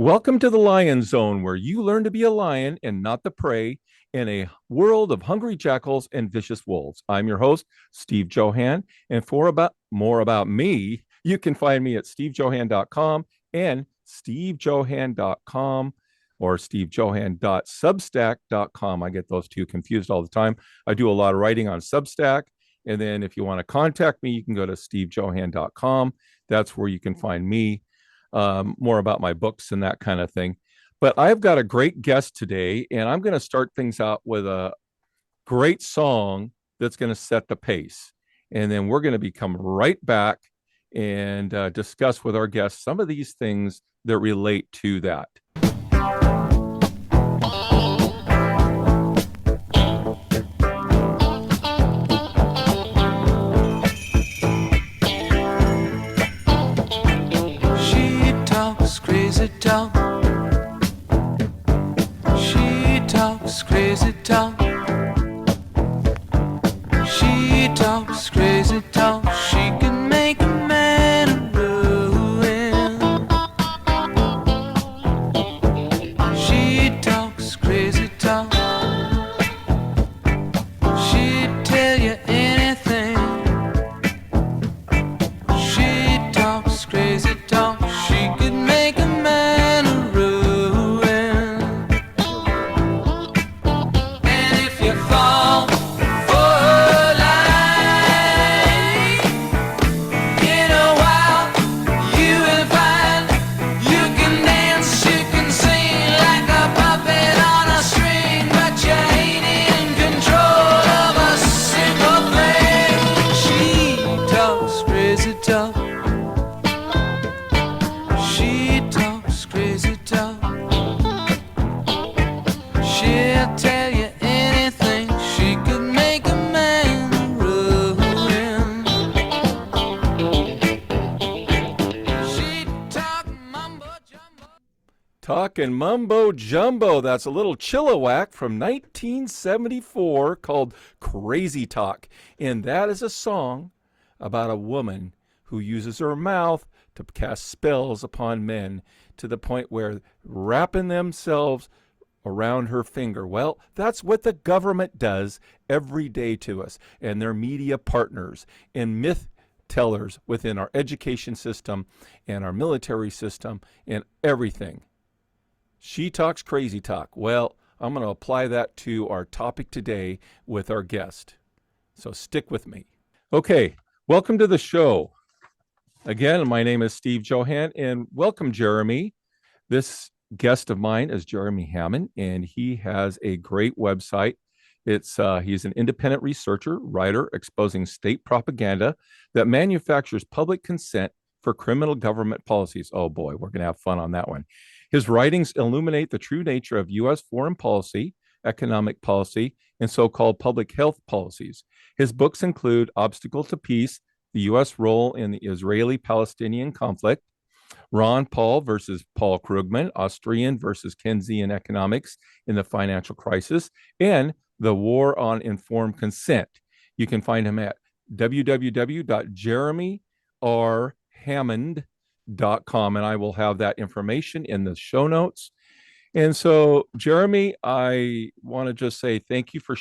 Welcome to the Lion Zone, where you learn to be a lion and not the prey in a world of hungry jackals and vicious wolves. I'm your host, Steve Johan, and for more about me, you can find me at stevejohan.com and stevejohan.com or stevejohan.substack.com. I get those two confused all the time. I do a lot of writing on Substack, and then if you want to contact me, you can go to stevejohan.com. That's where you can find me, more about my books and that kind of thing. But I've got a great guest today, and I'm going to start things out with a great song that's going to set the pace. And then we're going to come right back and discuss with our guests some of these things that relate to that. Crazy talk. She talks crazy talk. She talks crazy talk. She can make a man a ruin. She talks crazy talk. She'd tell you anything. She talks crazy talk. She could make a man a ruin. And if you fall for her line, in a while you will find you can dance, you can sing like a puppet on a string, but you ain't in control of a single thing. She talks crazy talk. She talks crazy talk. She'll tell you anything. She could make a man ruin. She talk mumbo jumbo. Talking mumbo jumbo. That's a little Chilliwack from 1974 called Crazy Talk. And that is a song about a woman who uses her mouth to cast spells upon men to the point where wrapping themselves around her finger. Well, that's what the government does every day to us, and their media partners and myth tellers within our education system and our military system and everything. She talks crazy talk. Well, I'm going to apply that to our topic today with our guest. So stick with me. Okay, welcome to the show. Again, my name is Steve Johan, and welcome, Jeremy. This guest of mine is Jeremy Hammond, and he has a great website. He's an independent researcher, writer, exposing state propaganda that manufactures public consent for criminal government policies. Oh boy, we're going to have fun on that one. His writings illuminate the true nature of U.S. foreign policy, economic policy, and so-called public health policies. His books include Obstacle to Peace, the U.S. role in the Israeli-Palestinian conflict, Ron Paul versus Paul Krugman, Austrian versus Keynesian economics in the financial crisis, and The War on Informed Consent. You can find him at www.jeremyrhammond.com, and I will have that information in the show notes. And so, Jeremy, I want to just say thank you for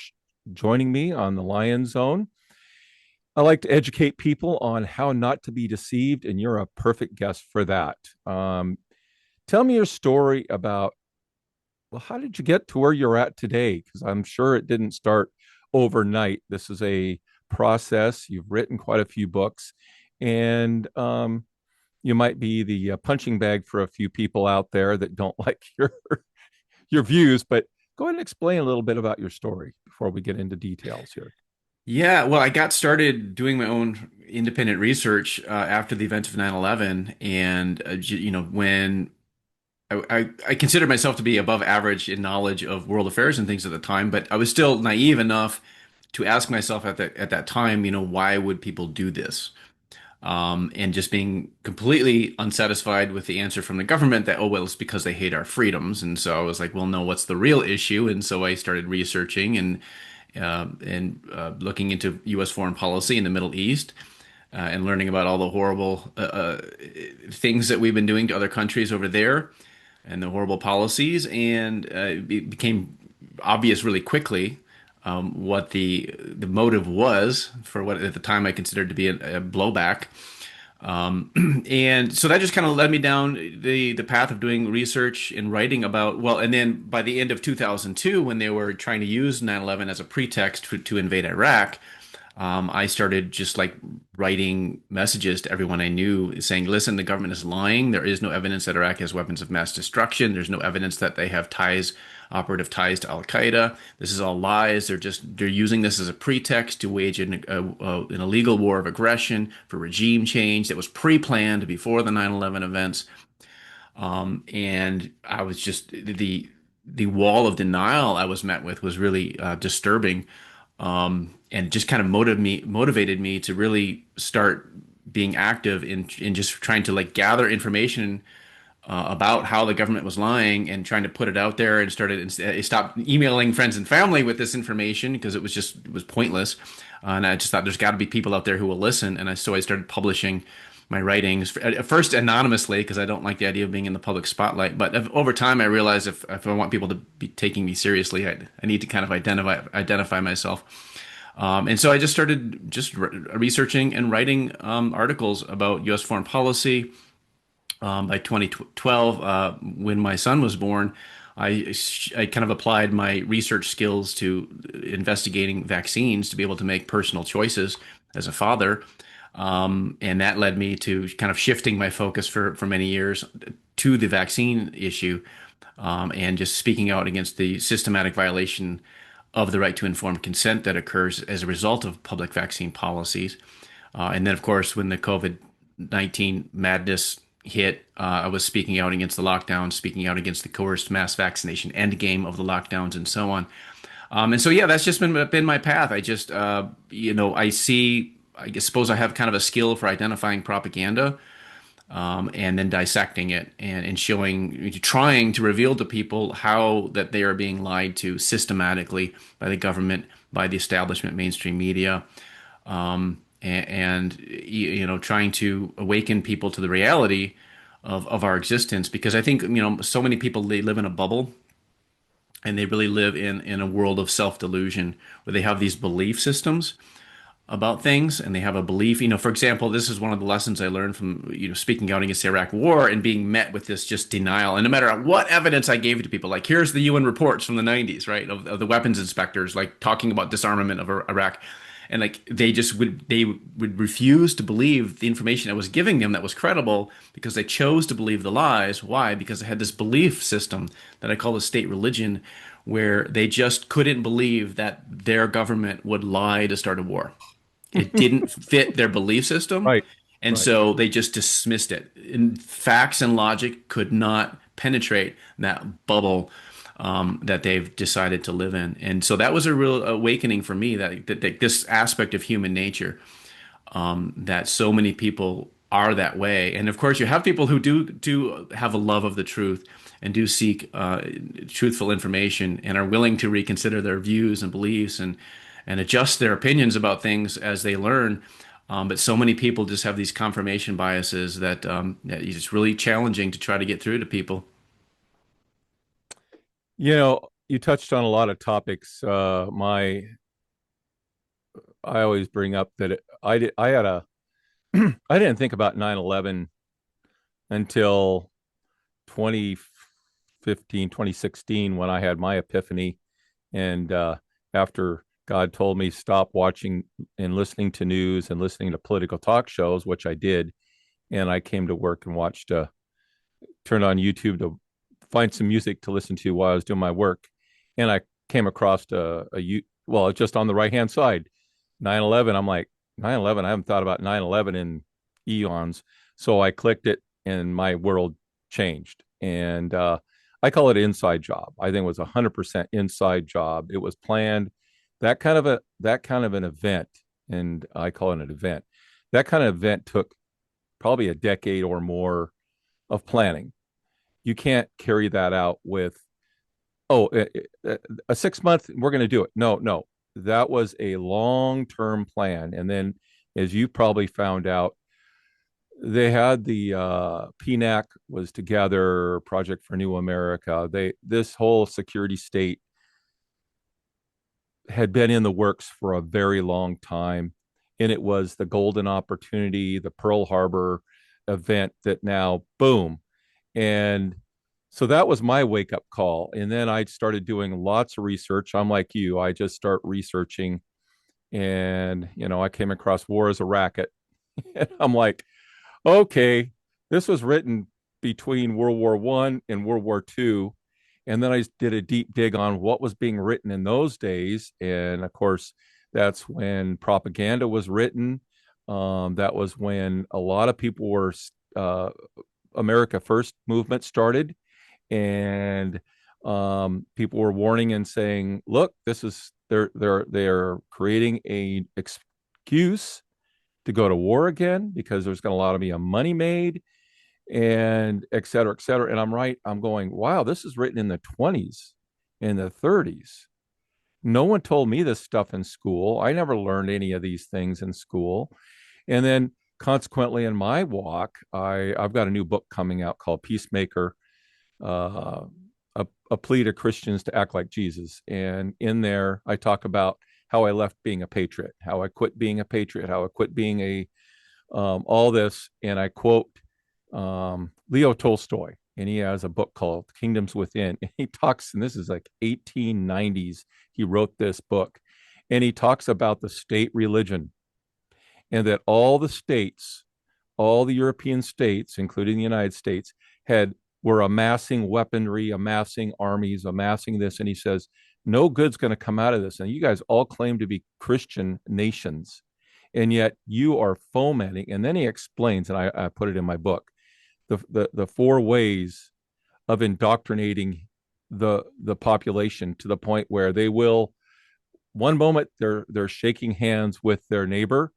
joining me on the Lion Zone. I like to educate people on how not to be deceived, and you're a perfect guest for that. Tell me your story about, well, how did you get to where you're at today? Because I'm sure it didn't start overnight. This is a process. You've written quite a few books, and you might be the punching bag for a few people out there that don't like your views. But go ahead and explain a little bit about your story before we get into details here. Yeah, well, I got started doing my own independent research after the events of 9/11, and when I considered myself to be above average in knowledge of world affairs and things at the time, but I was still naive enough to ask myself at that time, why would people do this? And just being completely unsatisfied with the answer from the government that, oh, well, it's because they hate our freedoms. And so I was like, well, no, what's the real issue? And so I started researching and looking into U.S. foreign policy in the Middle East, and learning about all the horrible things that we've been doing to other countries over there. and the horrible policies, and it became obvious really quickly what the motive was for what at the time I considered to be a blowback. And so that just kind of led me down the path of doing research and writing about, well, and then by the end of 2002, when they were trying to use 9/11 as a pretext to invade Iraq, I started just like writing messages to everyone I knew saying, listen, the government is lying. There is no evidence that Iraq has weapons of mass destruction. There's no evidence that they have ties, operative ties to Al Qaeda. This is all lies. They're using this as a pretext to wage an illegal war of aggression for regime change that was pre-planned before the 9/11 events. And I was just the wall of denial I was met with was really disturbing, and just kind of motivated me to really start being active in just trying to like gather information about how the government was lying and trying to put it out there, and stopped emailing friends and family with this information because it was pointless. And I just thought there's got to be people out there who will listen. And so I started publishing my writings at first anonymously because I don't like the idea of being in the public spotlight. But over time, I realized if I want people to be taking me seriously, I need to kind of identify myself. And so I just started researching and writing articles about U.S. foreign policy. By 2012, when my son was born, I kind of applied my research skills to investigating vaccines to be able to make personal choices as a father. And that led me to kind of shifting my focus for many years to the vaccine issue, and just speaking out against the systematic violation of the right to informed consent that occurs as a result of public vaccine policies. And then, of course, when the COVID-19 madness hit, I was speaking out against the lockdowns, speaking out against the coerced mass vaccination endgame of the lockdowns, and so on. And so, yeah, that's just been my path. I just, I suppose I have kind of a skill for identifying propaganda, and then dissecting it and trying to reveal to people how that they are being lied to systematically by the government, by the establishment, mainstream media, and trying to awaken people to the reality of our existence. Because I think, so many people, they live in a bubble, and they really live in a world of self-delusion where they have these belief systems about things, and they have a belief, for example, this is one of the lessons I learned from, speaking out against the Iraq war and being met with this just denial. And no matter what evidence I gave to people, like here's the UN reports from the 90s, right, of the weapons inspectors, like talking about disarmament of Iraq. And like they would refuse to believe the information I was giving them that was credible because they chose to believe the lies. Why? Because they had this belief system that I call the state religion, where they just couldn't believe that their government would lie to start a war. It didn't fit their belief system. Right. And Right. so they just dismissed it. And facts and logic could not penetrate that bubble that they've decided to live in. And so that was a real awakening for me that this aspect of human nature, that so many people are that way. And of course, you have people who do have a love of the truth and do seek truthful information and are willing to reconsider their views and beliefs and adjust their opinions about things as they learn. But so many people just have these confirmation biases that it's really challenging to try to get through to people. You touched on a lot of topics. I always bring up that I had a I didn't think about 9/11 until 2015, 2016, when I had my epiphany. And after God told me stop watching and listening to news and listening to political talk shows, which I did, and I came to work and turned on YouTube to find some music to listen to while I was doing my work, and I came across just on the right hand side, 9/11. I'm like, 9/11. I haven't thought about 9/11 in eons, so I clicked it, and my world changed. And I call it an inside job. I think it was 100% inside job. It was planned. That kind of an event, and I call it an event. That kind of event took probably a decade or more of planning. You can't carry that out with, a 6 month, we're going to do it. No, that was a long-term plan. And then, as you probably found out, they had the PNAC was together, Project for New America. This whole security state had been in the works for a very long time, and it was the golden opportunity, the Pearl Harbor event that now boom. And so that was my wake up call. And then I started doing lots of research. I'm like you, I just start researching, and I came across War as a Racket. And I'm like, okay, this was written between World War One and World War Two. And then I did a deep dig on what was being written in those days. And of course, that's when propaganda was written. That was when a lot of people were America First movement started, and people were warning and saying, "Look, this is they're creating a excuse to go to war again because there's going to a lot of be a money made, and et cetera, et cetera." And I'm going, wow, this is written in the 20s, in the 30s. No one told me this stuff in school. I never learned any of these things in school. And then consequently in my walk, I've got a new book coming out called Peacemaker, uh, a plea to Christians to act like Jesus. And in there, I talk about how I left being a patriot, how I quit being a patriot, how I quit being all this. And I quote Leo Tolstoy, and he has a book called Kingdoms Within. And he talks, and this is like 1890s, he wrote this book, and he talks about the state religion, and that all the states, all the European states, including the United States, were amassing weaponry, amassing armies, amassing this. And he says, no good's going to come out of this. And you guys all claim to be Christian nations, and yet you are fomenting. And then he explains, and I put it in my book, the four ways of indoctrinating the population to the point where they will, one moment they're shaking hands with their neighbor,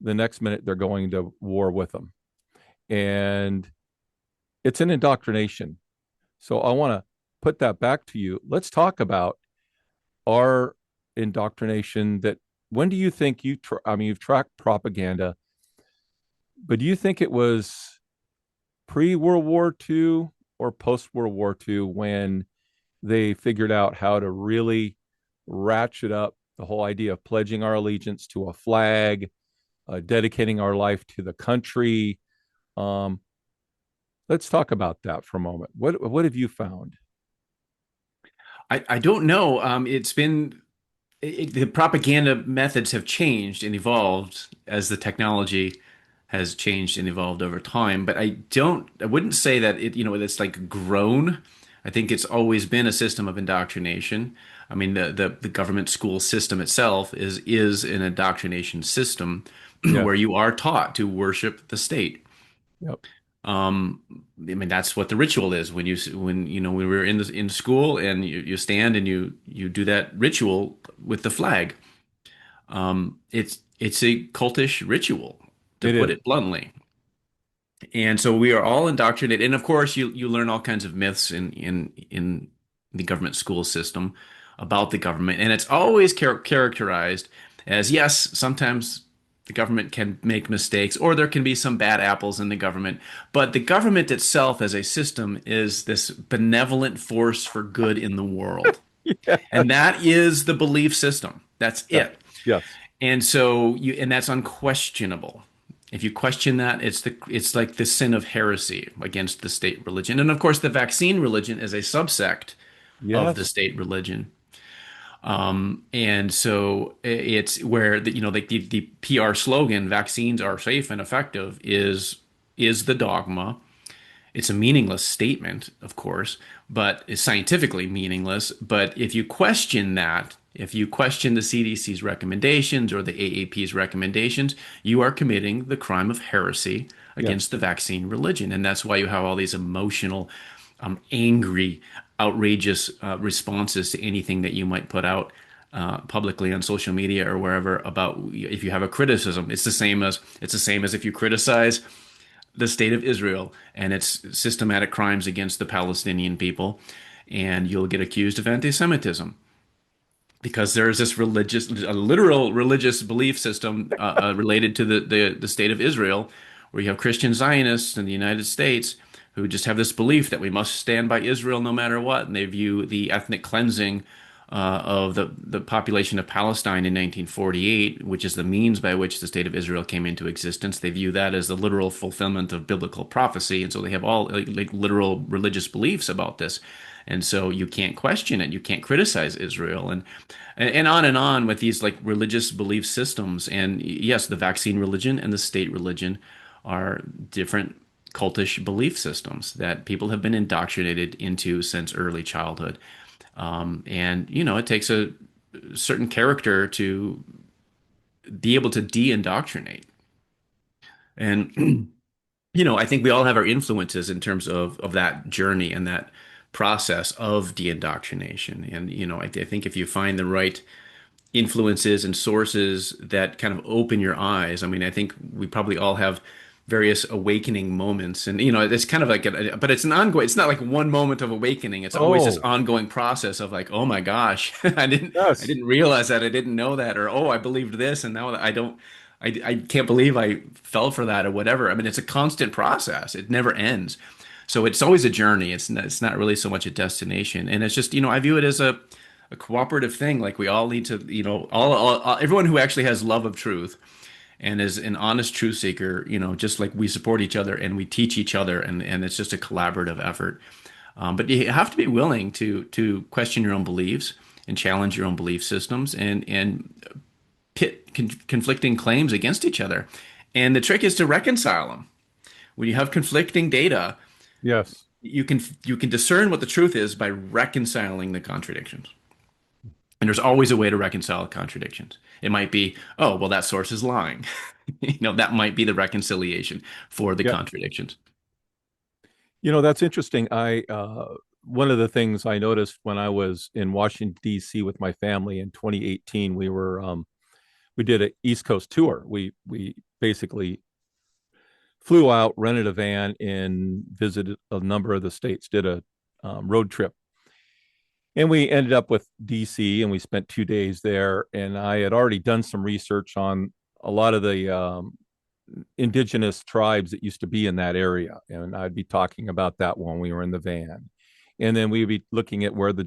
the next minute they're going to war with them. And it's an indoctrination. So I want to put that back to you. Let's talk about our indoctrination. That when do you think you've tracked propaganda, but do you think it was pre-World War II or post-World War II when they figured out how to really ratchet up the whole idea of pledging our allegiance to a flag, dedicating our life to the country? Let's talk about that for a moment. What have you found? I don't know. The propaganda methods have changed and evolved as the technology has changed and evolved over time. But I wouldn't say that it's like grown. I think it's always been a system of indoctrination. I mean, the government school system itself is an indoctrination system Yeah. where you are taught to worship the state. Yep. I mean, that's what the ritual is when we were in school, and you stand and you do that ritual with the flag. It's a cultish ritual, to It put is. it bluntly. And so we are all indoctrinated. And of course, you learn all kinds of myths in the government school system about the government. And it's always characterized as, yes, sometimes the government can make mistakes, or there can be some bad apples in the government. But the government itself as a system is this benevolent force for good in the world. Yeah. And that is the belief system. That's Yeah. it. Yes. And that's unquestionable. If you question that, it's like the sin of heresy against the state religion. And of course, the vaccine religion is a subsect of the Yes. state religion. And so it's where like the PR slogan, "vaccines are safe and effective," is the dogma. It's a meaningless statement, of course, but it's scientifically meaningless. But if you question that, if you question the CDC's recommendations or the AAP's recommendations, you are committing the crime of heresy Yes. against the vaccine religion. And that's why you have all these emotional, angry, outrageous responses to anything that you might put out publicly on social media or wherever about if you have a criticism. It's the same as if you criticize the state of Israel and its systematic crimes against the Palestinian people, and you'll get accused of anti-Semitism because there is this literal religious belief system related to the state of Israel, Or you have Christian Zionists in the United States who just have this belief that we must stand by Israel no matter what, and they view the ethnic cleansing of the population of Palestine in 1948, which is the means by which the state of Israel came into existence. They view that as the literal fulfillment of biblical prophecy, and so they have all like literal religious beliefs about this. And so you can't question it, you can't criticize Israel, and on with these like religious belief systems. And yes, the vaccine religion and the state religion are different cultish belief systems that people have been indoctrinated into since early childhood. And it takes a certain character to be able to de-indoctrinate. And I think we all have our influences in terms of that journey and that process of de-indoctrination. And I think if you find the right influences and sources that kind of open your eyes, I mean, I think we probably all have various awakening moments, and it's kind of like but it's an ongoing, it's not like one moment of awakening. It's always this Oh, ongoing process of like, oh my gosh, I yes. didn't realize that, I didn't know that, or oh, I believed this and now I don't, I can't believe I fell for that or whatever. I mean, it's a constant process, it never ends. So it's always a journey. It's not really so much a destination, and it's just I view it as a cooperative thing. Like we all need to, all everyone who actually has love of truth and is an honest truth seeker, just like we support each other and we teach each other, and it's just a collaborative effort. But you have to be willing to question your own beliefs and challenge your own belief systems and pit conflicting claims against each other. And the trick is to reconcile them. When you have conflicting data, Yes. you can discern what the truth is by reconciling the contradictions. And there's always a way to reconcile contradictions. It might be, oh, well, that source is lying. That might be the reconciliation for the Yeah. contradictions. That's interesting. I One of the things I noticed when I was in Washington D.C. with my family in 2018, we did an East Coast tour. We basically flew out, rented a van, and visited a number of the states. Did a road trip, and we ended up with DC, and we spent 2 days there. And I had already done some research on a lot of the indigenous tribes that used to be in that area, and I'd be talking about that when we were in the van. And then we'd be looking at where the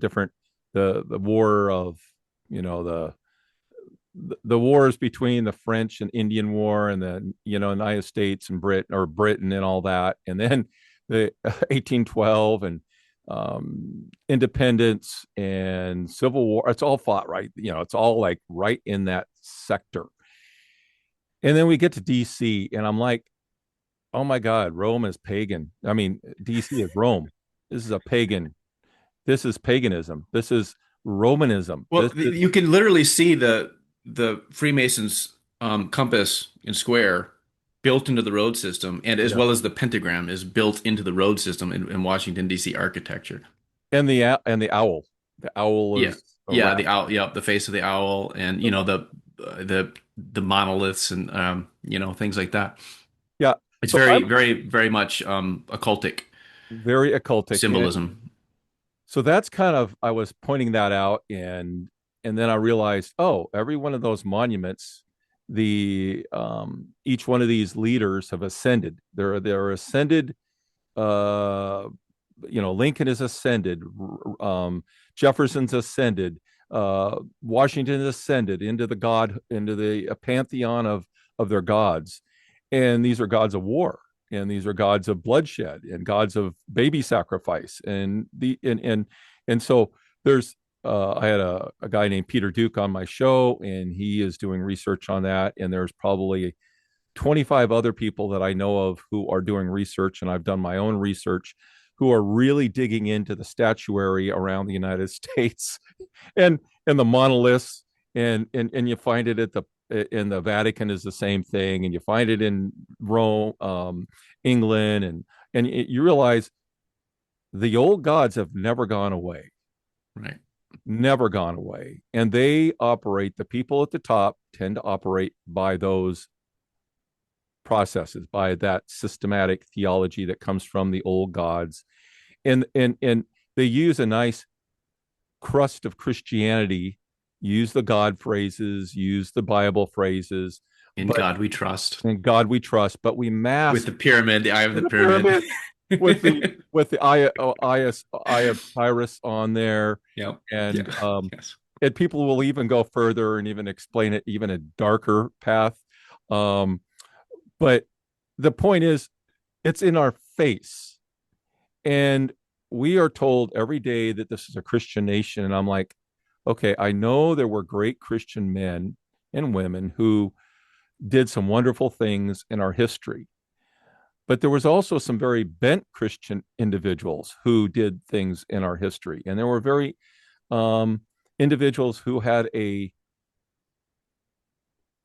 war of the wars between the French and Indian War and the United States and Britain and all that, and then the 1812 and independence and Civil War. It's all fought right. It's all like right in that sector. And then we get to DC, and I'm like, oh my God, Rome is pagan. I mean, DC is Rome. This is a pagan. This is paganism. This is Romanism. Well, you can literally see the Freemasons compass and square built into the road system, and as Yeah. well as the pentagram is built into the road system in Washington D.C. architecture. And the owl. The owl Yeah, is a yeah, rat. the owl, yeah, the face of the owl, and the monoliths and things like that. Yeah. It's So very, I'm very, very much occultic very occultic. And symbolism. so that's kind of, I was pointing that out, and then I realized, oh, every one of those monuments, the each one of these leaders have ascended. They're ascended. Uh, Lincoln is ascended. Jefferson's ascended. Washington is ascended into the pantheon of their gods, and these are gods of war, and these are gods of bloodshed, and gods of baby sacrifice, and so there's I had a guy named Peter Duke on my show, and he is doing research on that. And there's probably 25 other people that I know of who are doing research, and I've done my own research, who are really digging into the statuary around the United States and the monoliths, and you find it in the Vatican is the same thing, and you find it in Rome, England, and you realize the old gods have never gone away, Right. never gone away, and the people at the top tend to operate by those processes, by that systematic theology that comes from the old gods, and they use a nice crust of Christianity, use the God phrases, use the Bible phrases, In but God we trust. in God we trust. But we With mask the pyramid, the eye of the the pyramid. pyramid with the eye of Cyrus on there, Yep. and Yeah. Yes. and people will even go further and even explain it even a darker path. Um, but the point is, it's in our face, and we are told every day that this is a Christian nation. And I'm like, okay, I know there were great Christian men and women who did some wonderful things in our history. But there was also some very bent Christian individuals who did things in our history. And there were very um, individuals who had a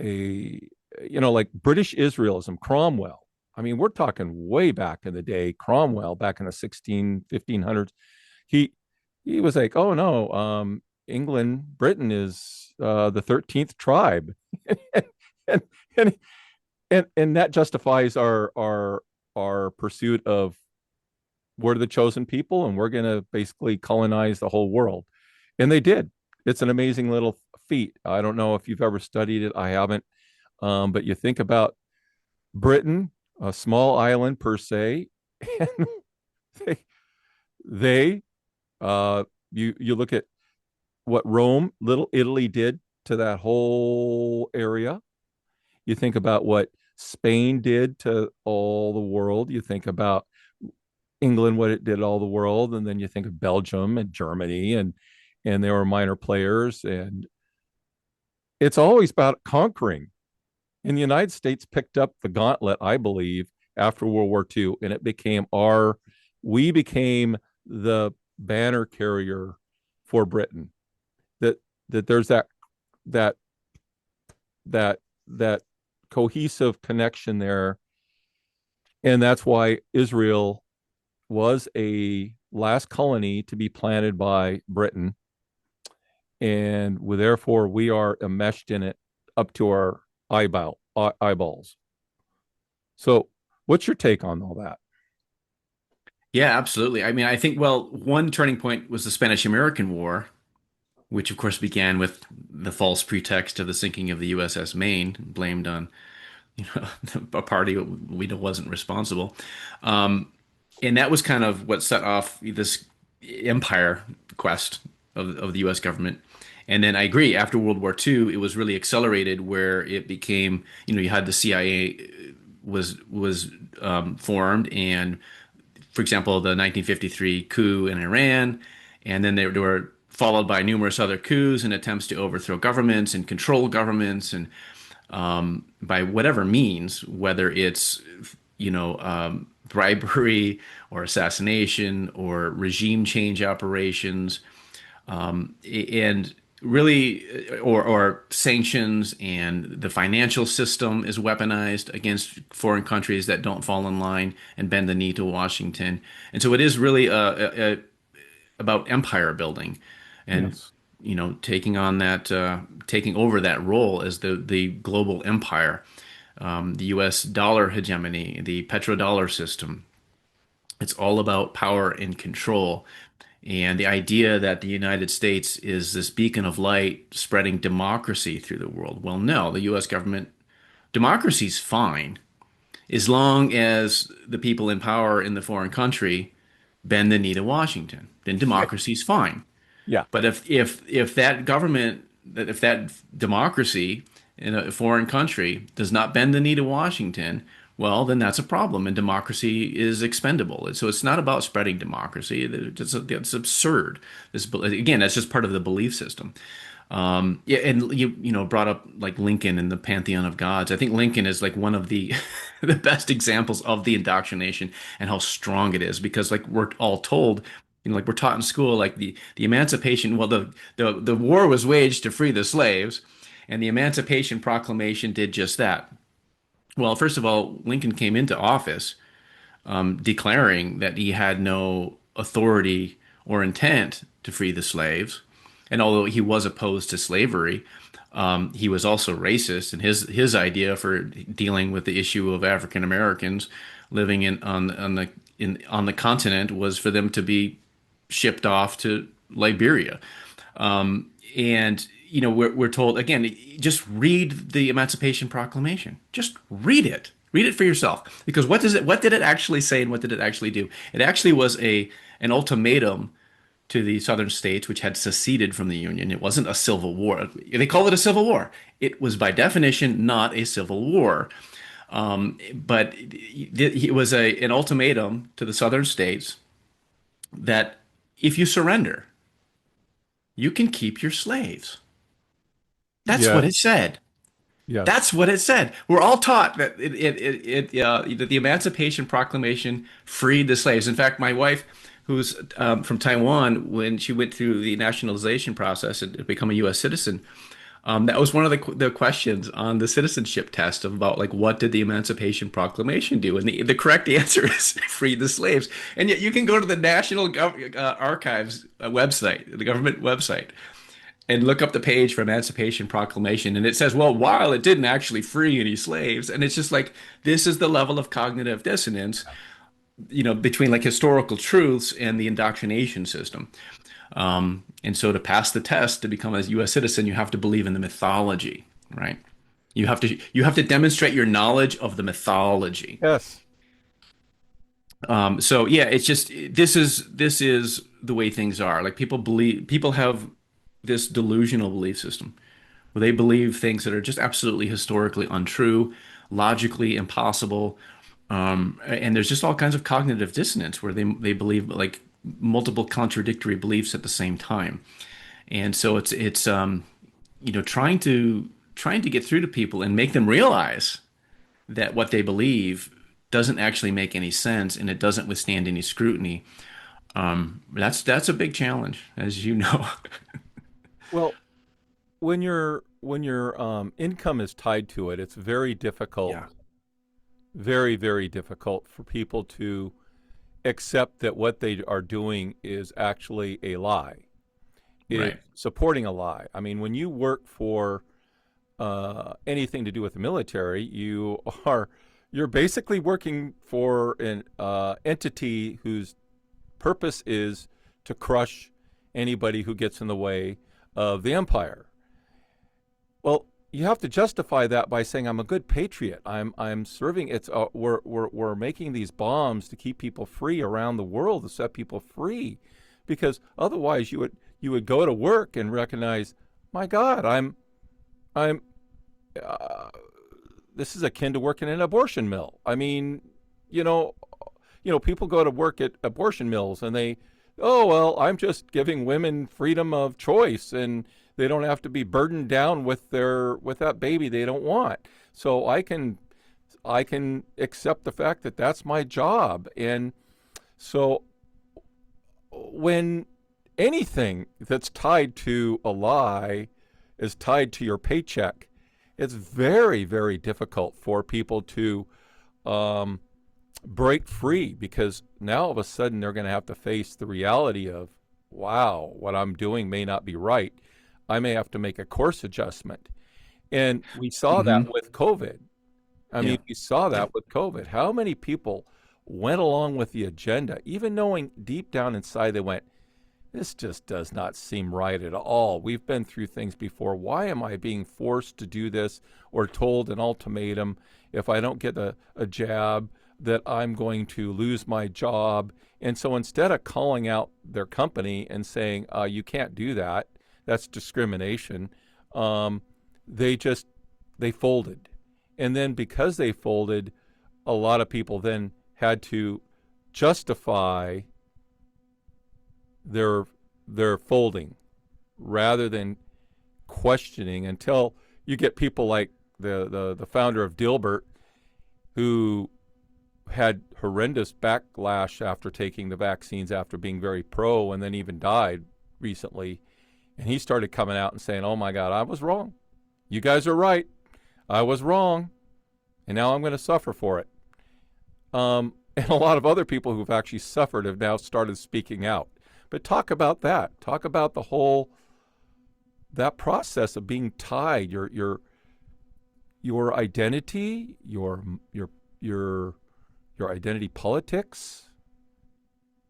like British Israelism, Cromwell. I mean, we're talking way back in the day, Cromwell back in the 1500s. He he was like, oh no, England, Britain is the 13th tribe. and, and and that justifies our pursuit of we're the chosen people and we're going to basically colonize the whole world. And they did. It's an amazing little feat. I don't know if you've ever studied it. I haven't. But you think about Britain, a small island per se, and they, they you look at what Rome, Little Italy did to that whole area. You think about what Spain did to all the world. You think about England, what it did to all the world, and then you think of Belgium and Germany, and they were minor players. And it's always about conquering. And the United States picked up the gauntlet, I believe, after World War II, and it became we became the banner carrier for Britain. That there's that that that cohesive connection there, and that's why Israel was a last colony to be planted by Britain, and therefore we are enmeshed in it up to our eyeballs. So, what's your take on all that? Yeah, absolutely. I mean, I think, well, one turning point was the Spanish-American War, which of course began with the false pretext of the sinking of the USS Maine, blamed on, you know, a party we know wasn't responsible. Um, and that was kind of what set off this empire quest of the US government. And then I agree, after World War II, it was really accelerated where it became, you had the CIA was formed, and for example, the 1953 coup in Iran, and then they were followed by numerous other coups and attempts to overthrow governments and control governments, and by whatever means, whether it's bribery or assassination or regime change operations, and really, or sanctions, and the financial system is weaponized against foreign countries that don't fall in line and bend the knee to Washington. And so it is really about empire building, and Yes. taking over that role as the global empire, the U.S. dollar hegemony, the petrodollar system. It's all about power and control. And the idea that the United States is this beacon of light spreading democracy through the world. Well, no, the US government, democracy's fine as long as the people in power in the foreign country bend the knee to Washington. Then democracy's fine. Yeah. But if that government, if that democracy in a foreign country does not bend the knee to Washington, well, then that's a problem, and democracy is expendable. And so it's not about spreading democracy. It's absurd. Again, that's just part of the belief system. Yeah, and you brought up like Lincoln and the pantheon of gods. I think Lincoln is like one of the the best examples of the indoctrination and how strong it is, because like we're all told, like we're taught in school, like the emancipation. Well, the war was waged to free the slaves, and the Emancipation Proclamation did just that. Well, first of all, Lincoln came into office declaring that he had no authority or intent to free the slaves. And although he was opposed to slavery, he was also racist. And his idea for dealing with the issue of African Americans living on the continent was for them to be shipped off to Liberia. And we're told again, just read the Emancipation Proclamation. Just read it. Read it for yourself. Because what did it actually say and what did it actually do? It actually was an ultimatum to the southern states which had seceded from the Union. It wasn't a civil war. They call it a civil war. It was by definition not a civil war. But it was an ultimatum to the southern states that if you surrender, you can keep your slaves. That's what it Yes. said. Yes. That's what it said. We're all taught that that the Emancipation Proclamation freed the slaves. In fact, my wife, who's from Taiwan, when she went through the nationalization process and to become a U.S. citizen, that was one of the questions on the citizenship test of about like what did the Emancipation Proclamation do? And the correct answer is free the slaves. And yet you can go to the National Archives website, the government website, and look up the page for Emancipation Proclamation, and it says, well, while it didn't actually free any slaves, and it's just like this is the level of cognitive dissonance, between like historical truths and the indoctrination system. And so to pass the test to become a U.S. citizen, you have to believe in the mythology, right? You have to demonstrate your knowledge of the mythology. Yes. So yeah, it's just this is the way things are. Like people have this delusional belief system where they believe things that are just absolutely historically untrue, logically impossible, and there's just all kinds of cognitive dissonance where they believe like multiple contradictory beliefs at the same time. And so it's trying to get through to people and make them realize that what they believe doesn't actually make any sense and it doesn't withstand any scrutiny. That's a big challenge, as you know. Well, when your income is tied to it, it's very difficult, Yeah. very, very difficult for people to accept that what they are doing is actually a lie. It's Right. supporting a lie. I mean, when you work for anything to do with the military, are you're basically working for an entity whose purpose is to crush anybody who gets in the way of the empire. Well, you have to justify that by saying I'm a good patriot. I'm serving. We're making these bombs to keep people free around the world, to set people free, because otherwise you would go to work and recognize, my God, I'm uh, this is akin to working in an abortion mill. I mean, you know, people go to work at abortion mills and oh, well, I'm just giving women freedom of choice and they don't have to be burdened down with that baby they don't want. So I can accept the fact that that's my job. And so when anything that's tied to a lie is tied to your paycheck, it's very, very difficult for people to um, break free, because now all of a sudden they're going to have to face the reality of, wow, what I'm doing may not be right. I may have to make a course adjustment. And we saw that Hmm. with COVID. I Yeah. mean, we saw that with COVID. How many people went along with the agenda, even knowing deep down inside they went, this just does not seem right at all. We've been through things before. Why am I being forced to do this or told an ultimatum if I don't get a jab that I'm going to lose my job? And so instead of calling out their company and saying, you can't do that, that's discrimination, um, they folded. And then because they folded, a lot of people then had to justify their their folding rather than questioning, until you get people like the founder of Dilbert, who had horrendous backlash after taking the vaccines after being very pro, and then even died recently. And he started coming out and saying, oh my God, I was wrong. You guys are right. I was wrong. And now I'm going to suffer for it. And a lot of other people who've actually suffered have now started speaking out. But talk about that. Talk about the whole that process of being tied, your identity, your identity politics,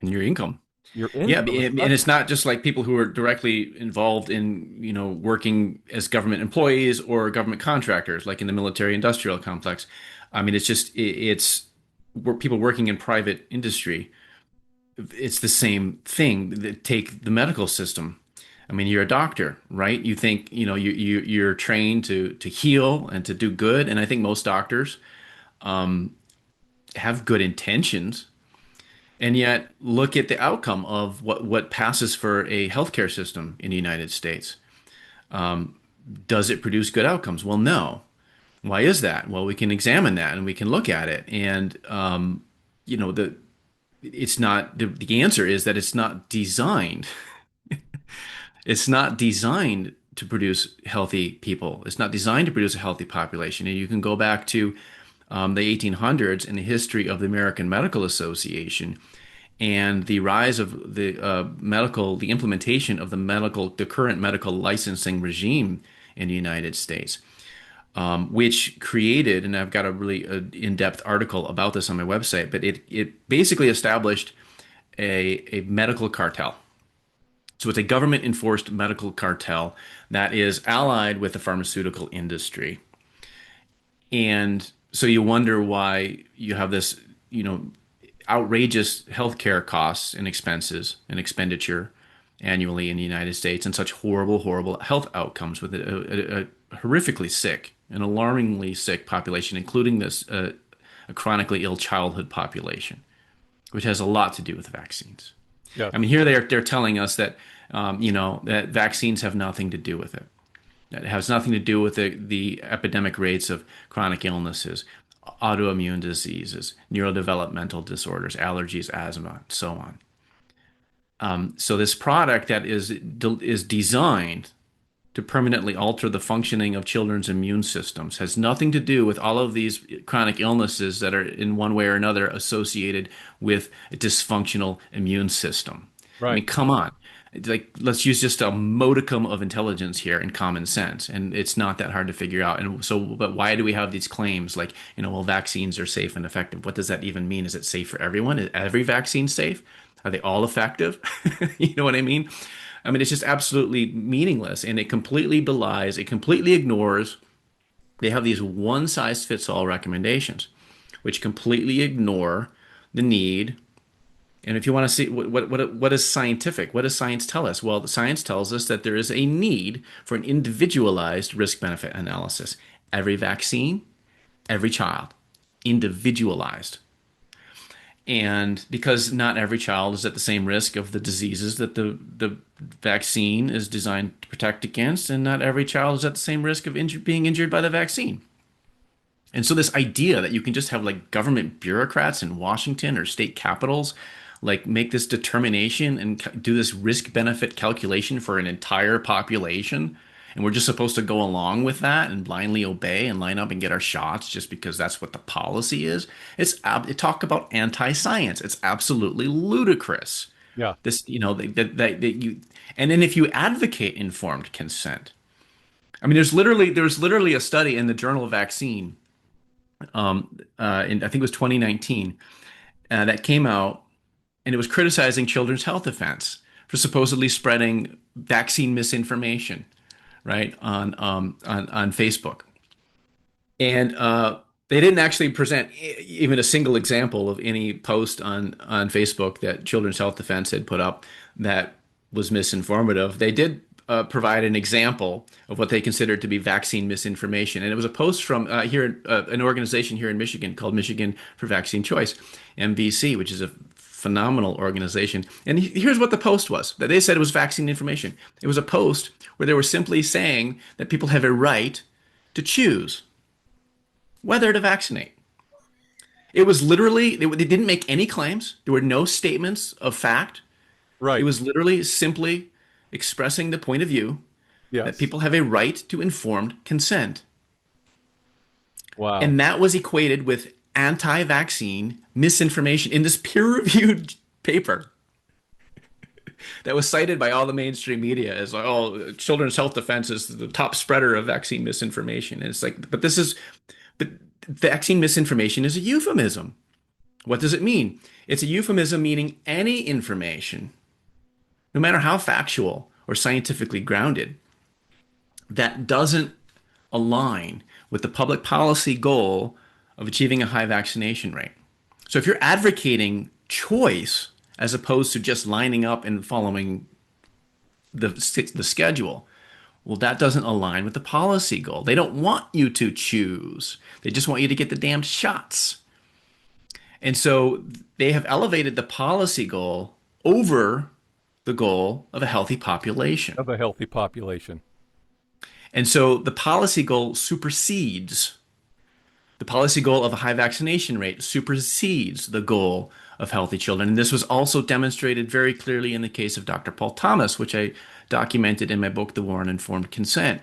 And your income. Your Yeah, income is and much. it's not just like people who are directly involved in, working as government employees or government contractors, like in the military industrial complex. I mean, it's people working in private industry. It's the same thing. Take the medical system. I mean, you're a doctor, right? You think, you're trained to heal and to do good, and I think most doctors have good intentions. And yet, look at the outcome of what passes for a healthcare system in the United States. Does it produce good outcomes? Well, no. Why is that? Well, we can examine that and we can look at it. And the it's not the answer is that it's not designed. It's not designed to produce healthy people. It's not designed to produce a healthy population. And you can go back to the 1800s and the history of the American Medical Association and the rise of the the implementation of the current medical licensing regime in the United States, which created, and I've got a really in-depth article about this on my website, but it basically established a medical cartel. So it's a government-enforced medical cartel that is allied with the pharmaceutical industry. And so you wonder why you have this, outrageous healthcare costs and expenses and expenditure annually in the United States and such horrible, horrible health outcomes with a horrifically sick, an alarmingly sick population, including this a chronically ill childhood population, which has a lot to do with vaccines. Yes. I mean, here they're telling us that that vaccines have nothing to do with it. That has nothing to do with the epidemic rates of chronic illnesses, autoimmune diseases, neurodevelopmental disorders, allergies, asthma, and so on. So this product that is designed to permanently alter the functioning of children's immune systems has nothing to do with all of these chronic illnesses that are in one way or another associated with a dysfunctional immune system. I mean, Right. come on. It's like, let's use just a modicum of intelligence here and common sense. And it's not that hard to figure out. And so, but why do we have these claims like, well, vaccines are safe and effective? What does that even mean? Is it safe for everyone? Is every vaccine safe? Are they all effective? You know what I mean? I mean, it's just absolutely meaningless, and it completely belies, it completely ignores. They have these one size fits all recommendations, which completely ignore the need. And if you want to see what is scientific, what does science tell us? Well, the science tells us that there is a need for an individualized risk benefit analysis. Every vaccine, every child, individualized. And because not every child is at the same risk of the diseases that the vaccine is designed to protect against, and not every child is at the same risk of being injured by the vaccine. And so this idea that you can just have like government bureaucrats in Washington or state capitals like make this determination and do this risk benefit calculation for an entire population, and we're just supposed to go along with that and blindly obey and line up and get our shots just because that's what the policy is. It talk about anti-science. It's absolutely ludicrous. Yeah. This, that you, and then if you advocate informed consent, I mean, there's literally a study in the Journal of Vaccine, I think it was 2019, that came out, and it was criticizing Children's Health Defense for supposedly spreading vaccine misinformation, right, on Facebook. And they didn't actually present even a single example of any post on Facebook that Children's Health Defense had put up that was misinformative. They did provide an example of what they considered to be vaccine misinformation. And it was a post from an organization here in Michigan called Michigan for Vaccine Choice, MVC, which is a phenomenal organization. And here's what the post was that they said it was vaccine information. It was a post where they were simply saying that people have a right to choose whether to vaccinate. It was literally, they didn't make any claims. There were no statements of fact. Right. It was literally simply expressing the point of view that Yes. people have a right to informed consent. Wow. And that was equated with anti-vaccine misinformation in this peer-reviewed paper that was cited by all the mainstream media as like, oh, Children's Health Defense is the top spreader of vaccine misinformation. And it's like, but vaccine misinformation is a euphemism. What does it mean? It's a euphemism meaning any information, no matter how factual or scientifically grounded, that doesn't align with the public policy goal of achieving a high vaccination rate. So if you're advocating choice as opposed to just lining up and following the schedule, well, that doesn't align with the policy goal. They don't want you to choose. They just want you to get the damn shots. And so they have elevated the policy goal over the goal of a healthy population. Of a healthy population. And so the policy goal supersedes the policy goal of a high vaccination rate supersedes the goal of healthy children. And this was also demonstrated very clearly in the case of Dr. Paul Thomas, which I documented in my book, The War on Informed Consent,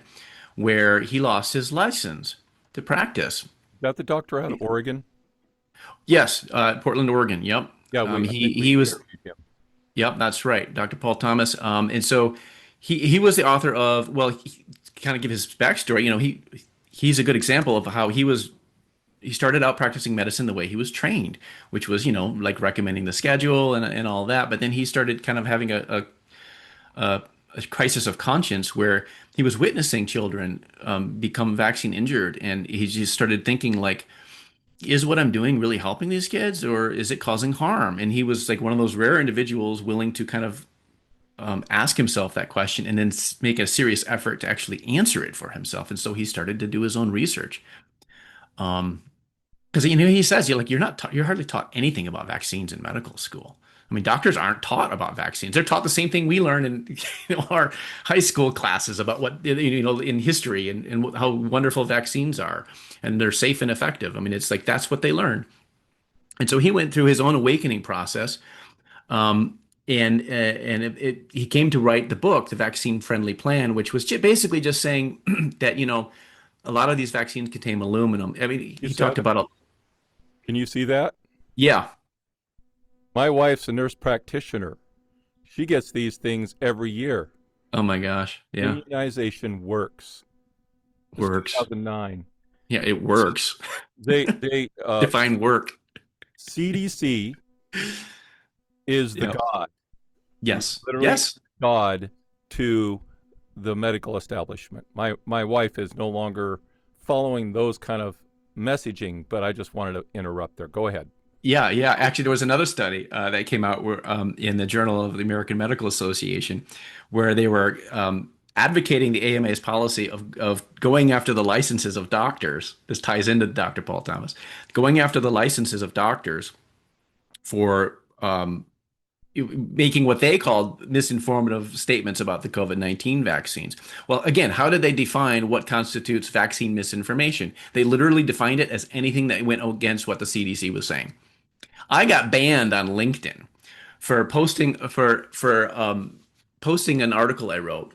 where he lost his license to practice. Is that the doctor out of Oregon? Yes, Portland, Oregon. Yep. Yeah, He was. Yep, that's right, Dr. Paul Thomas. And so he was the author of, well, kind of give his backstory. He's a good example of how he started out practicing medicine the way he was trained, which was, like recommending the schedule and all that. But then he started kind of having a crisis of conscience where he was witnessing children become vaccine injured, and he just started thinking like, is what I'm doing really helping these kids, or is it causing harm? And he was like one of those rare individuals willing to kind of ask himself that question and then make a serious effort to actually answer it for himself. And so he started to do his own research. Because he says you're hardly taught anything about vaccines in medical school. I mean, doctors aren't taught about vaccines. They're taught the same thing we learn in our high school classes about what in history and how wonderful vaccines are, and they're safe and effective. I mean, it's like that's what they learn. And so he went through his own awakening process, and he came to write the book, The Vaccine Friendly Plan, which was basically just saying that a lot of these vaccines contain aluminum. I mean, he talked about. Can you see that? Yeah. My wife's a nurse practitioner. She gets these things every year. Oh my gosh. Yeah. Immunization works. Works. 2009. Yeah, it works. They define work. CDC is the God. Yes. Literally yes. God to the medical establishment. My wife is no longer following those kind of messaging, but I just wanted to interrupt there. Go ahead. Yeah. Actually, there was another study that came out in the Journal of the American Medical Association, where they were advocating the AMA's policy of going after the licenses of doctors. This ties into Dr. Paul Thomas, going after the licenses of doctors for making what they called misinformative statements about the COVID-19 vaccines. Well, again, how did they define what constitutes vaccine misinformation? They literally defined it as anything that went against what the CDC was saying. I got banned on LinkedIn for posting posting an article I wrote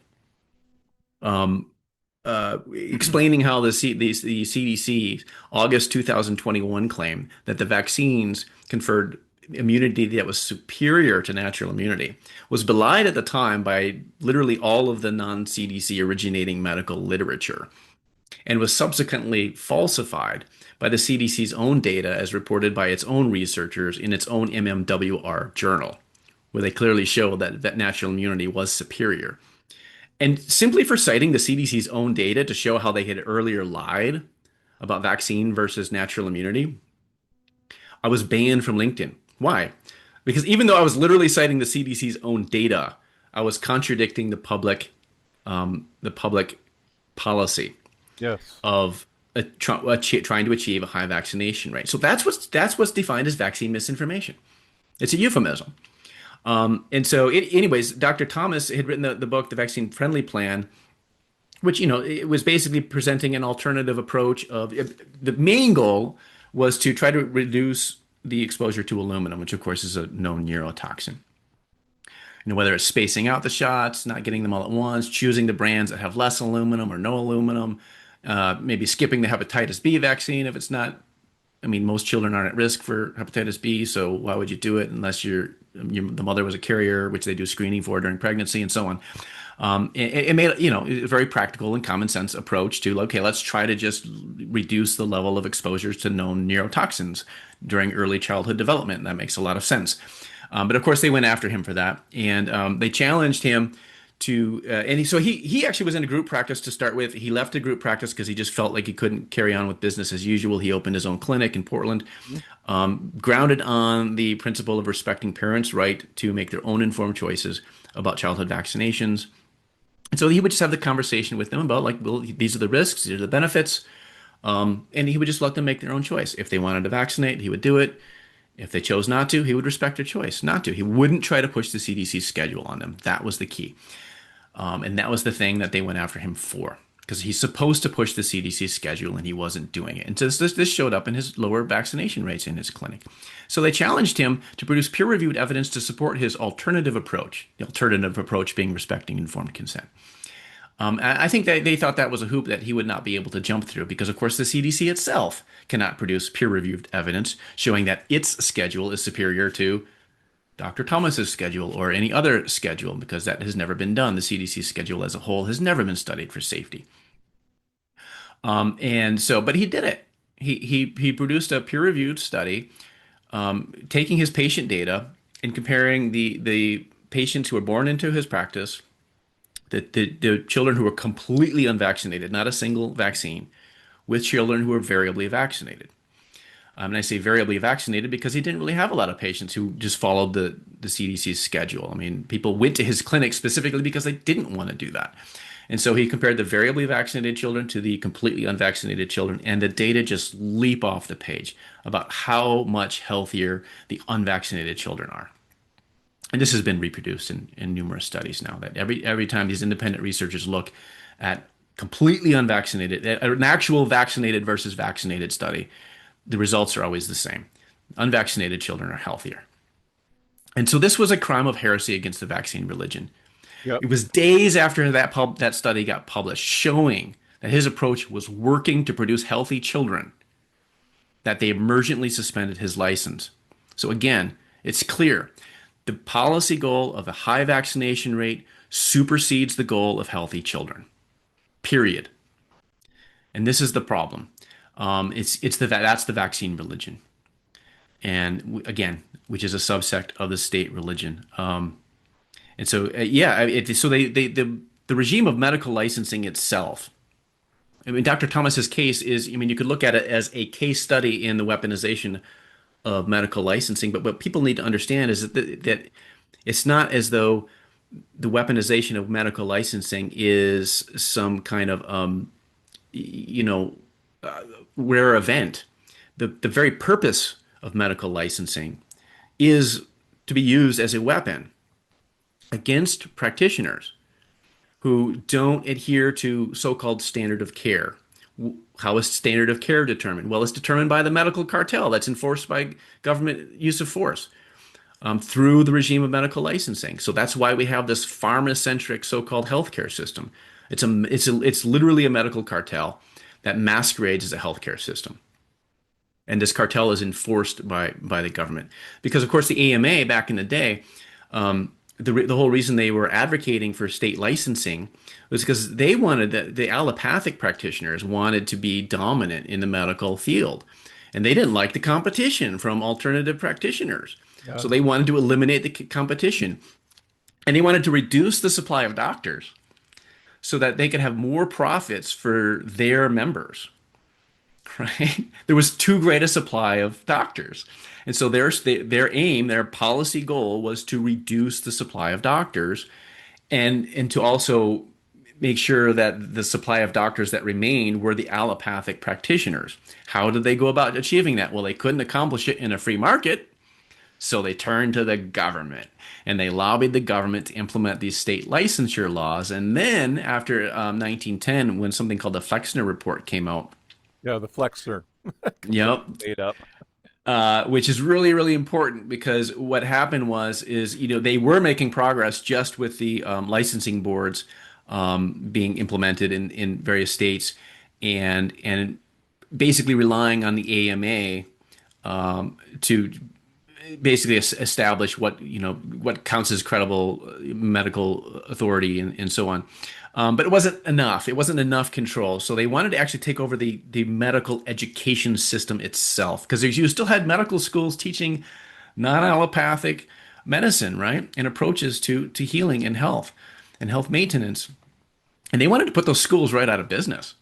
explaining how the CDC August 2021 claim that the vaccines conferred immunity that was superior to natural immunity was belied at the time by literally all of the non-CDC originating medical literature, and was subsequently falsified by the CDC's own data as reported by its own researchers in its own MMWR journal, where they clearly show that natural immunity was superior. And simply for citing the CDC's own data to show how they had earlier lied about vaccine versus natural immunity, I was banned from LinkedIn. Why? Because even though I was literally citing the CDC's own data, I was contradicting the public policy of trying to achieve a high vaccination rate. So that's what's defined as vaccine misinformation. It's a euphemism. And so, anyways, Dr. Thomas had written the book, The Vaccine Friendly Plan, which it was basically presenting an alternative approach of the main goal was to try to reduce the exposure to aluminum, which of course is a known neurotoxin. Whether it's spacing out the shots, not getting them all at once, choosing the brands that have less aluminum or no aluminum, maybe skipping the hepatitis B vaccine if it's not I mean, most children aren't at risk for hepatitis B, so why would you do it unless the mother was a carrier, which they do screening for during pregnancy and so on. It made, a very practical and common sense approach to, okay, let's try to just reduce the level of exposures to known neurotoxins during early childhood development. And that makes a lot of sense. But of course, they went after him for that, and they challenged him to, so he actually was in a group practice to start with. He left the group practice because he just felt like he couldn't carry on with business as usual. He opened his own clinic in Portland, grounded on the principle of respecting parents' right to make their own informed choices about childhood vaccinations. And so he would just have the conversation with them about, like, well, these are the risks, these are the benefits, and he would just let them make their own choice. If they wanted to vaccinate, he would do it. If they chose not to, he would respect their choice not to. He wouldn't try to push the CDC's schedule on them. That was the key. And that was the thing that they went after him for, because he's supposed to push the CDC schedule and he wasn't doing it. And so this showed up in his lower vaccination rates in his clinic. So they challenged him to produce peer-reviewed evidence to support his alternative approach, the alternative approach being respecting informed consent. I think that they thought that was a hoop that he would not be able to jump through because, of course, the CDC itself cannot produce peer-reviewed evidence showing that its schedule is superior to Dr. Thomas's schedule or any other schedule, because that has never been done. The CDC schedule as a whole has never been studied for safety. But he did it. He produced a peer-reviewed study, taking his patient data and comparing the patients who were born into his practice, the children who were completely unvaccinated, not a single vaccine, with children who were variably vaccinated. And I say variably vaccinated because he didn't really have a lot of patients who just followed the CDC's schedule. I mean, people went to his clinic specifically because they didn't want to do that. And so he compared the variably vaccinated children to the completely unvaccinated children, and the data just leap off the page about how much healthier the unvaccinated children are. And this has been reproduced in numerous studies now, that every time these independent researchers look at completely unvaccinated, an actual vaccinated versus vaccinated study, the results are always the same. Unvaccinated children are healthier. And so this was a crime of heresy against the vaccine religion. Yep. It was days after that study got published, showing that his approach was working to produce healthy children, that they emergently suspended his license. So again, it's clear. The policy goal of a high vaccination rate supersedes the goal of healthy children. Period. And this is the problem. That's the vaccine religion, and again, which is a subsect of the state religion. And so, the regime of medical licensing itself. I mean, Dr. Thomas's case is, I mean, you could look at it as a case study in the weaponization of medical licensing, but what people need to understand is that it's not as though the weaponization of medical licensing is some kind of, rare event. The very purpose of medical licensing is to be used as a weapon against practitioners who don't adhere to so-called standard of care. How is standard of care determined? Well, it's determined by the medical cartel that's enforced by government use of force through the regime of medical licensing. So that's why we have this pharma-centric so-called healthcare system. It's literally a medical cartel that masquerades as a healthcare system. And this cartel is enforced by the government. Because, of course, the AMA back in the day, the whole reason they were advocating for state licensing was because they wanted the allopathic practitioners wanted to be dominant in the medical field. And they didn't like the competition from alternative practitioners. Yeah. So they wanted to eliminate the competition. And they wanted to reduce the supply of doctors so that they could have more profits for their members, right? There was too great a supply of doctors. And so their aim, their policy goal was to reduce the supply of doctors and to also make sure that the supply of doctors that remained were the allopathic practitioners. How did they go about achieving that? Well, they couldn't accomplish it in a free market, so they turned to the government. And they lobbied the government to implement these state licensure laws. And then after 1910, when something called the Flexner Report came out. Yeah, the Flexner. Yep. Made up. Which is really, really important because what happened is they were making progress just with the licensing boards being implemented in various states and basically relying on the AMA to basically establish what counts as credible medical authority and so on. But it wasn't enough. It wasn't enough control. So they wanted to actually take over the medical education system itself, because you still had medical schools teaching non-allopathic medicine, right? And approaches to healing and health maintenance. And they wanted to put those schools right out of business.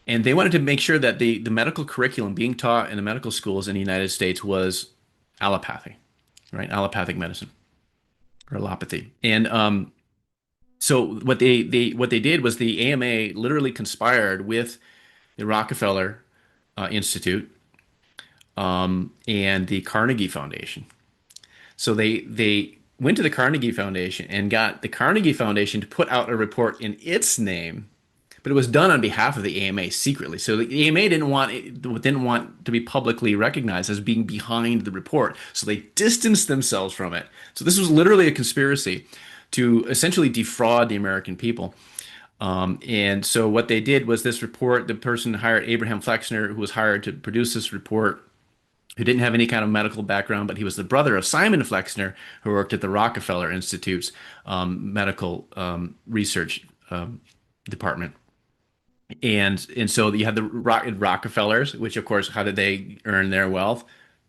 And they wanted to make sure that the medical curriculum being taught in the medical schools in the United States was allopathy, right? Allopathic medicine or allopathy. And so what they did was the AMA literally conspired with the Rockefeller Institute and the Carnegie Foundation. So they went to the Carnegie Foundation and got the Carnegie Foundation to put out a report in its name, but it was done on behalf of the AMA secretly. So the AMA didn't want to be publicly recognized as being behind the report. So they distanced themselves from it. So this was literally a conspiracy to essentially defraud the American people. And so what they did was this report, the person hired Abraham Flexner, who was hired to produce this report, who didn't have any kind of medical background, but he was the brother of Simon Flexner, who worked at the Rockefeller Institute's medical research department. And so you had the Rockefellers, which of course, how did they earn their wealth?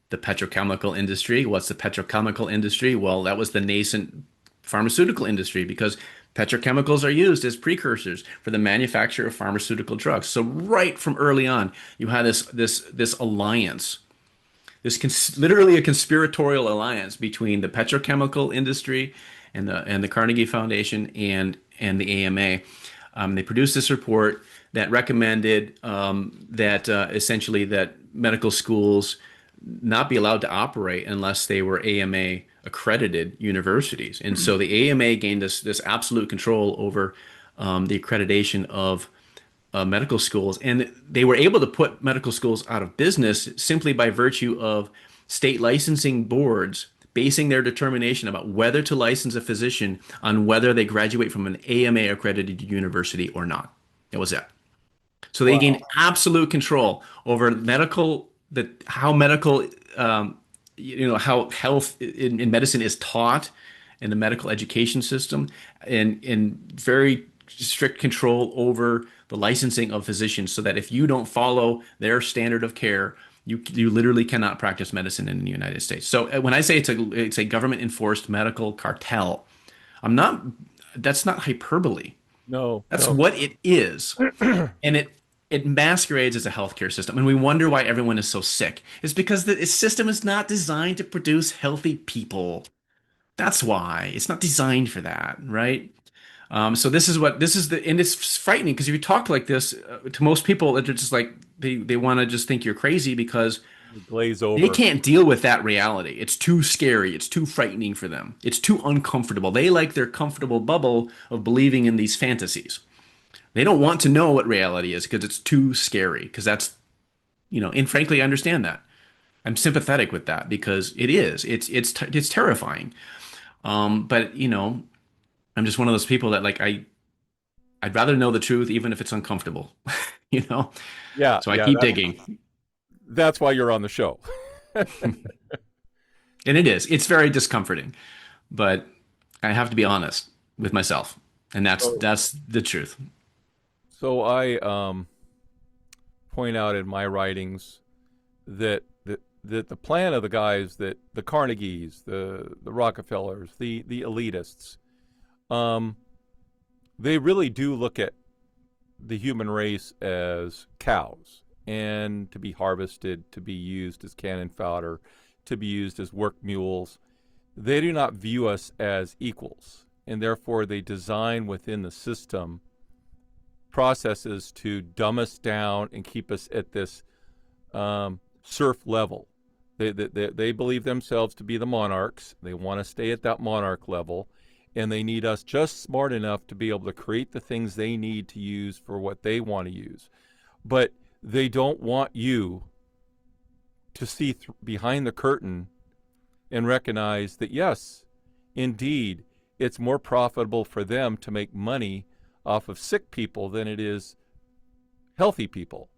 The petrochemical industry. What's the petrochemical industry? Well, that was the nascent pharmaceutical industry, because petrochemicals are used as precursors for the manufacture of pharmaceutical drugs. So right from early on, you had this alliance, literally a conspiratorial alliance between the petrochemical industry and the Carnegie Foundation and the AMA. They produced this report that recommended that essentially that medical schools not be allowed to operate unless they were AMA accredited universities. And so the AMA gained this absolute control over the accreditation of medical schools. And they were able to put medical schools out of business simply by virtue of state licensing boards basing their determination about whether to license a physician on whether they graduate from an AMA accredited university or not. That was it. So they gained absolute control over how health in medicine is taught in the medical education system, and very strict control over the licensing of physicians, so that if you don't follow their standard of care, you literally cannot practice medicine in the United States. So when I say it's a government enforced medical cartel, that's not hyperbole. No, that's what it is. And it masquerades as a healthcare system. And we wonder why everyone is so sick. It's because the system is not designed to produce healthy people. That's why. It's not designed for that, right? So and it's frightening, because if you talk like this to most people, they're just like, they want to just think you're crazy, because glaze over. They can't deal with that reality. It's too scary. It's too frightening for them. It's too uncomfortable. They like their comfortable bubble of believing in these fantasies. They don't want to know what reality is, because it's too scary, because that's, and frankly, I understand that. I'm sympathetic with that, because it's terrifying. But I'm just one of those people that, like, I'd rather know the truth, even if it's uncomfortable, Yeah. So I keep digging. That's why you're on the show. And it's very discomforting, but I have to be honest with myself, and that's the truth. So I point out in my writings that the plan of the guys, that the Carnegies, the Rockefellers, the elitists, they really do look at the human race as cows, and to be harvested, to be used as cannon fodder, to be used as work mules. They do not view us as equals, and therefore they design within the system processes to dumb us down and keep us at this serf level. They believe themselves to be the monarchs. They want to stay at that monarch level, and they need us just smart enough to be able to create the things they need to use for what they want to use. But they don't want you to see behind the curtain and recognize that, yes, indeed, it's more profitable for them to make money off of sick people than it is healthy people.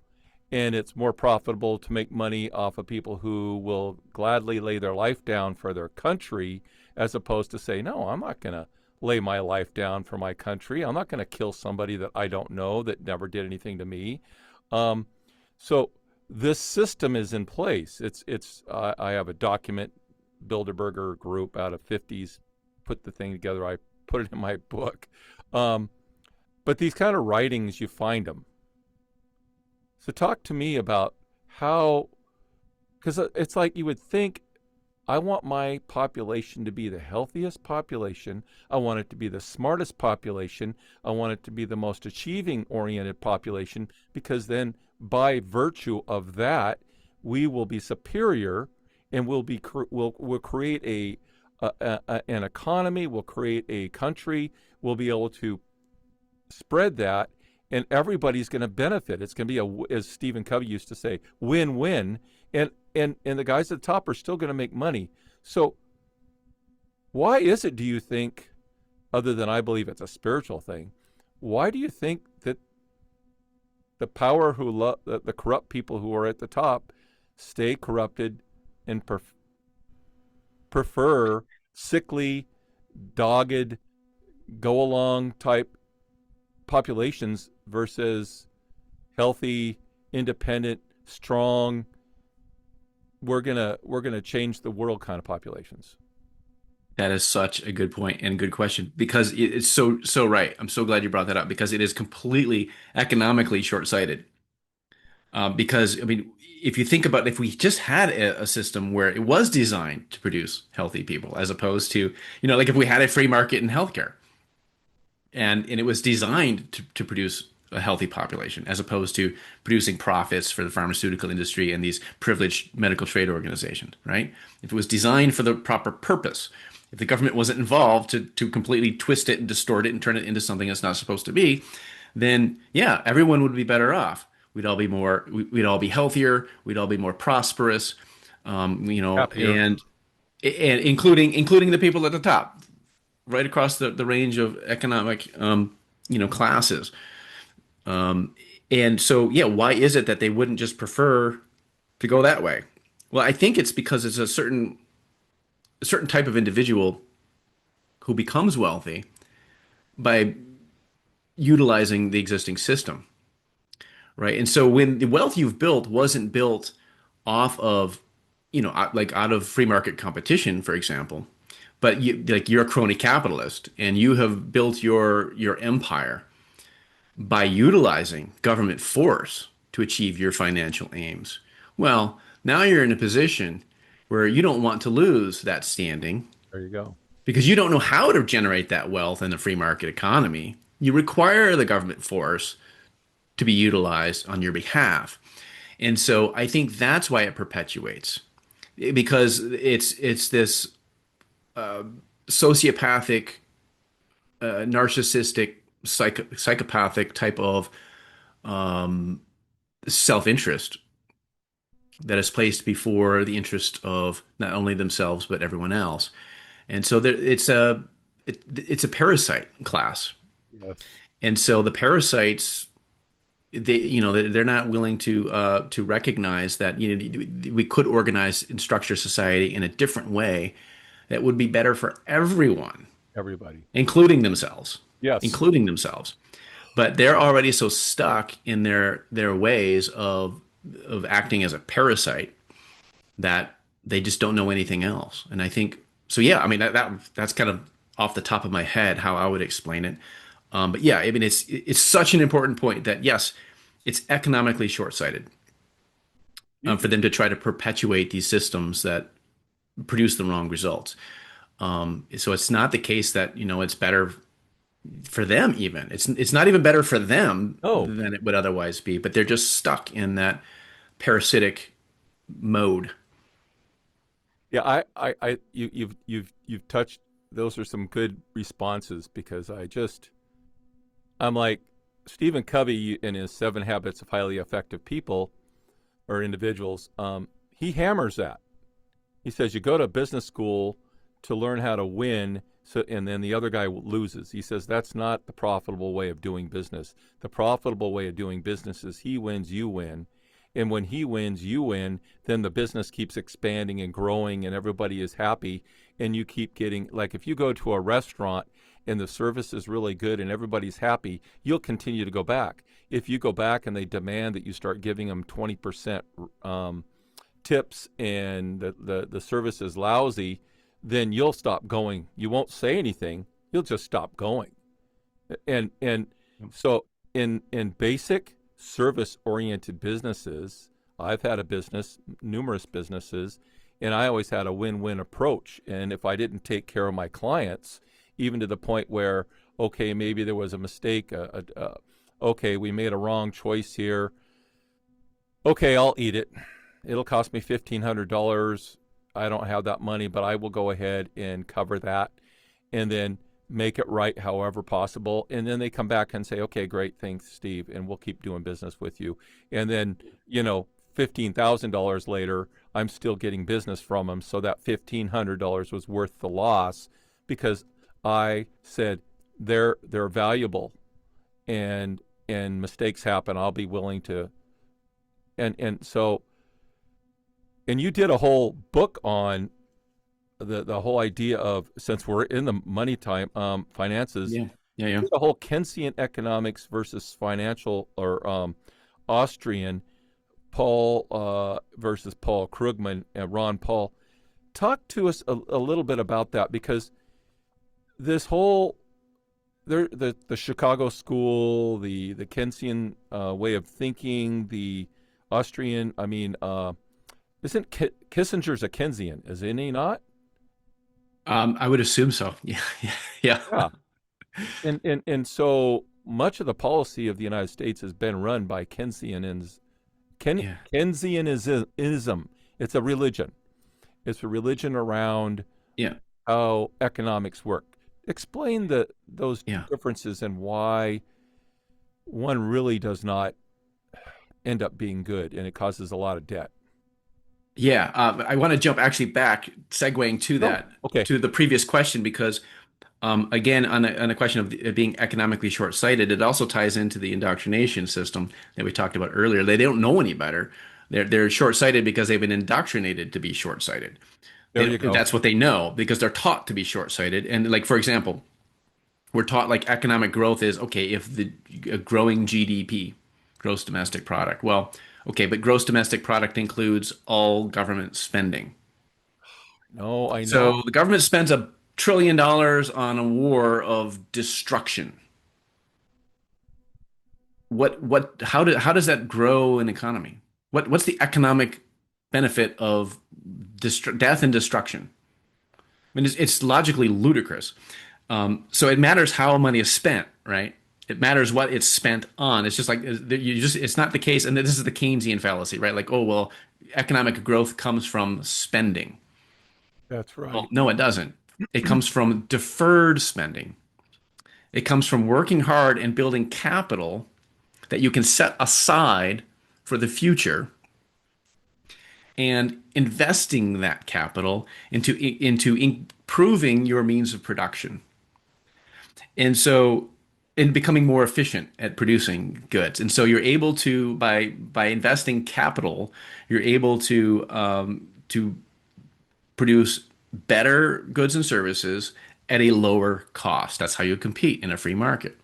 and it's more profitable to make money off of people who will gladly lay their life down for their country, as opposed to say, no, I'm not going to lay my life down for my country. I'm not going to kill somebody that I don't know that never did anything to me. So this system is in place. I have a document, Bilderberger group out of 50s, put the thing together. I put it in my book. But these kind of writings, you find them. So talk to me about how, because it's like you would think, I want my population to be the healthiest population. I want it to be the smartest population. I want it to be the most achieving-oriented population, because then by virtue of that, we will be superior, and we'll create an economy, we'll create a country, we'll be able to spread that, and everybody's going to benefit. It's going to be as Stephen Covey used to say, win-win, and the guys at the top are still going to make money. So why is it, do you think, other than I believe it's a spiritual thing, why do you think that the power the corrupt people who are at the top stay corrupted and prefer sickly, dogged, go along type populations versus healthy, independent, strong, we're gonna change the world kind of populations? That is such a good point and good question, because it's so right. I'm so glad you brought that up, because it is completely economically short-sighted. Because I mean, if you think about, if we just had a system where it was designed to produce healthy people, as opposed to, like if we had a free market in healthcare, and it was designed to produce a healthy population, as opposed to producing profits for the pharmaceutical industry and these privileged medical trade organizations, right? If it was designed for the proper purpose, if the government wasn't involved to completely twist it and distort it and turn it into something it's not supposed to be, then yeah, everyone would be better off. We'd all be healthier. We'd all be more prosperous, Happier. and including the people at the top, right across the range of economic, classes. And so, yeah, why is it that they wouldn't just prefer to go that way? Well, I think it's because it's a certain type of individual who becomes wealthy by utilizing the existing system, right? And so when the wealth you've built wasn't built off of, like out of free market competition, for example, but you're a crony capitalist and you have built your empire by utilizing government force to achieve your financial aims. Well, now you're in a position where you don't want to lose that standing, There you go. because you don't know how to generate that wealth in the free market economy. You require the government force to be utilized on your behalf. And so I think that's why it perpetuates, because it's this sociopathic, narcissistic, psychopathic type of self-interest that is placed before the interest of not only themselves but everyone else. And so it's a parasite class. Yes. And so the parasites, they're not willing to recognize that we could organize and structure society in a different way that would be better for everyone, Everybody. including themselves. Yes. Including themselves. But they're already so stuck in their ways of acting as a parasite that they just don't know anything else. And I think so. Yeah, I mean that's kind of off the top of my head how I would explain it. But yeah, I mean it's such an important point that yes, it's economically short-sighted for them to try to perpetuate these systems that produce the wrong results. So it's not the case that it's better for them. Even it's not even better for them than it would otherwise be. But they're just stuck in that parasitic mode. Yeah, you've touched. Those are some good responses, because I'm like Stephen Covey in his 7 Habits of Highly Effective People or Individuals. He hammers that. He says you go to business school to learn how to win, and then the other guy loses. He says that's not the profitable way of doing business. The profitable way of doing business is he wins, you win, And when he wins, you win, then the business keeps expanding and growing and everybody is happy. And you keep getting, like if you go to a restaurant and the service is really good and everybody's happy, you'll continue to go back. If you go back and they demand that you start giving them 20% tips and the service is lousy, then you'll stop going. You won't say anything. You'll just stop going. And so in basic service-oriented businesses, I've had a business, numerous businesses, and I always had a win-win approach. And if I didn't take care of my clients, even to the point where, okay, maybe there was a mistake, okay, we made a wrong choice here. Okay, I'll eat it. It'll cost me $1,500. I don't have that money, but I will go ahead and cover that and then make it right however possible. And then they come back and say, okay, great, thanks, Steve, and we'll keep doing business with you. And then, $15,000 later, I'm still getting business from them. So that $1,500 was worth the loss because I said they're valuable and mistakes happen. I'll be willing to. And so you did a whole book on the whole idea of, since we're in the money time, finances. Yeah. The whole Keynesian economics versus financial or Austrian, Paul versus Paul Krugman and Ron Paul. Talk to us a little bit about that, because this whole the Chicago school, the Keynesian way of thinking, the Austrian, isn't Kissinger's a Keynesian, isn't he not? I would assume so. Yeah. Yeah. And so much of the policy of the United States has been run by Keynesianism. Keynesianism. It's a religion. It's a religion around how economics work. Explain those differences and why one really does not end up being good and it causes a lot of debt. Yeah, I want to jump actually back, segueing to that, to the previous question, because again, on a question of it being economically short-sighted, it also ties into the indoctrination system that we talked about earlier. They don't know any better. They're short-sighted because they've been indoctrinated to be short-sighted. There you go. That's what they know because they're taught to be short-sighted. And like, for example, we're taught like economic growth is, okay, if the growing GDP, gross domestic product. Well, okay, but gross domestic product includes all government spending. No, I know. So the government spends $1 trillion on a war of destruction. How does that grow an economy? What's the economic benefit of death and destruction? I mean, it's logically ludicrous. So it matters how money is spent, right? It matters what it's spent on. It's just like it's not the case. And this is the Keynesian fallacy, right? Like, oh, well, economic growth comes from spending. That's right. Well, no, it doesn't. It comes from deferred spending. It comes from working hard and building capital that you can set aside for the future and investing that capital into improving your means of production. And so in becoming more efficient at producing goods. And so you're able to, by investing capital, you're able to produce better goods and services at a lower cost. That's how you compete in a free market.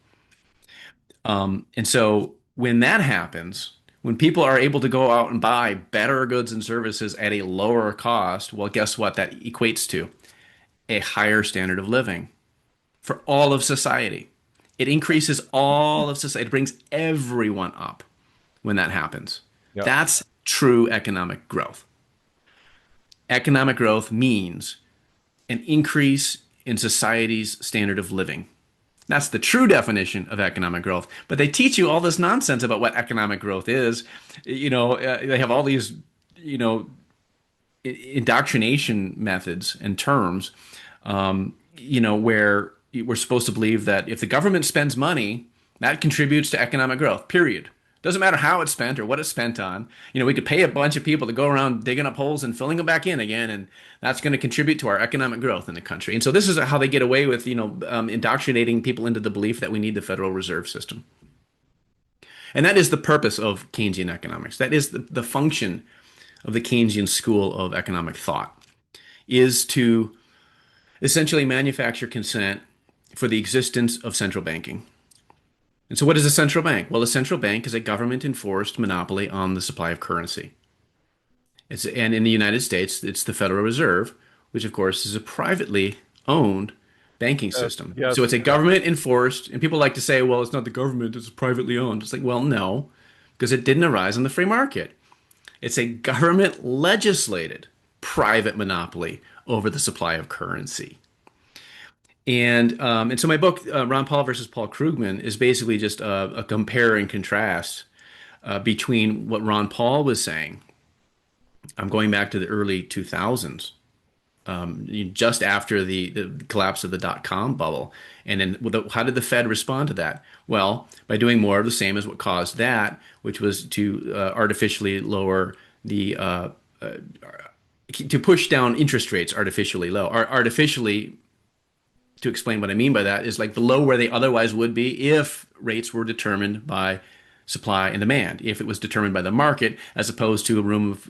And so when that happens, when people are able to go out and buy better goods and services at a lower cost, well, guess what that equates to? A higher standard of living for all of society. It increases all of society. It brings everyone up when that happens. Yep. That's true economic growth. Economic growth means an increase in society's standard of living. That's the true definition of economic growth. But they teach you all this nonsense about what economic growth is. They have all these, indoctrination methods and terms, where we're supposed to believe that if the government spends money, that contributes to economic growth, period. Doesn't matter how it's spent or what it's spent on. We could pay a bunch of people to go around digging up holes and filling them back in again, and that's going to contribute to our economic growth in the country. And so this is how they get away with, indoctrinating people into the belief that we need the Federal Reserve System. And that is the purpose of Keynesian economics. That is the function of the Keynesian school of economic thought, is to essentially manufacture consent for the existence of central banking. And so what is a central bank? Well, a central bank is a government-enforced monopoly on the supply of currency. And in the United States, it's the Federal Reserve, which of course is a privately owned banking system. Yes. So it's a government-enforced, and people like to say, well, it's not the government, it's privately owned. It's like, well, no, because it didn't arise in the free market. It's a government-legislated private monopoly over the supply of currency. And so my book, Ron Paul versus Paul Krugman, is basically just a compare and contrast between what Ron Paul was saying. I'm going back to the early 2000s, just after the collapse of the dot-com bubble. And then how did the Fed respond to that? Well, by doing more of the same as what caused that, which was to artificially lower to push down interest rates artificially low. Artificially, to explain what I mean by that, is like below where they otherwise would be if rates were determined by supply and demand, if it was determined by the market as opposed to a room of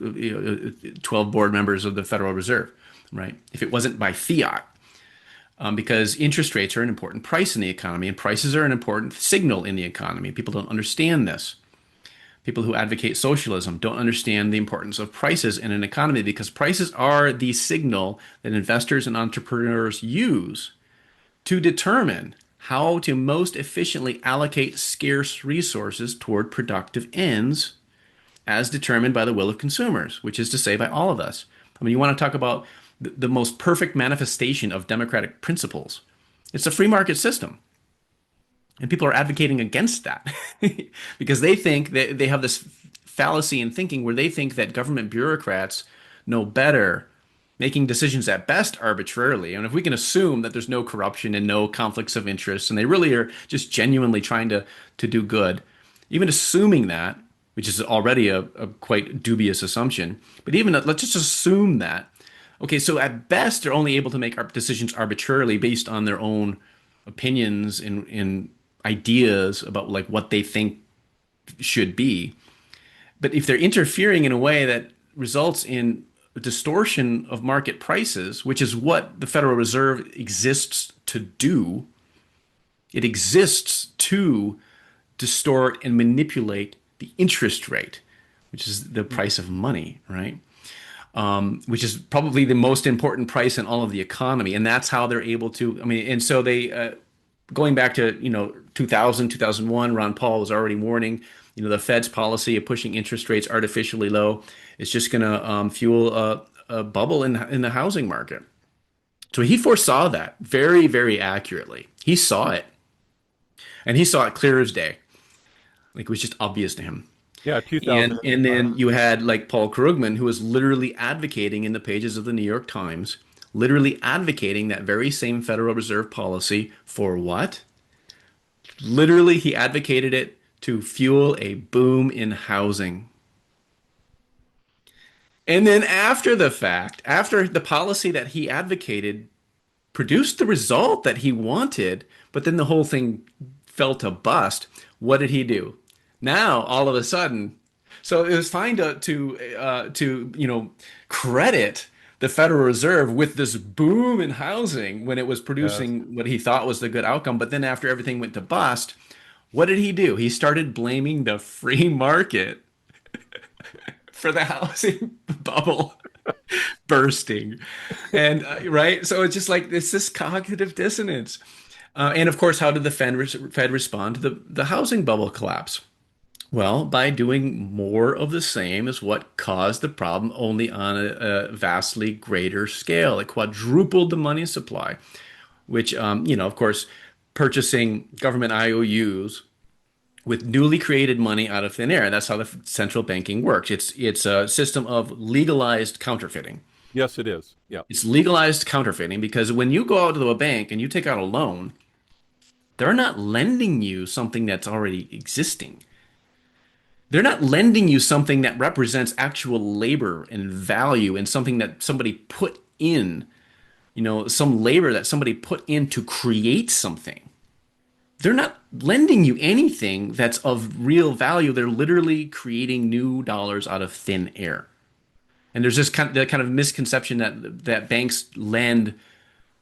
12 board members of the Federal Reserve, right? If it wasn't by fiat, because interest rates are an important price in the economy, and prices are an important signal in the economy. People don't understand this. People who advocate socialism don't understand the importance of prices in an economy, because prices are the signal that investors and entrepreneurs use to determine how to most efficiently allocate scarce resources toward productive ends as determined by the will of consumers, which is to say by all of us. I mean, you want to talk about the most perfect manifestation of democratic principles. It's a free market system. And people are advocating against that because they think that they have this fallacy in thinking where they think that government bureaucrats know better, making decisions at best arbitrarily. And if we can assume that there's no corruption and no conflicts of interest, and they really are just genuinely trying to do good, even assuming that, which is already a quite dubious assumption, but even let's just assume that. Okay, so at best, they're only able to make decisions arbitrarily based on their own opinions and ideas about like what they think should be. But if they're interfering in a way that results in a distortion of market prices, which is what the Federal Reserve exists to do, it exists to distort and manipulate the interest rate, which is the price of money, right? Which is probably the most important price in all of the economy. And that's how they're able to, I mean, and so they, going back to, 2000, 2001, Ron Paul was already warning, the Fed's policy of pushing interest rates artificially low is just going to fuel a bubble in the housing market. So he foresaw that very, very accurately. He saw it. And he saw it clear as day. Like it was just obvious to him. Yeah, 2000. And then you had like Paul Krugman, who was literally advocating in the pages of the New York Times, literally advocating that very same Federal Reserve policy for what? Literally, he advocated it to fuel a boom in housing. And then after the fact, after the policy that he advocated produced the result that he wanted, but then the whole thing fell to bust, what did he do? Now, all of a sudden, so it was fine to credit the Federal Reserve with this boom in housing when it was producing what he thought was the good outcome. But then after everything went to bust, what did he do? He started blaming the free market for the housing bubble bursting. And right. So it's just like it's this cognitive dissonance. And of course, how did the Fed respond to the housing bubble collapse? Well, by doing more of the same is what caused the problem, only on a vastly greater scale. It quadrupled the money supply, which, of course, purchasing government IOUs with newly created money out of thin air. That's how the central banking works. It's a system of legalized counterfeiting. Yes, it is. Yeah. It's legalized counterfeiting because when you go out to a bank and you take out a loan, they're not lending you something that's already existing. They're not lending you something that represents actual labor and value and something that somebody put in, some labor that somebody put in to create something. they're not lending you anything that's of real value. They're literally creating new dollars out of thin air. And there's this kind of misconception that banks lend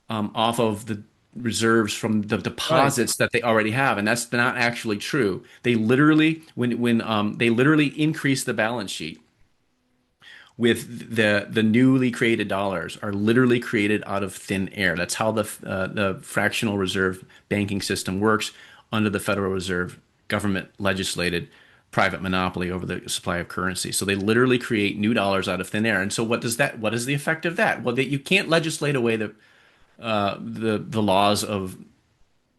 off of the reserves from the Right. deposits that they already have, and that's not actually true. They literally, when they literally increase the balance sheet with the newly created dollars, are literally created out of thin air. That's how the fractional reserve banking system works under the Federal Reserve government legislated private monopoly over the supply of currency. So they literally create new dollars out of thin air. And so what is the effect of that? Well, that you can't legislate away the laws of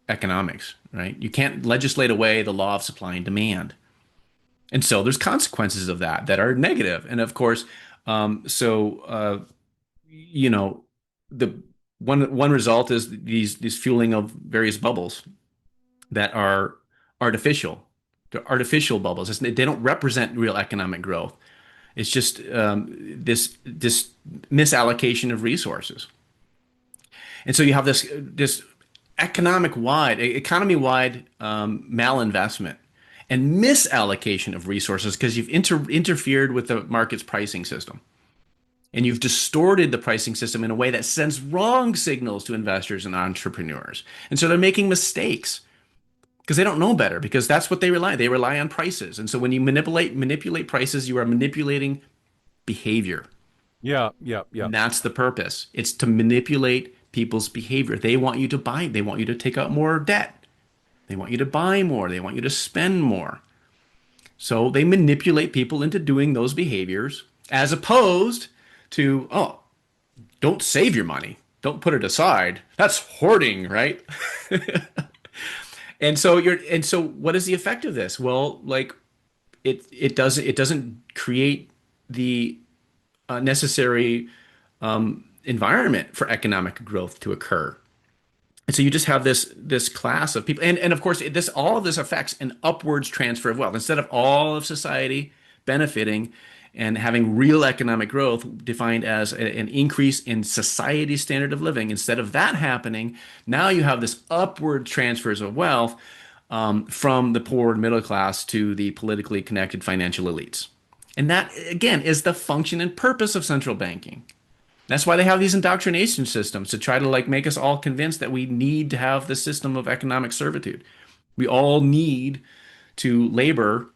economics, right? You can't legislate away the law of supply and demand. And so there's consequences of that are negative. And of course, you know, the one result is these fueling of various bubbles that are artificial. They're artificial bubbles. They don't represent real economic growth. It's just this misallocation of resources. And so you have this economy wide malinvestment and misallocation of resources because you've interfered with the market's pricing system. And you've distorted the pricing system in a way that sends wrong signals to investors and entrepreneurs. And so they're making mistakes because they don't know better, because that's what they rely. They rely on prices. And so when you manipulate prices, you are manipulating behavior. Yeah, yeah, yeah. And that's the purpose. It's to manipulate people's behavior. They want you to buy, they want you to take out more debt. They want you to buy more, they want you to spend more. So they manipulate people into doing those behaviors as opposed to, oh, don't save your money. Don't put it aside. That's hoarding, right? And so what is the effect of this? Well, like it doesn't create the necessary environment for economic growth to occur. And so you just have this class of people, and of course this all of this affects an upwards transfer of wealth. Instead of all of society benefiting and having real economic growth defined as an increase in society's standard of living, instead of that happening, now you have this upward transfers of wealth from the poor and middle class to the politically connected financial elites. And that, again, is the function and purpose of central banking. That's why they have these indoctrination systems to try to like make us all convinced that we need to have the system of economic servitude. We all need to labor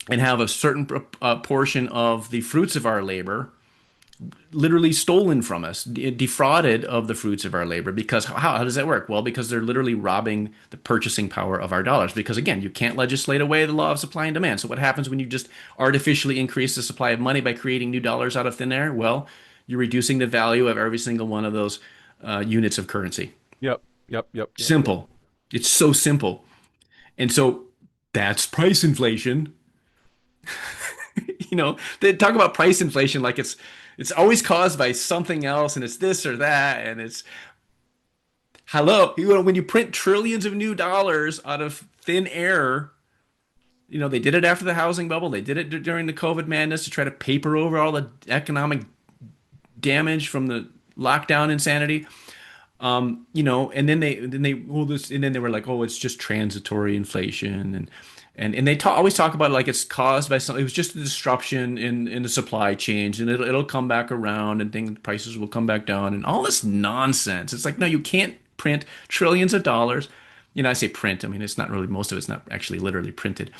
and have a certain portion of the fruits of our labor literally stolen from us, defrauded of the fruits of our labor. Because how does that work? Well, because they're literally robbing the purchasing power of our dollars. Because again, you can't legislate away the law of supply and demand. So what happens when you just artificially increase the supply of money by creating new dollars out of thin air? Well, you're reducing the value of every single one of those units of currency. Yep, yep, yep, yep. Simple. It's so simple. And so that's price inflation. They talk about price inflation like it's always caused by something else, and it's this or that, and it's hello. When you print trillions of new dollars out of thin air, they did it after the housing bubble. They did it during the COVID madness to try to paper over all the economic damage from the lockdown insanity. And then they were like, oh, it's just transitory inflation, and they always talk about it like it's caused by something. It was just a disruption in the supply chains, and it'll come back around, and prices will come back down, and all this nonsense. It's like, no, you can't print trillions of dollars. I say print. I mean, it's not really, most of it's not actually literally printed.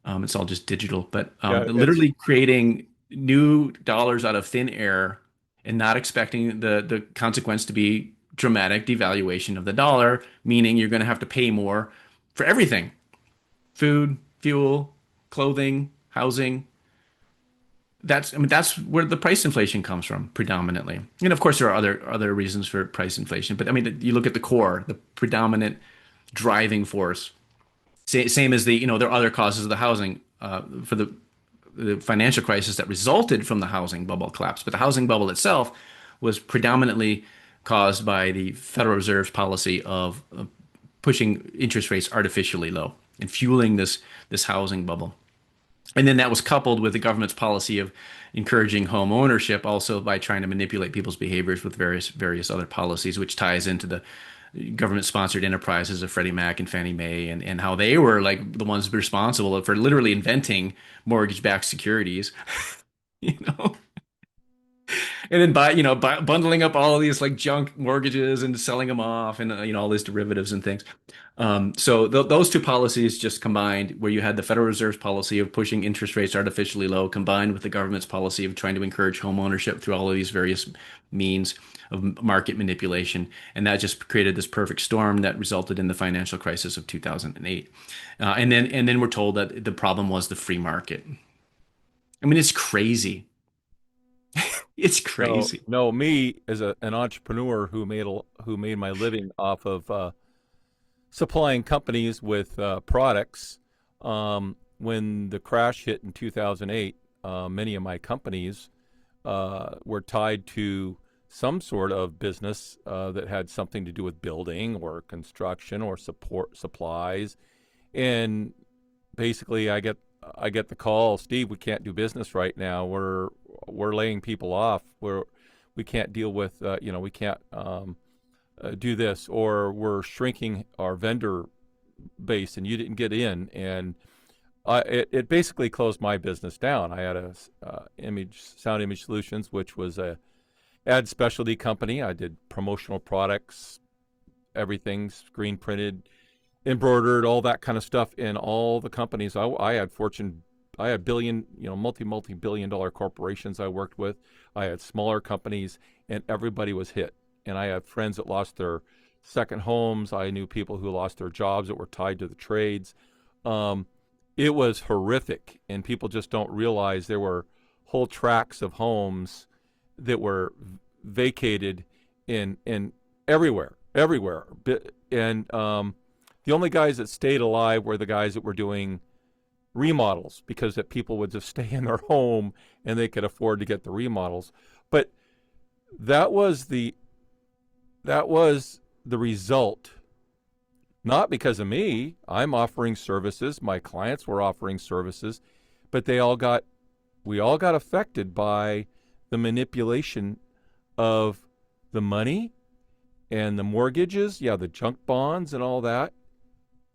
It's all just digital, but literally creating new dollars out of thin air and not expecting the consequence to be dramatic devaluation of the dollar, meaning you're going to have to pay more for everything. Food, fuel, clothing, housing. That's where the price inflation comes from predominantly. And of course there are other reasons for price inflation, but I mean, you look at the core, the predominant driving force. Same as there are other causes of the housing for the financial crisis that resulted from the housing bubble collapse. But the housing bubble itself was predominantly caused by the Federal Reserve's policy of pushing interest rates artificially low and fueling this housing bubble. And then that was coupled with the government's policy of encouraging home ownership, also by trying to manipulate people's behaviors with various other policies, which ties into government-sponsored enterprises of Freddie Mac and Fannie Mae, and how they were like the ones responsible for literally inventing mortgage-backed securities, you know, and then bundling up all of these like junk mortgages and selling them off, and all these derivatives and things. So those two policies just combined, where you had the Federal Reserve's policy of pushing interest rates artificially low, combined with the government's policy of trying to encourage home ownership through all of these various means of market manipulation, and that just created this perfect storm that resulted in the financial crisis of 2008. And then we're told that the problem was the free market. I mean, it's crazy. It's No, crazy. no, me as an entrepreneur who made my living off of supplying companies with products. When the crash hit in 2008, many of my companies were tied to some sort of business that had something to do with building or construction or support supplies. And basically, I get the call, Steve, we can't do business right now. We're laying people off. We can't deal with we can't do this, or we're shrinking our vendor base, and you didn't get in, and it basically closed my business down. I had a sound image solutions, which was a ad specialty company. I did promotional products, everything screen printed, embroidered, all that kind of stuff in all the companies. I had billion, multi-billion dollar corporations I worked with. I had smaller companies, and everybody was hit. And I had friends that lost their second homes. I knew people who lost their jobs that were tied to the trades. It was horrific, and people just don't realize there were whole tracts of homes that were vacated in everywhere. And the only guys that stayed alive were the guys that were doing remodels, because that people would just stay in their home and they could afford to get the remodels. But that was the result, not because of me. I'm offering services, my clients were offering services, but we all got affected by the manipulation of the money and the mortgages, the junk bonds and all that.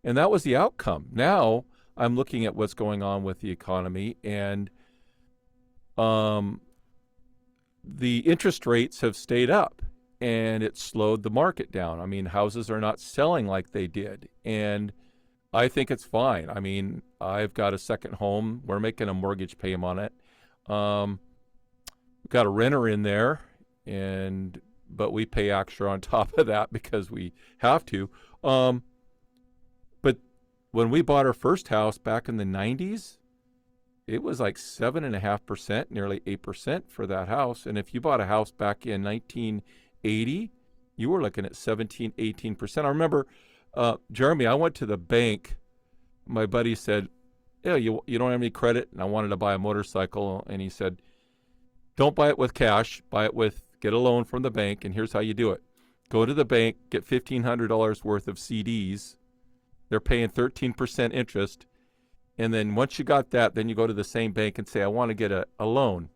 And that was the outcome. Now I'm looking at what's going on with the economy, and the interest rates have stayed up, and it slowed the market down. I mean, houses are not selling like they did, and I think it's fine. I mean, I've got a second home. We're making a mortgage payment on it. We've got a renter in there, but we pay extra on top of that because we have to. But when we bought our first house back in the 90s, it was like 7.5%, nearly 8% for that house. And if you bought a house back in 1980, you were looking at 17, 18%. I remember, Jeremy, I went to the bank. My buddy said, yeah, you don't have any credit? And I wanted to buy a motorcycle. And he said, don't buy it with cash, get a loan from the bank. And here's how you do it. Go to the bank, get $1,500 worth of CDs. They're paying 13% interest. And then once you got that, then you go to the same bank and say, I want to get a loan.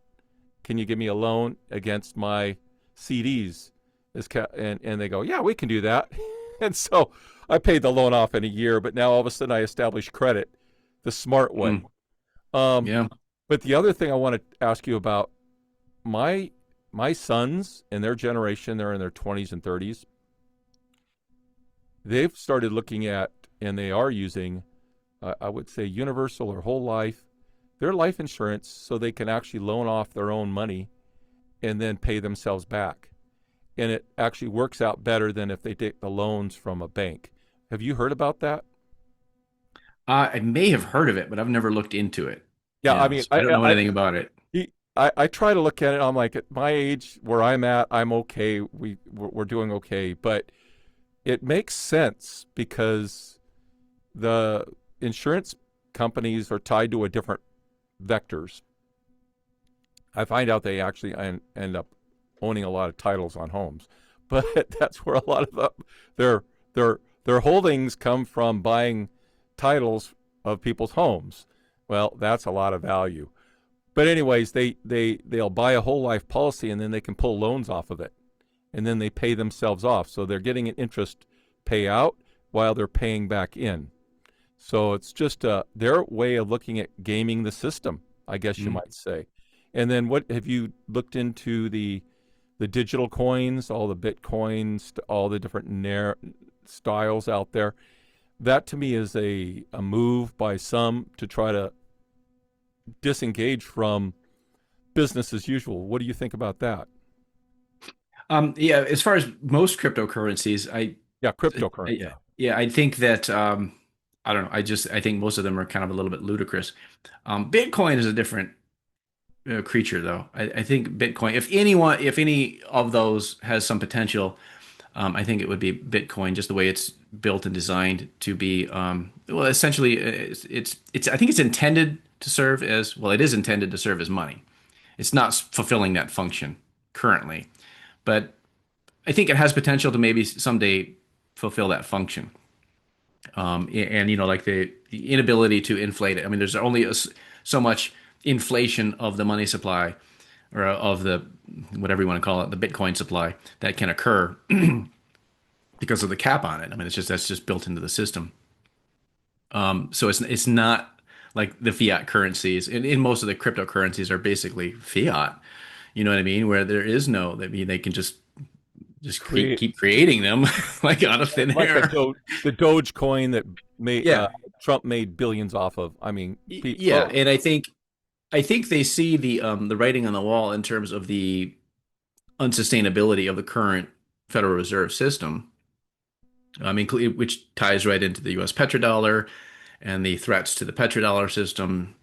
Can you give me a loan against my CDs? And they go, yeah, we can do that. And so I paid the loan off in a year, but now all of a sudden I established credit the smart way. Yeah. But the other thing I want to ask you about, my sons and their generation, they're in their 20s and 30s. They've started looking at, and they are using, I would say, universal or whole life, their life insurance, so they can actually loan off their own money and then pay themselves back. And it actually works out better than if they take the loans from a bank. Have you heard about that? I may have heard of it, but I've never looked into it. Yeah, I Yeah, mean, so I don't know anything about it. I try to look at it. I'm like, at my age, where I'm at, I'm okay. We're doing okay, but it makes sense because the insurance companies are tied to a different vectors. I find out they actually end up owning a lot of titles on homes, but that's where a lot of their holdings come from, buying titles of people's homes. Well, that's a lot of value. But anyways, they'll buy a whole life policy, and then they can pull loans off of it. and then they pay themselves off. So they're getting an interest payout while they're paying back in. So it's just their way of looking at gaming the system, I guess you might say. And then what have you looked into the digital coins, all the Bitcoins, all the different styles out there? That to me is a move by some to try to disengage from business as usual. What do you think about that? Yeah, as far as most cryptocurrencies, Yeah, cryptocurrency. yeah, I think that I don't know. I think most of them are kind of a little bit ludicrous. Bitcoin is a different creature, though. I think Bitcoin, if any of those has some potential, I think it would be Bitcoin, just the way it's built and designed to be. Well, essentially, I think it's intended to serve as, well, it is intended to serve as money. It's not fulfilling that function currently, but I think it has potential to maybe someday fulfill that function. And like the inability to inflate it. I mean, there's only so much inflation of the money supply, or of the whatever you want to call it, the Bitcoin supply, that can occur because of the cap on it. I mean, that's just built into the system. So it's not like the fiat currencies. In most of the cryptocurrencies are basically fiat. You know what I mean? Where there is no, I mean, they can just keep creating them like out of thin Like air. the Doge coin that Yeah. Trump made billions off of. I mean, Yeah, and I think they see the writing on the wall in terms of the unsustainability of the current Federal Reserve System. I mean, which ties right into the U.S. petrodollar and the threats to the petrodollar system,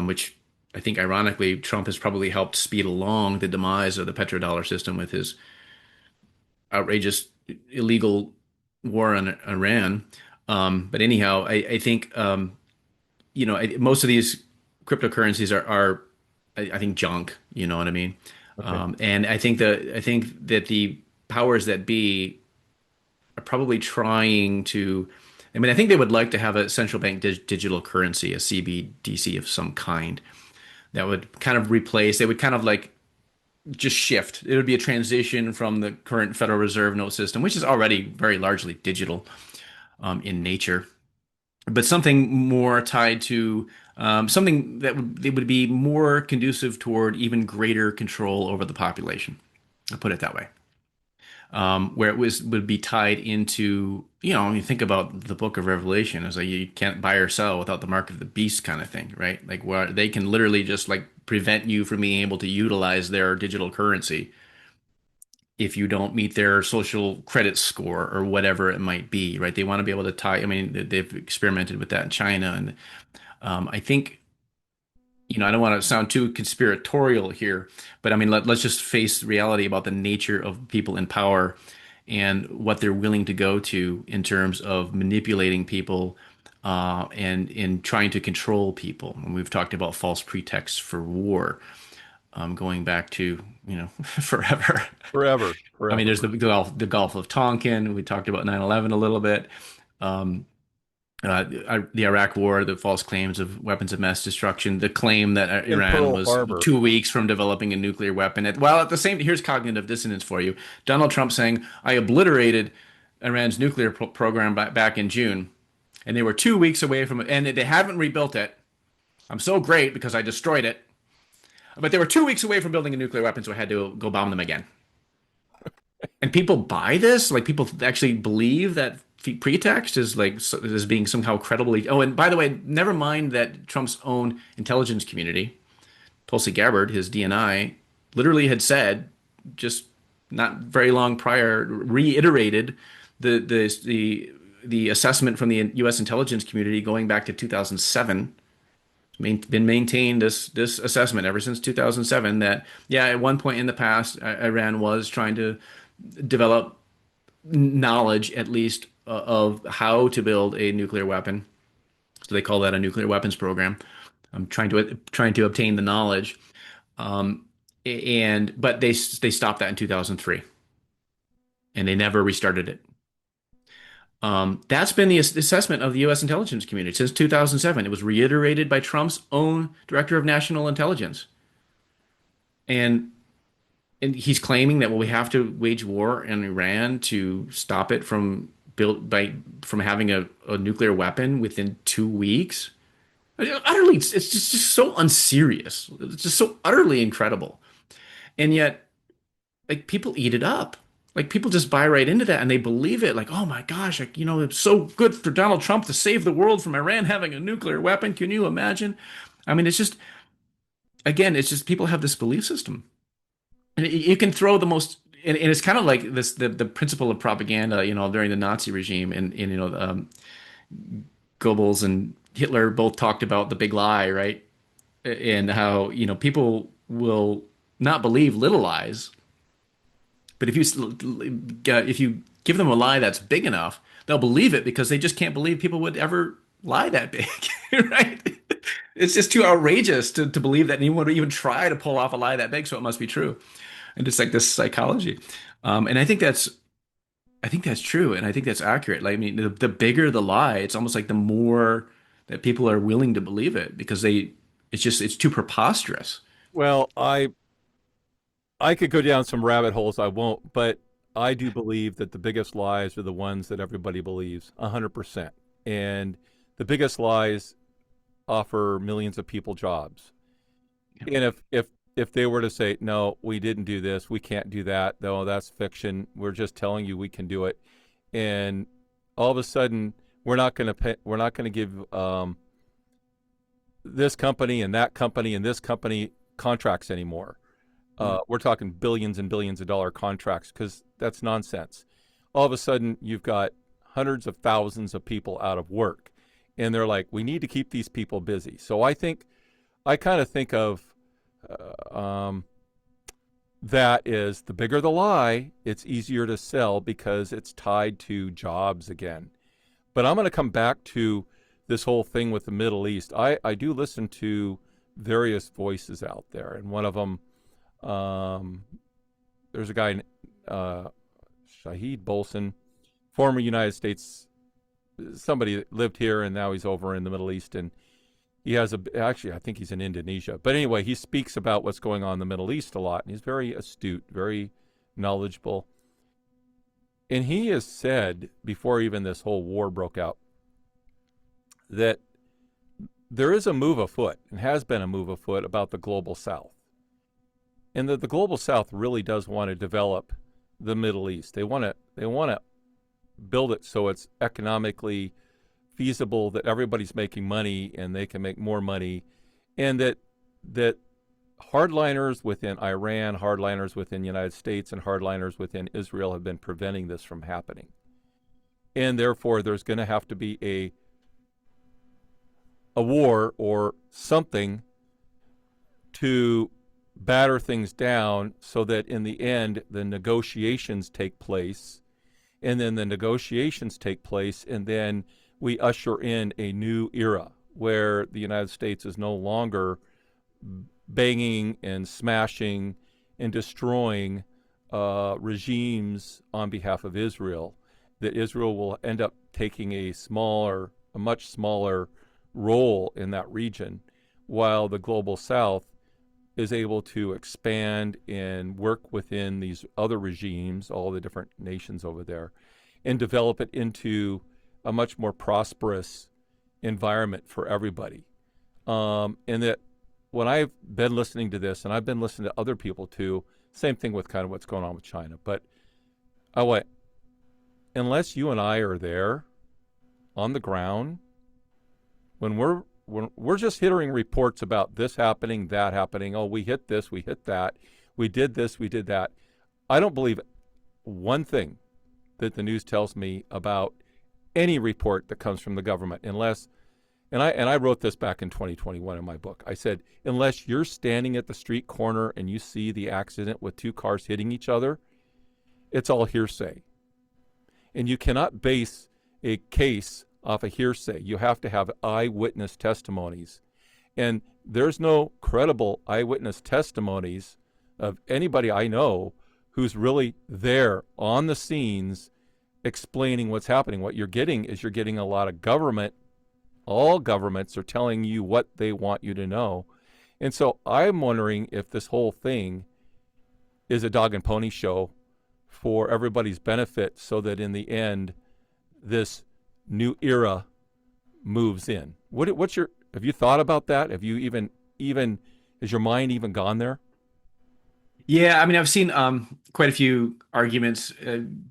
which I think, ironically, Trump has probably helped speed along the demise of the petrodollar system with his outrageous illegal war on Iran. But anyhow, I think most of these cryptocurrencies are I think junk. You know what I mean? Okay. And I think that the powers that be are probably trying to. I mean, I think they would like to have a central bank digital currency, a CBDC of some kind, that would kind of replace. They would kind of like just shift. It would be a transition from the current Federal Reserve note system, which is already very largely digital in nature, but something more tied to something that would be more conducive toward even greater control over the population. I'll put it that way. Where it would be tied into, when you think about the book of Revelation, it's like you can't buy or sell without the mark of the beast kind of thing, right? Like where they can literally just like prevent you from being able to utilize their digital currency if you don't meet their social credit score or whatever it might be, right? They want to be able to tie. I mean, they've experimented with that in China, and I think, I don't want to sound too conspiratorial here, but I mean, let's just face reality about the nature of people in power and what they're willing to go to in terms of manipulating people and in trying to control people. And we've talked about false pretexts for war, going back to, forever. Forever. I mean, there's the Gulf of Tonkin. We talked about 9/11 a little bit. The Iraq War, the false claims of weapons of mass destruction, the claim that Iran Pearl was Harbor. 2 weeks from developing a nuclear weapon. While at the same, here's cognitive dissonance for you. Donald Trump saying, I obliterated Iran's nuclear program back in June, and they were 2 weeks away from it, and they haven't rebuilt it. I'm so great because I destroyed it. But they were 2 weeks away from building a nuclear weapon, so I had to go bomb them again. And people buy this? Like, people actually believe that pretext is being somehow credibly. Oh, and by the way, never mind that Trump's own intelligence community, Tulsi Gabbard, his DNI, literally had said just not very long prior, reiterated the assessment from the U.S. intelligence community going back to 2007. Been maintained this assessment ever since 2007 that, yeah, at one point in the past, Iran was trying to develop knowledge, at least, of how to build a nuclear weapon. So they call that a nuclear weapons program. I'm trying to obtain the knowledge, but they stopped that in 2003, and they never restarted it. That's been the assessment of the U.S. intelligence community since 2007. It was reiterated by Trump's own director of national intelligence. And and he's claiming that, well, we have to wage war in Iran to stop it from having a nuclear weapon within 2 weeks. Utterly, it's just so unserious. It's just so utterly incredible. And yet, like, people eat it up. Like, people just buy right into that and they believe it. Like, oh my gosh, like, it's so good for Donald Trump to save the world from Iran having a nuclear weapon. Can you imagine? I mean, it's just, again, it's just people have this belief system. And you can throw the most, and it's kind of like this, the principle of propaganda, during the Nazi regime, and Goebbels and Hitler both talked about the big lie, right? And how, people will not believe little lies, but if you give them a lie that's big enough, they'll believe it because they just can't believe people would ever lie that big, right? It's just too outrageous to believe that anyone would even try to pull off a lie that big, so it must be true. And it's like this psychology. And I think that's true, and I think that's accurate. Like, I mean, the bigger the lie, it's almost like the more that people are willing to believe it because it's too preposterous. Well, I could go down some rabbit holes. I won't, but I do believe that the biggest lies are the ones that everybody believes, 100%. And the biggest lies offer millions of people jobs. Yeah. And if they were to say, no, we didn't do this, we can't do that, no, that's fiction. We're just telling you we can do it, and all of a sudden we're not going to give this company and that company and this company contracts anymore. We're talking billions and billions of dollar contracts because that's nonsense. All of a sudden, you've got hundreds of thousands of people out of work, and they're like, we need to keep these people busy. So I kind of think of that is the bigger the lie, it's easier to sell because it's tied to jobs again. But I'm going to come back to this whole thing with the Middle East. I do listen to various voices out there, and one of them, there's a guy, Shahid Bolson, former United States, somebody that lived here and now he's over in the Middle East, and he has actually, I think he's in Indonesia. But anyway, he speaks about what's going on in the Middle East a lot, and he's very astute, very knowledgeable. And he has said, before even this whole war broke out, that there is a move afoot, and has been a move afoot, about the global South. And that the global South really does want to develop the Middle East. They want to build it so it's economically feasible, that everybody's making money and they can make more money, and that hardliners within Iran, hardliners within the United States, and hardliners within Israel have been preventing this from happening. And therefore, there's going to have to be a war or something to batter things down so that in the end, the negotiations take place. And then the negotiations take place, and then we usher in a new era where the United States is no longer banging and smashing and destroying regimes on behalf of Israel, that Israel will end up taking a much smaller role in that region, while the global South is able to expand and work within these other regimes, all the different nations over there, and develop it into a much more prosperous environment for everybody. And that when I've been listening to this, and I've been listening to other people too, same thing with kind of what's going on with China, but I went, unless you and I are there on the ground, when we're just hearing reports about this happening, that happening, oh, we hit this, we hit that, we did this, we did that. I don't believe one thing that the news tells me about any report that comes from the government, unless, and I wrote this back in 2021 in my book. I said, unless you're standing at the street corner and you see the accident with two cars hitting each other, it's all hearsay. And you cannot base a case off of hearsay. You have to have eyewitness testimonies. And there's no credible eyewitness testimonies of anybody I know who's really there on the scenes explaining what's happening. What you're getting is a lot of government. All governments are telling you what they want you to know. And so I'm wondering if this whole thing is a dog and pony show for everybody's benefit, so that in the end, this new era moves in. What's your? Have you thought about that? Have you even has your mind even gone there? Yeah, I mean, I've seen quite a few arguments,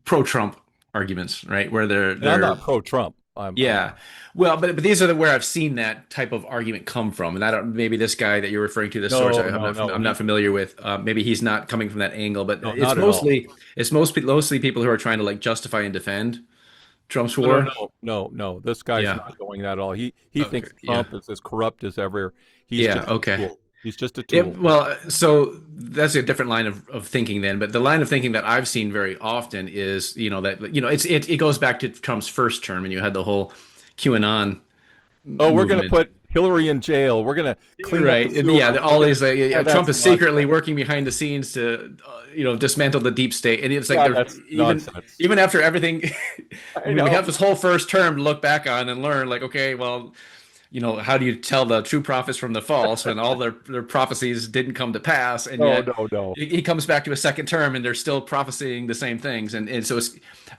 pro-Trump arguments, right? Where And I'm they're not pro-Trump. I'm yeah. Well, but these are where I've seen that type of argument come from, and I don't. Maybe this guy that you're referring to, this source, no, no, no. I'm not familiar with. Maybe he's not coming from that angle, but No, not at all. it's mostly people who are trying to like justify and defend Trump's No, no, war. no, no, no. This guy's Yeah. not going that at all. He Okay. thinks Yeah. Trump is as corrupt as ever. He's Yeah. just a Okay. tool. He's just a Yeah, tool. well, so that's a different line of thinking then. But the line of thinking that I've seen very often is, that it goes back to Trump's first term, and you had the whole QAnon Oh, we're gonna movement. put Hillary in jail. We're gonna clean up the Right. And sewer. yeah, all these Yeah, Trump that's is secretly nonsense. working behind the scenes to dismantle the deep state. And it's like Yeah, they're that's nonsense. even after everything I we know. have this whole first term to look back on and learn like, okay, well, how do you tell the true prophets from the false when all their prophecies didn't come to pass, and No, yet no, no. he comes back to a second term and they're still prophesying the same things. And so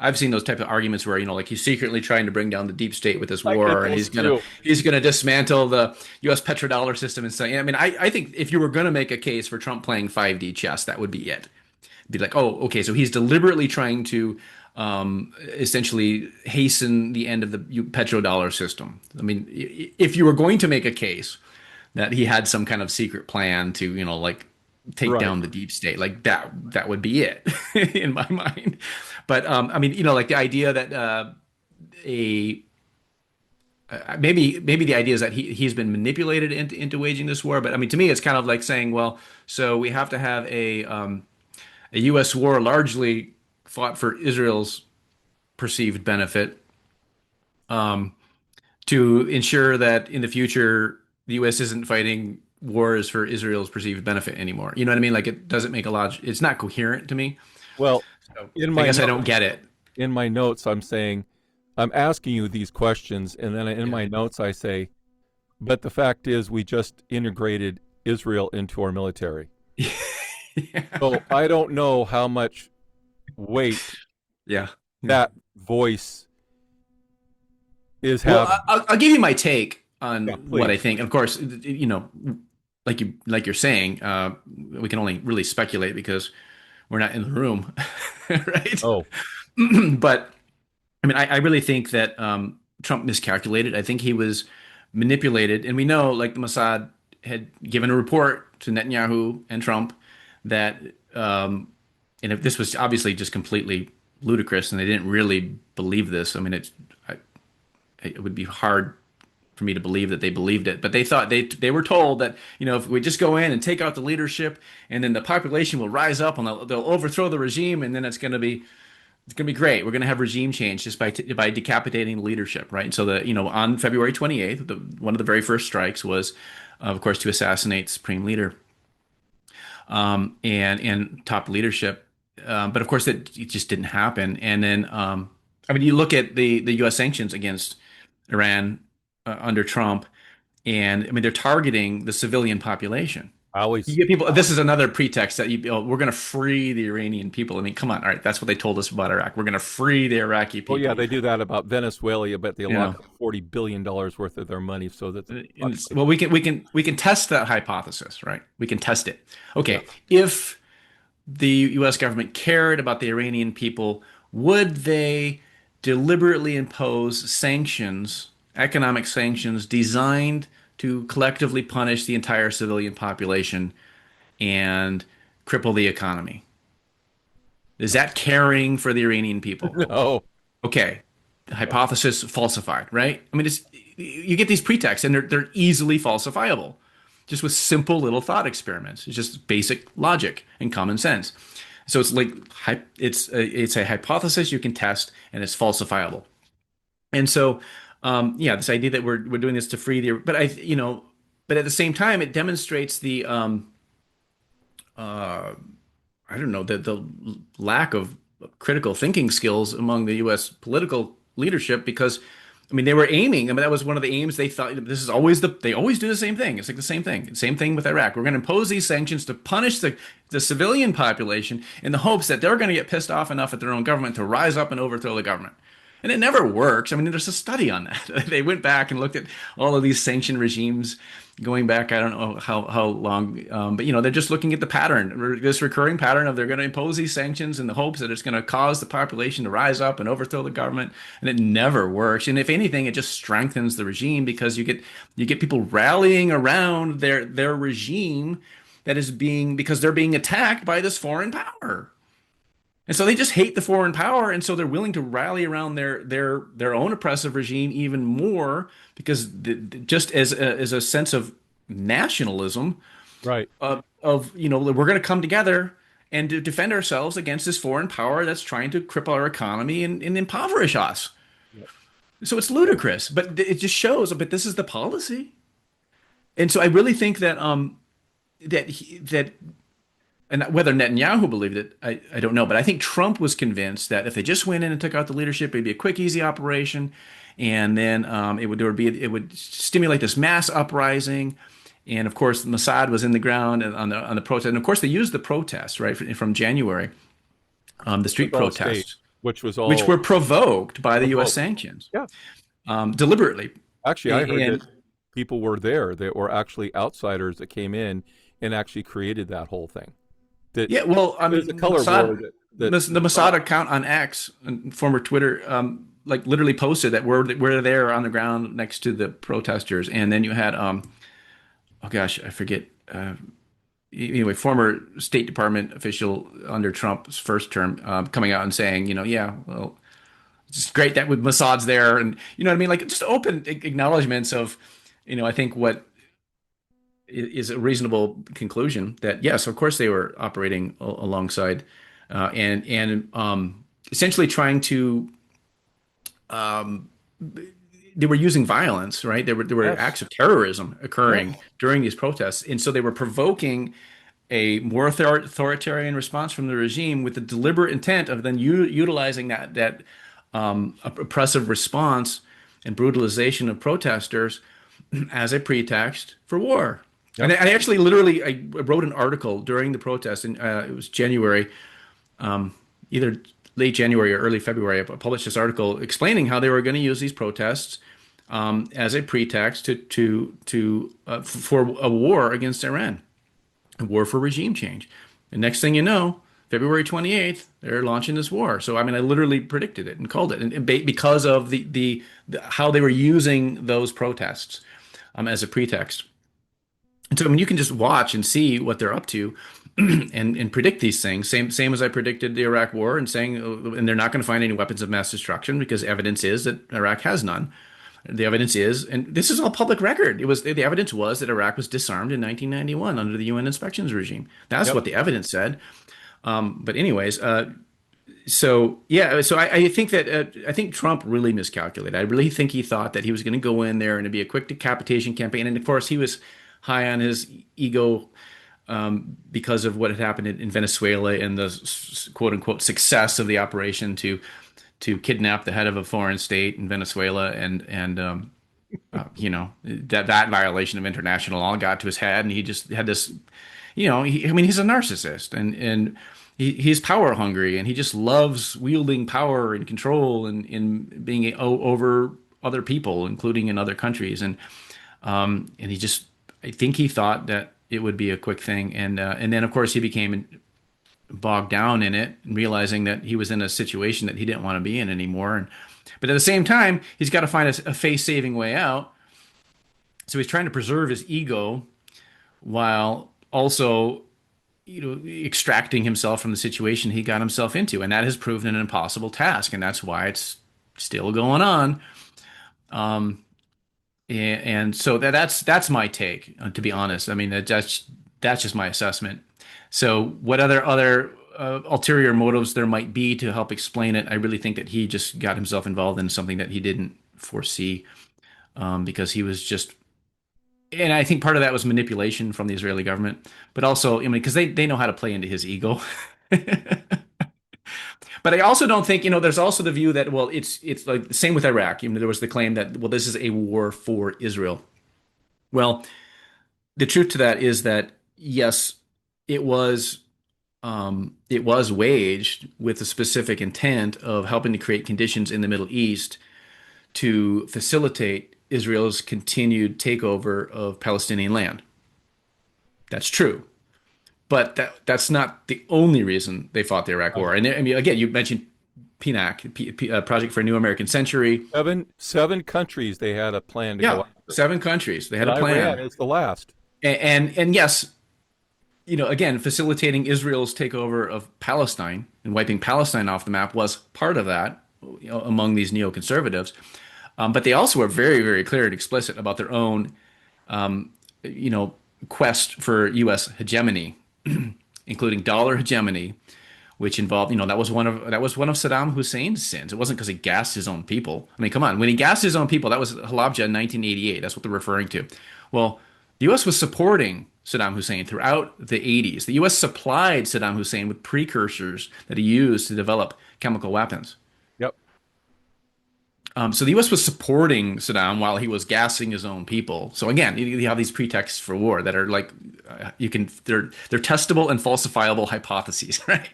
I've seen those type of arguments where, like he's secretly trying to bring down the deep state with this I get war, and those too. he's gonna dismantle the US petrodollar system and say, I mean, I think if you were gonna make a case for Trump playing 5D chess, that would be it. Be like, oh, okay, so he's deliberately trying to essentially hasten the end of the petrodollar system. I mean, if you were going to make a case that he had some kind of secret plan to, like take Right. down the deep state, like that would be it in my mind. But I mean, like the idea that a maybe the idea is that he's been manipulated into waging this war. But I mean, to me, it's kind of like saying, well, so we have to have a U.S. war largely fought for Israel's perceived benefit, to ensure that in the future the U.S. isn't fighting wars for Israel's perceived benefit anymore. You know what I mean? Like it doesn't make a lot. It's not coherent to me. Well, So in I my guess I notes, don't get it. I'm saying, I'm asking you these questions, and then in Yeah. my notes I say, but the fact is, we just integrated Israel into our military. So I don't know how much weight Yeah. that voice is Well, having. I'll give you my take on Yeah, what I please. think. Of course, like you're saying, we can only really speculate because we're not in the room, right? Oh, But I mean, I really think that Trump miscalculated. I think he was manipulated, and we know, like the Mossad had given a report to Netanyahu and Trump that, and if this was obviously just completely ludicrous, and they didn't really believe this. I mean, it would be hard for me to believe that they believed it, but they thought they were told that if we just go in and take out the leadership, and then the population will rise up and they'll overthrow the regime, and then it's gonna be great. We're gonna have regime change just by decapitating the leadership, right? So on February 28th, one of the very first strikes was, of course, to assassinate the supreme leader, and top leadership. But of course, it just didn't happen. And then, I mean, you look at the U.S. sanctions against Iran under Trump, and I mean, they're targeting the civilian population. I You always. get people. This is another pretext that we're going to free the Iranian people. I mean, come on, all right, that's what they told us about Iraq. We're going to free the Iraqi Oh yeah, people. they do that about Venezuela, but they Yeah. lock up $40 billion worth of their money, so that. Well, we can test that hypothesis, right? We can test it. Yeah. Okay, if the U.S. government cared about the Iranian people, would they deliberately impose sanctions, economic sanctions, designed to collectively punish the entire civilian population and cripple the economy? Is that caring for the Iranian people? No. Okay, hypothesis falsified, right? I mean, you get these pretexts, and they're easily falsifiable, just with simple little thought experiments. It's just basic logic and common sense. So it's like it's a hypothesis you can test, and it's falsifiable. And so, yeah, this idea that we're doing this to free the, but at the same time, it demonstrates the I don't know, the lack of critical thinking skills among the U.S. political leadership, because I mean, they were aiming. I mean, that was one of the aims. They thought this is always they always do the same thing. It's like the same thing. Same thing with Iraq. We're going to impose these sanctions to punish the civilian population in the hopes that they're going to get pissed off enough at their own government to rise up and overthrow the government. And it never works. I mean, there's a study on that. They went back and looked at all of these sanction regimes going back, I don't know how long, but they're just looking at the pattern, this recurring pattern of they're going to impose these sanctions in the hopes that it's going to cause the population to rise up and overthrow the government, and it never works. And if anything, it just strengthens the regime because you get people rallying around their regime that is because they're being attacked by this foreign power. And so they just hate the foreign power, and so they're willing to rally around their own oppressive regime even more because just as a sense of nationalism Right. of we're going to come together and to defend ourselves against this foreign power that's trying to cripple our economy and impoverish us. Yep. So it's ludicrous, but it just shows. But this is the policy, and so I really think that that and whether Netanyahu believed it, I don't know. But I think Trump was convinced that if they just went in and took out the leadership, it'd be a quick, easy operation, and then it would stimulate this mass uprising. And of course, Mossad was in the ground on the protest, and of course, they used the protests right from January, the street All protests, state, which was all which were provoked by the U.S. provoked. sanctions, Yeah. deliberately. Actually, I heard And that people were there. There were actually outsiders that came in and actually created that whole thing. That yeah, well, I there's mean, a color war The Mossad account on X, former Twitter, like literally posted that we're there on the ground next to the protesters, and then you had oh gosh, I forget. Anyway, former State Department official under Trump's first term coming out and saying, yeah, well, it's just great that with Mossad's there, and you know what I mean, like just open acknowledgments of, I think what is a reasonable conclusion that yes, of course they were operating alongside and essentially trying to um, they were using violence, right? There were yes, acts of terrorism occurring yes, during these protests, and so they were provoking a more authoritarian response from the regime with the deliberate intent of then utilizing that oppressive response and brutalization of protesters as a pretext for war. And yep, I actually literally I wrote an article during the protest, and it was January, either late January or early February. I published this article explaining how they were going to use these protests as a pretext for a war against Iran, a war for regime change. And next thing you know, February 28th, they're launching this war. So I mean, I literally predicted it and called it, and because of the how they were using those protests as a pretext. And so, I mean, you can just watch and see what they're up to, and predict these things. Same as I predicted the Iraq War, and saying, and they're not going to find any weapons of mass destruction because evidence is that Iraq has none. The evidence is, and this is all public record. The evidence was that Iraq was disarmed in 1991 under the UN inspections regime. That's yep. what the evidence said. But anyways, so yeah, so I think that I think Trump really miscalculated. I really think he thought that he was going to go in there and it'd be a quick decapitation campaign, and of course he was high on his ego because of what had happened in Venezuela and the quote unquote success of the operation to kidnap the head of a foreign state in Venezuela, and that violation of international law got to his head, and he just had this, I mean, he's a narcissist, and he's power hungry, and he just loves wielding power and control and being over other people, including in other countries, and he just, I think he thought that it would be a quick thing, and then of course he became bogged down in it, realizing that he was in a situation that he didn't want to be in anymore. But at the same time, he's got to find a face-saving way out. So he's trying to preserve his ego while also, extracting himself from the situation he got himself into, and that has proven an impossible task, and that's why it's still going on. And so that's my take, to be honest. I mean, that's just my assessment. So what other ulterior motives there might be to help explain it, I really think that he just got himself involved in something that he didn't foresee, because he was just, and I think part of that was manipulation from the Israeli government, but also, I mean, because they know how to play into his ego. But I also don't think, there's also the view that, well, it's like the same with Iraq. There was the claim that, well, this is a war for Israel. Well, the truth to that is that yes, it was it was waged with the specific intent of helping to create conditions in the Middle East to facilitate Israel's continued takeover of Palestinian land. That's true. But that's not the only reason they fought the Iraq War. And I mean, again, you mentioned PNAC, Project for a New American Century. Seven countries they had a plan to go Yeah, after. 7 countries. They had a Iran plan. is the last. And yes, again, facilitating Israel's takeover of Palestine and wiping Palestine off the map was part of that, among these neoconservatives. But they also were very, very clear and explicit about their own, you know, quest for U.S. hegemony, including dollar hegemony, which involved, that was one of Saddam Hussein's sins. It wasn't because he gassed his own people. I mean, come on, when he gassed his own people, that was Halabja in 1988. That's what they're referring to. Well, the U.S. was supporting Saddam Hussein throughout the 80s. The U.S. supplied Saddam Hussein with precursors that he used to develop chemical weapons. Yep. So the U.S. was supporting Saddam while he was gassing his own people. So again, you have these pretexts for war that are like they're testable and falsifiable hypotheses, right?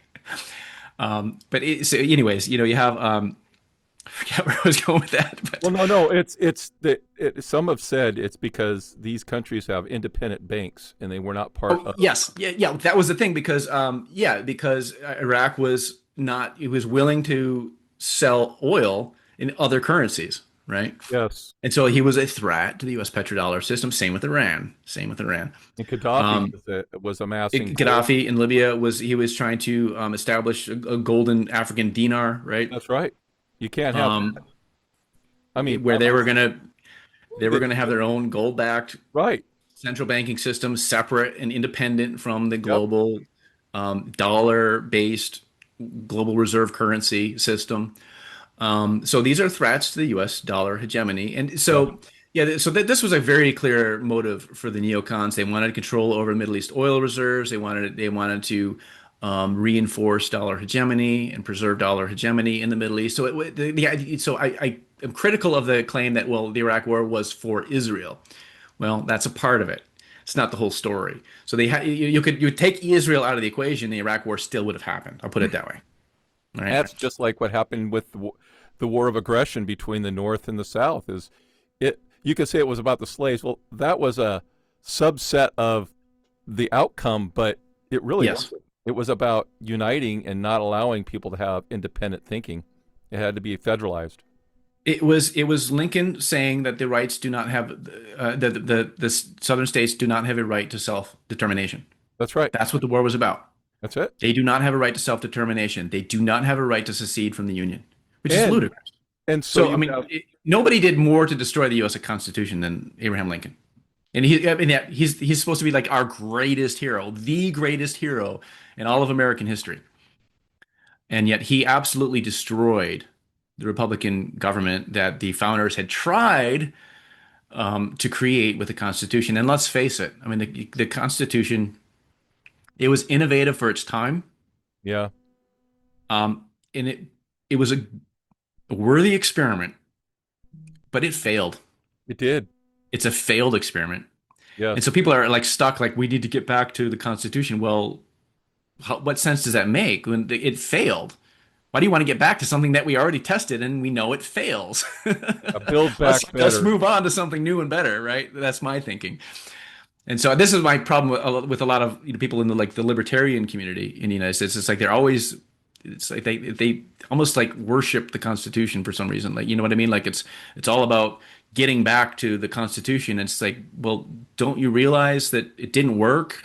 So anyways, you have I forget where I was going with that. But. Well, no. Some have said it's because these countries have independent banks and they were not part of. Yes, yeah. That was the thing because because Iraq was not. It was willing to sell oil in other currencies, right? Yes. And so he was a threat to the U.S. petrodollar system. Same with Iran. And Gaddafi was amassing. Gaddafi in Libya he was trying to establish a golden African dinar, right? That's right. You can't have that. I mean, where they were gonna have their own gold-backed right central banking system, separate and independent from the global dollar-based global reserve currency system. So these are threats to the U.S. dollar hegemony, and so this was a very clear motive for the neocons. They wanted control over Middle East oil reserves. They wanted to reinforce dollar hegemony and preserve dollar hegemony in the Middle East. So I am critical of the claim that, well, the Iraq War was for Israel. Well, that's a part of it. It's not the whole story. So you could take Israel out of the equation, the Iraq War still would have happened. I'll put it that way. Right? That's just like what happened with the war of aggression between the North and the South. You could say it was about the slaves. Well, that was a subset of the outcome, but it really wasn't. It was about uniting and not allowing people to have independent thinking. It had to be federalized. It was Lincoln saying that the rights do not have the southern states do not have a right to self-determination. That's right. That's what the war was about. That's it. They do not have a right to self-determination. They do not have a right to secede from the Union, which is ludicrous. And so I mean, nobody did more to destroy the U.S. Constitution than Abraham Lincoln. And he's supposed to be like our greatest hero, the greatest hero in all of American history. And yet he absolutely destroyed the Republican government that the founders had tried to create with the Constitution. And let's face it, I mean, the Constitution, it was innovative for its time. Yeah. And it was a worthy experiment, but it failed. It did. It's a failed experiment. Yeah. And so people are like stuck, like we need to get back to the Constitution. Well, what sense does that make when it failed? Why do you want to get back to something that we already tested and we know it fails? Build back let's move on to something new and better, right? That's my thinking. And so this is my problem with a lot of people in the libertarian community in the United States. It's like it's like they almost like worship the Constitution for some reason. Like, you know what I mean? Like it's all about getting back to the Constitution. It's like, well, don't you realize that it didn't work?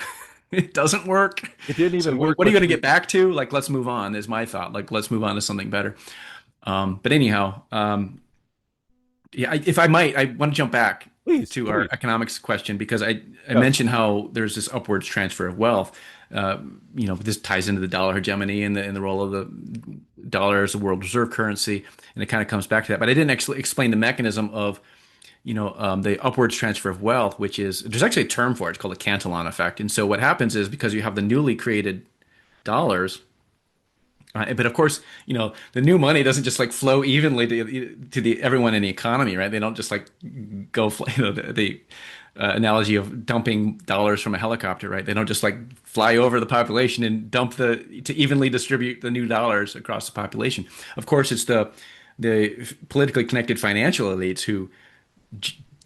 It doesn't work. It didn't even work. What are you going to get back to? Like, let's move on is my thought. Like, let's move on to something better. But anyhow, if I might, I want to jump back to our economics question, because I mentioned how there's this upwards transfer of wealth. This ties into the dollar hegemony and the role of the dollar as the world reserve currency, and it kind of comes back to that. But I didn't actually explain the mechanism of, the upwards transfer of wealth, which is, there's actually a term for it. It's called the Cantillon effect. And so what happens is, because you have the newly created dollars, But of course, the new money doesn't just like flow evenly to the everyone in the economy, right? They don't just like the analogy of dumping dollars from a helicopter, right? They don't just like fly over the population and dump to evenly distribute the new dollars across the population. Of course, it's the politically connected financial elites who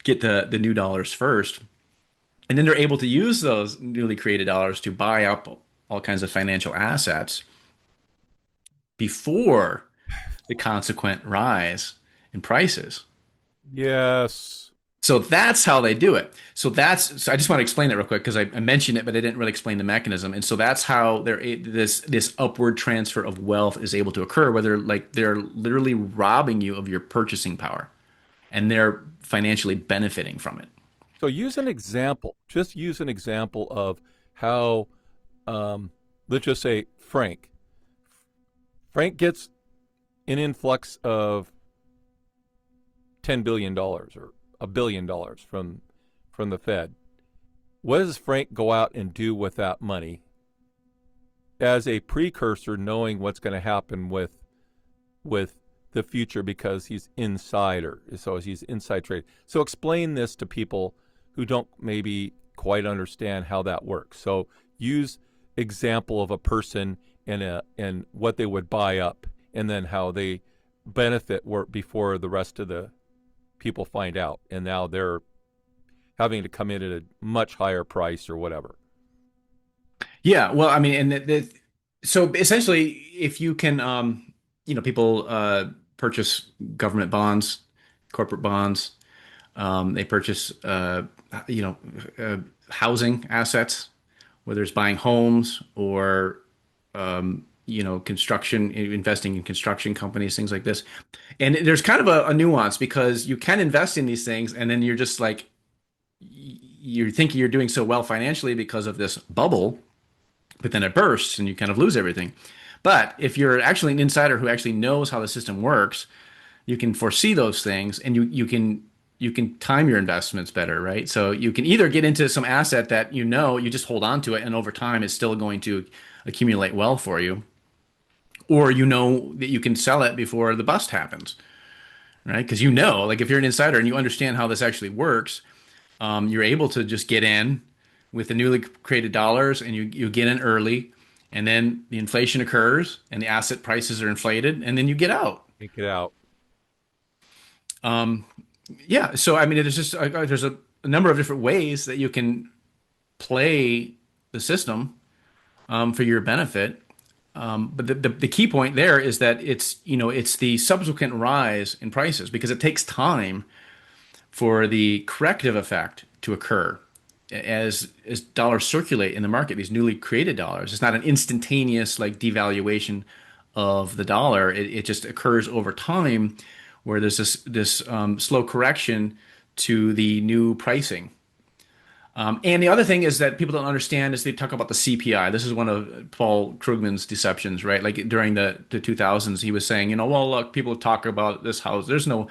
get the new dollars first, and then they're able to use those newly created dollars to buy up all kinds of financial assets before the consequent rise in prices. Yes. So that's how they do it. So I just want to explain it real quick because I mentioned it, but I didn't really explain the mechanism. And so that's how this upward transfer of wealth is able to occur, where they're literally robbing you of your purchasing power, and they're financially benefiting from it. So use an example. Just use an example of how, let's just say Frank. Frank gets an influx of $10 billion or $1 billion from the Fed. What does Frank go out and do with that money as a precursor, knowing what's going to happen with the future because he's insider, so he's inside trade. So explain this to people who don't maybe quite understand how that works. So use example of a person and what they would buy up, and then how they benefit before the rest of the people find out, and now they're having to come in at a much higher price or whatever. Yeah, well, I mean, and so essentially, if you can, people purchase government bonds, corporate bonds. They purchase, you know, housing assets, whether it's buying homes or, construction, investing in construction companies, things like this. And there's kind of a nuance because you can invest in these things, and then you're just like, you're thinking you're doing so well financially because of this bubble, but then it bursts and you kind of lose everything. But if you're actually an insider who actually knows how the system works, you can foresee those things, and you can time your investments better, right? So you can either get into some asset that you just hold on to it, and over time it's still going to accumulate well for you, or you know that you can sell it before the bust happens, right? Because like if you're an insider and you understand how this actually works, you're able to just get in with the newly created dollars, and you get in early, and then the inflation occurs and the asset prices are inflated, and then you get out. Take it out. Yeah, so I mean, there's just there's a number of different ways that you can play the system for your benefit. But the key point there is that it's the subsequent rise in prices, because it takes time for the corrective effect to occur as dollars circulate in the market, these newly created dollars. It's not an instantaneous like devaluation of the dollar. It just occurs over time, where there's this slow correction to the new pricing. And the other thing is that people don't understand is they talk about the CPI. This is one of Paul Krugman's deceptions, right? Like during the 2000s, he was saying, well, look, people talk about this house. There's no,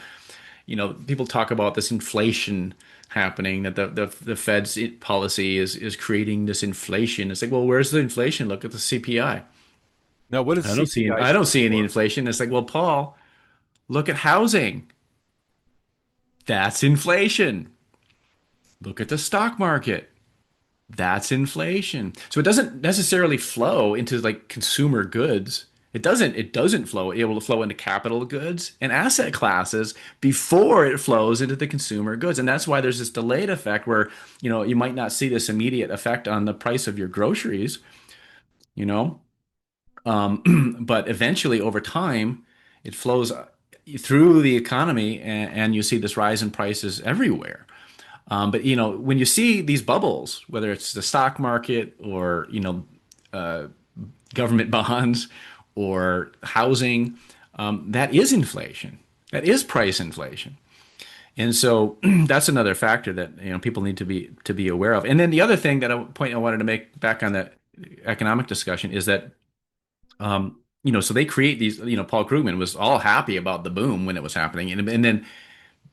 people talk about this inflation happening, that the Fed's policy is creating this inflation. It's like, well, where's the inflation? Look at the CPI. Now, what is CPI? I don't see any inflation. It's like, well, Paul, look at housing. That's inflation. Look at the stock market. That's inflation. So it doesn't necessarily flow into like consumer goods. It doesn't flow able to flow into capital goods and asset classes before it flows into the consumer goods. And that's why there's this delayed effect where, you might not see this immediate effect on the price of your groceries, you know. But eventually over time, it flows through the economy, and you see this rise in prices everywhere. But when you see these bubbles, whether it's the stock market or government bonds or housing, that is inflation. That is price inflation. And so that's another factor that people need to be aware of. And then the other thing that I wanted to make back on the economic discussion is that so they create these. Paul Krugman was all happy about the boom when it was happening, and then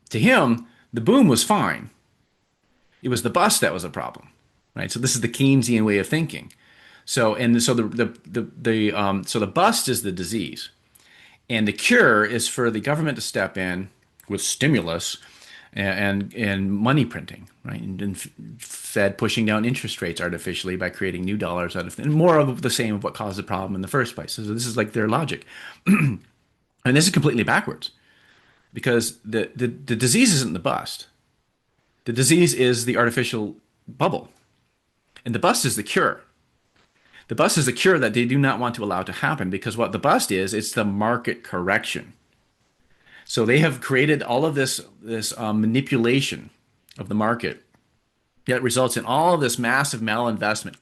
to him the boom was fine. It was the bust that was a problem, right? So this is the Keynesian way of thinking. So the bust is the disease, and the cure is for the government to step in with stimulus and money printing, right? And Fed pushing down interest rates artificially by creating new dollars out of and more of the same of what caused the problem in the first place. So this is like their logic, and this is completely backwards because the disease isn't the bust. The disease is the artificial bubble, and the bust is the cure. The bust is the cure that they do not want to allow to happen because what the bust is, it's the market correction. So they have created all of this manipulation of the market that results in all of this massive malinvestment,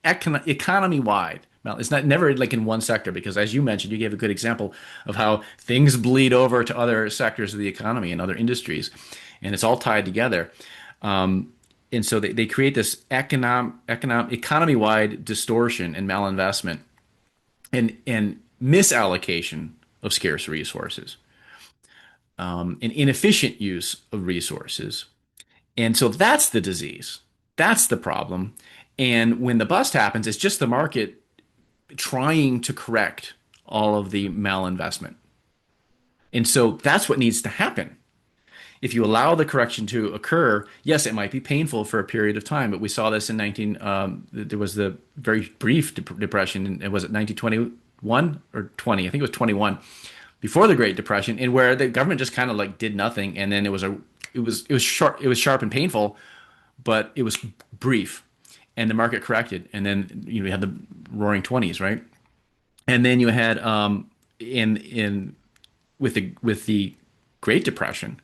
economy wide. Well, it's not never like in one sector because, as you mentioned, you gave a good example of how things bleed over to other sectors of the economy and other industries, and it's all tied together. And so they create this economy-wide distortion and malinvestment and misallocation of scarce resources, and inefficient use of resources. And so that's the disease. That's the problem. And when the bust happens, it's just the market trying to correct all of the malinvestment. And so that's what needs to happen. If you allow the correction to occur, yes, it might be painful for a period of time, but we saw this in there was the very brief depression, was it 1921 or 20? I think it was 21, before the Great Depression, in where the government just kind of like did nothing, and then it was sharp and painful, but it was brief, and the market corrected, and then you had the Roaring Twenties, right? And then you had in with the Great Depression.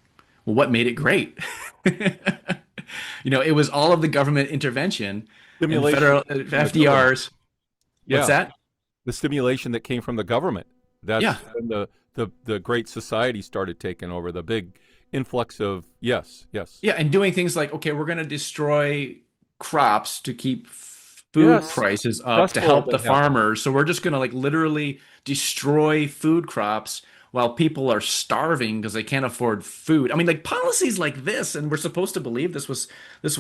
Well, what made it great? It was all of the government intervention and Stimulation. federal FDR's. Yeah. What's that? The stimulation that came from the government. That's Yeah. when the Great Society started taking over, the big influx of, yes. Yeah, and doing things like, okay, we're going to destroy crops to keep food Yes. prices up That's to all help that the happened. farmers. So we're just going to like literally destroy food crops while people are starving because they can't afford food. I mean, like policies like this, and we're supposed to believe this was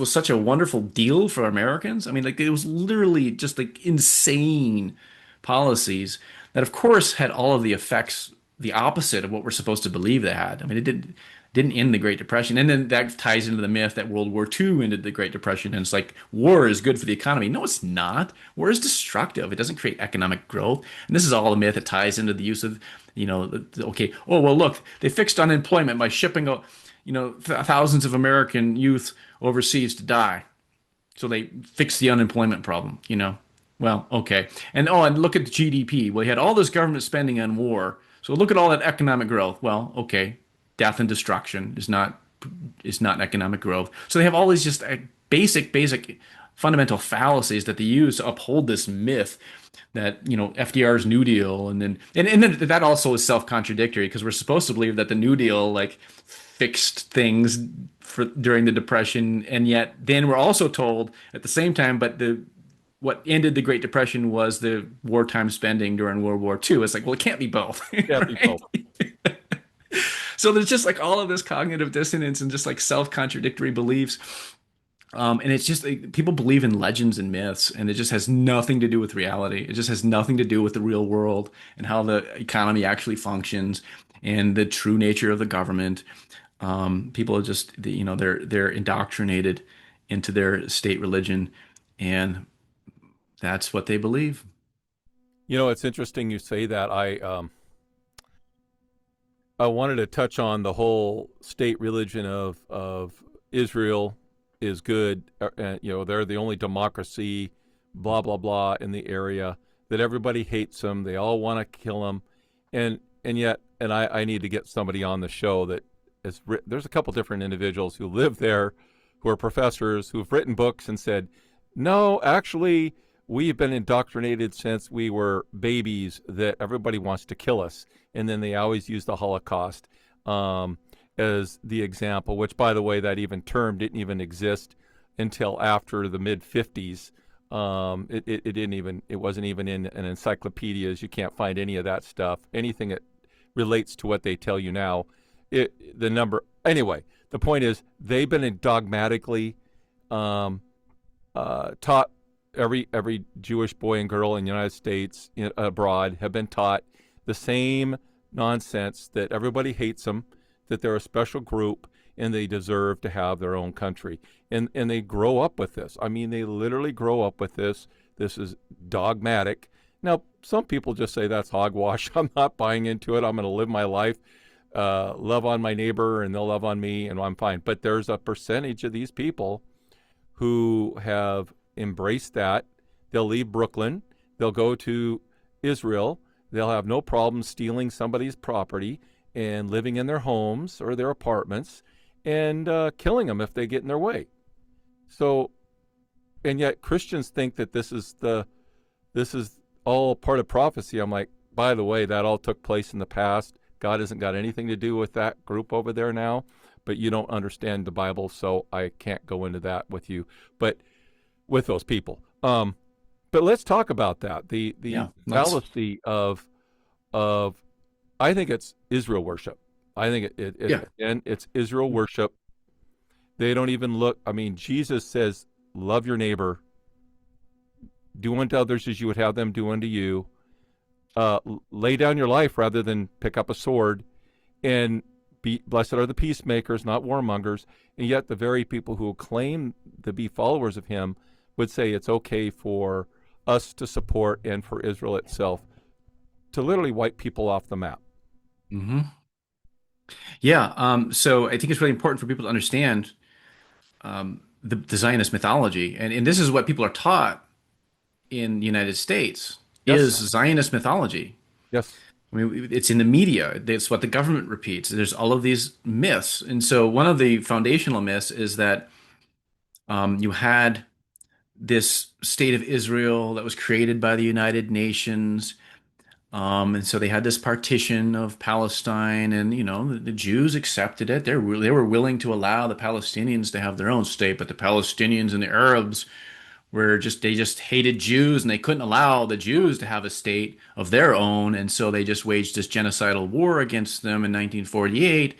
such a wonderful deal for Americans. I mean, like it was literally just like insane policies that, of course, had all of the effects the opposite of what we're supposed to believe they had. I mean, it didn't end the Great Depression, and then that ties into the myth that World War II ended the Great Depression, and it's like war is good for the economy. No, it's not. War is destructive. It doesn't create economic growth, and this is all a myth that ties into the use of okay, oh well, look, they fixed unemployment by shipping thousands of American youth overseas to die, so they fixed the unemployment problem. Well, okay, and look at the GDP. Well, you had all this government spending on war, so look at all that economic growth. Well, okay, death and destruction is not economic growth. So they have all these just basic fundamental fallacies that they use to uphold this myth that FDR's New Deal, and then that also is self-contradictory because we're supposed to believe that the New Deal like fixed things during the Depression, and yet then we're also told at the same time, but what ended the Great Depression was the wartime spending during World War II. It's like, well, it can't be both. Can't be both. So there's just like all of this cognitive dissonance and just like self-contradictory beliefs. And it's just like, people believe in legends and myths, and it just has nothing to do with reality. It just has nothing to do with the real world and how the economy actually functions and the true nature of the government. People are just, they're indoctrinated into their state religion, and that's what they believe. It's interesting you say that. I wanted to touch on the whole state religion of Israel is good. They're the only democracy, blah, blah, blah, in the area, that everybody hates them. They all want to kill them. And yet, I need to get somebody on the show that there's a couple different individuals who live there, who are professors, who've written books and said, no, actually, we've been indoctrinated since we were babies that everybody wants to kill us. And then they always use the Holocaust as the example, which, by the way, that even term didn't even exist until after the mid-50s. It wasn't even in an encyclopedias. You can't find any of that stuff. Anything that relates to what they tell you now. Anyway, the point is they've been dogmatically taught every Jewish boy and girl in the United States, abroad, have been taught the same nonsense, that everybody hates them, that they're a special group, and they deserve to have their own country. And they grow up with this. I mean, they literally grow up with this. This is dogmatic. Now, some people just say that's hogwash. I'm not buying into it. I'm going to live my life, love on my neighbor, and they'll love on me, and I'm fine. But there's a percentage of these people who have embraced that. They'll leave Brooklyn. They'll go to Israel. They'll have no problem stealing somebody's property and living in their homes or their apartments and killing them if they get in their way. So, and yet Christians think that this is all part of prophecy. I'm like, by the way, that all took place in the past. God hasn't got anything to do with that group over there now, but you don't understand the Bible, so I can't go into that with you, but with those people. But let's talk about that. The fallacy of I think it's Israel worship. I think it's Israel worship. They don't even look. I mean, Jesus says, "Love your neighbor. Do unto others as you would have them do unto you. Lay down your life rather than pick up a sword. And blessed are the peacemakers, not warmongers." And yet, the very people who claim to be followers of him would say it's okay for us to support and for Israel itself to literally wipe people off the map. Mm-hmm. Yeah. So I think it's really important for people to understand the Zionist mythology, and this is what people are taught in the United States is Zionist mythology. Yes. I mean, it's in the media. It's what the government repeats. There's all of these myths, and so one of the foundational myths is that you had this state of Israel that was created by the United Nations. And so they had this partition of Palestine, and the Jews accepted it. They were willing to allow the Palestinians to have their own state, but the Palestinians and the Arabs they just hated Jews, and they couldn't allow the Jews to have a state of their own, and so they just waged this genocidal war against them in 1948.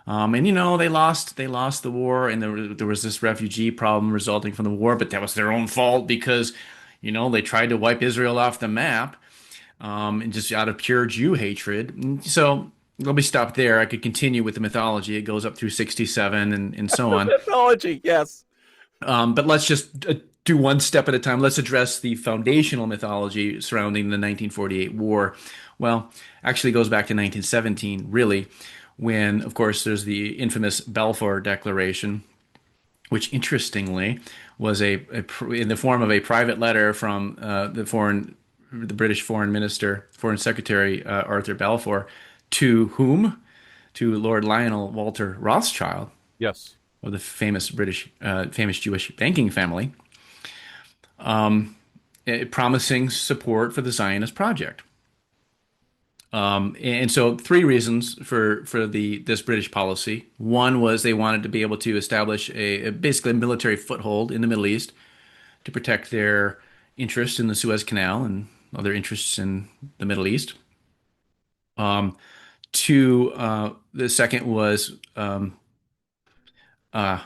And they lost the war, and there was this refugee problem resulting from the war, but that was their own fault because they tried to wipe Israel off the map. And just out of pure Jew hatred. So let me stop there. I could continue with the mythology. It goes up through 67 and so on. Mythology, yes. But let's just do one step at a time. Let's address the foundational mythology surrounding the 1948 war. Well, actually it goes back to 1917, really, when, of course, there's the infamous Balfour Declaration, which interestingly was in the form of a private letter from the British Foreign Secretary Arthur Balfour, to whom? To Lord Lionel Walter Rothschild, yes, of the famous Jewish banking family, promising support for the Zionist project. And so, three reasons for this British policy. One was they wanted to be able to establish basically a military foothold in the Middle East to protect their interest in the Suez Canal and other interests in the Middle East. The second was, what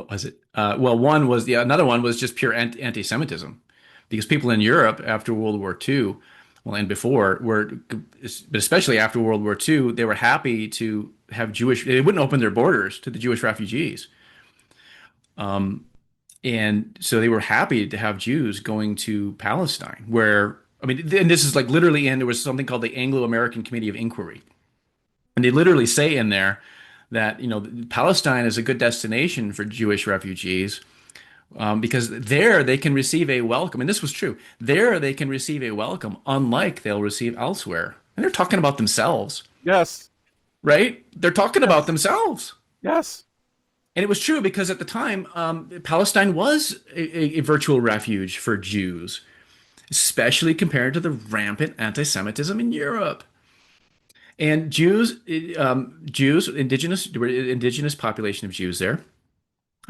was it? Another one was just pure anti-Semitism, because people in Europe after World War II, well, and before, but especially after World War II, they were happy to have they wouldn't open their borders to the Jewish refugees. And so they were happy to have Jews going to Palestine, and this is like literally there was something called the Anglo-American Committee of Inquiry. And they literally say in there that, Palestine is a good destination for Jewish refugees, because there they can receive a welcome. And this was true. There they can receive a welcome, unlike they'll receive elsewhere. And they're talking about themselves. Yes. Right? They're talking about themselves. Yes. And it was true because at the time, Palestine was a virtual refuge for Jews, especially compared to the rampant anti-Semitism in Europe. And there were indigenous population of Jews there,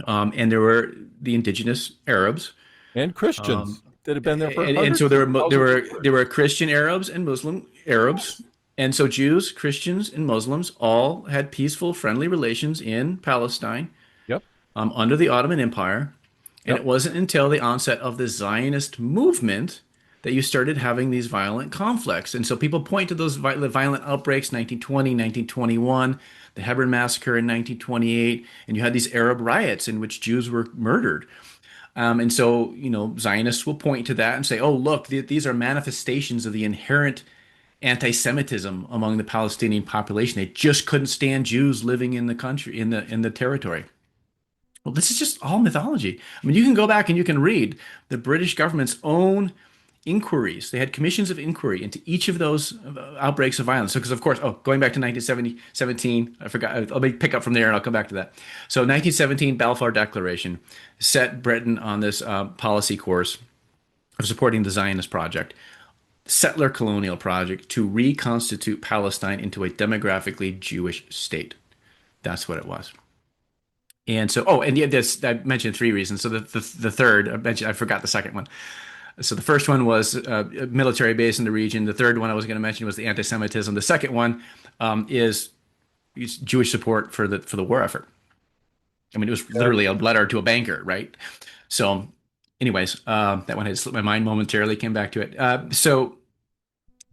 and there were the indigenous Arabs and Christians that had been there for and so there were Christian Arabs and Muslim Arabs. And so Jews, Christians, and Muslims all had peaceful, friendly relations in Palestine, yep, under the Ottoman Empire. And Yep. it wasn't until the onset of the Zionist movement that you started having these violent conflicts. And so people point to those violent outbreaks, 1920, 1921, the Hebron massacre in 1928, and you had these Arab riots in which Jews were murdered. And so, Zionists will point to that and say, oh, look, these are manifestations of the inherent anti-Semitism among the Palestinian population. They just couldn't stand Jews living in the country, in the territory. Well, this is just all mythology. I mean, you can go back and you can read the British government's own inquiries. They had commissions of inquiry into each of those outbreaks of violence. So, because of course, going back to 1917, I forgot. Let me pick up from there and I'll come back to that. So, 1917 Balfour Declaration set Britain on this policy course of supporting the Zionist project, settler colonial project to reconstitute Palestine into a demographically Jewish state. That's what it was. And so, and yeah, this I mentioned three reasons. So the third I forgot the second one. So the first one was a military base in the region. The third one I was going to mention was the anti-Semitism. The second one is Jewish support for the war effort. I mean, it was literally a letter to a banker, right? So, anyways, that one had slipped my mind momentarily. Came back to it. So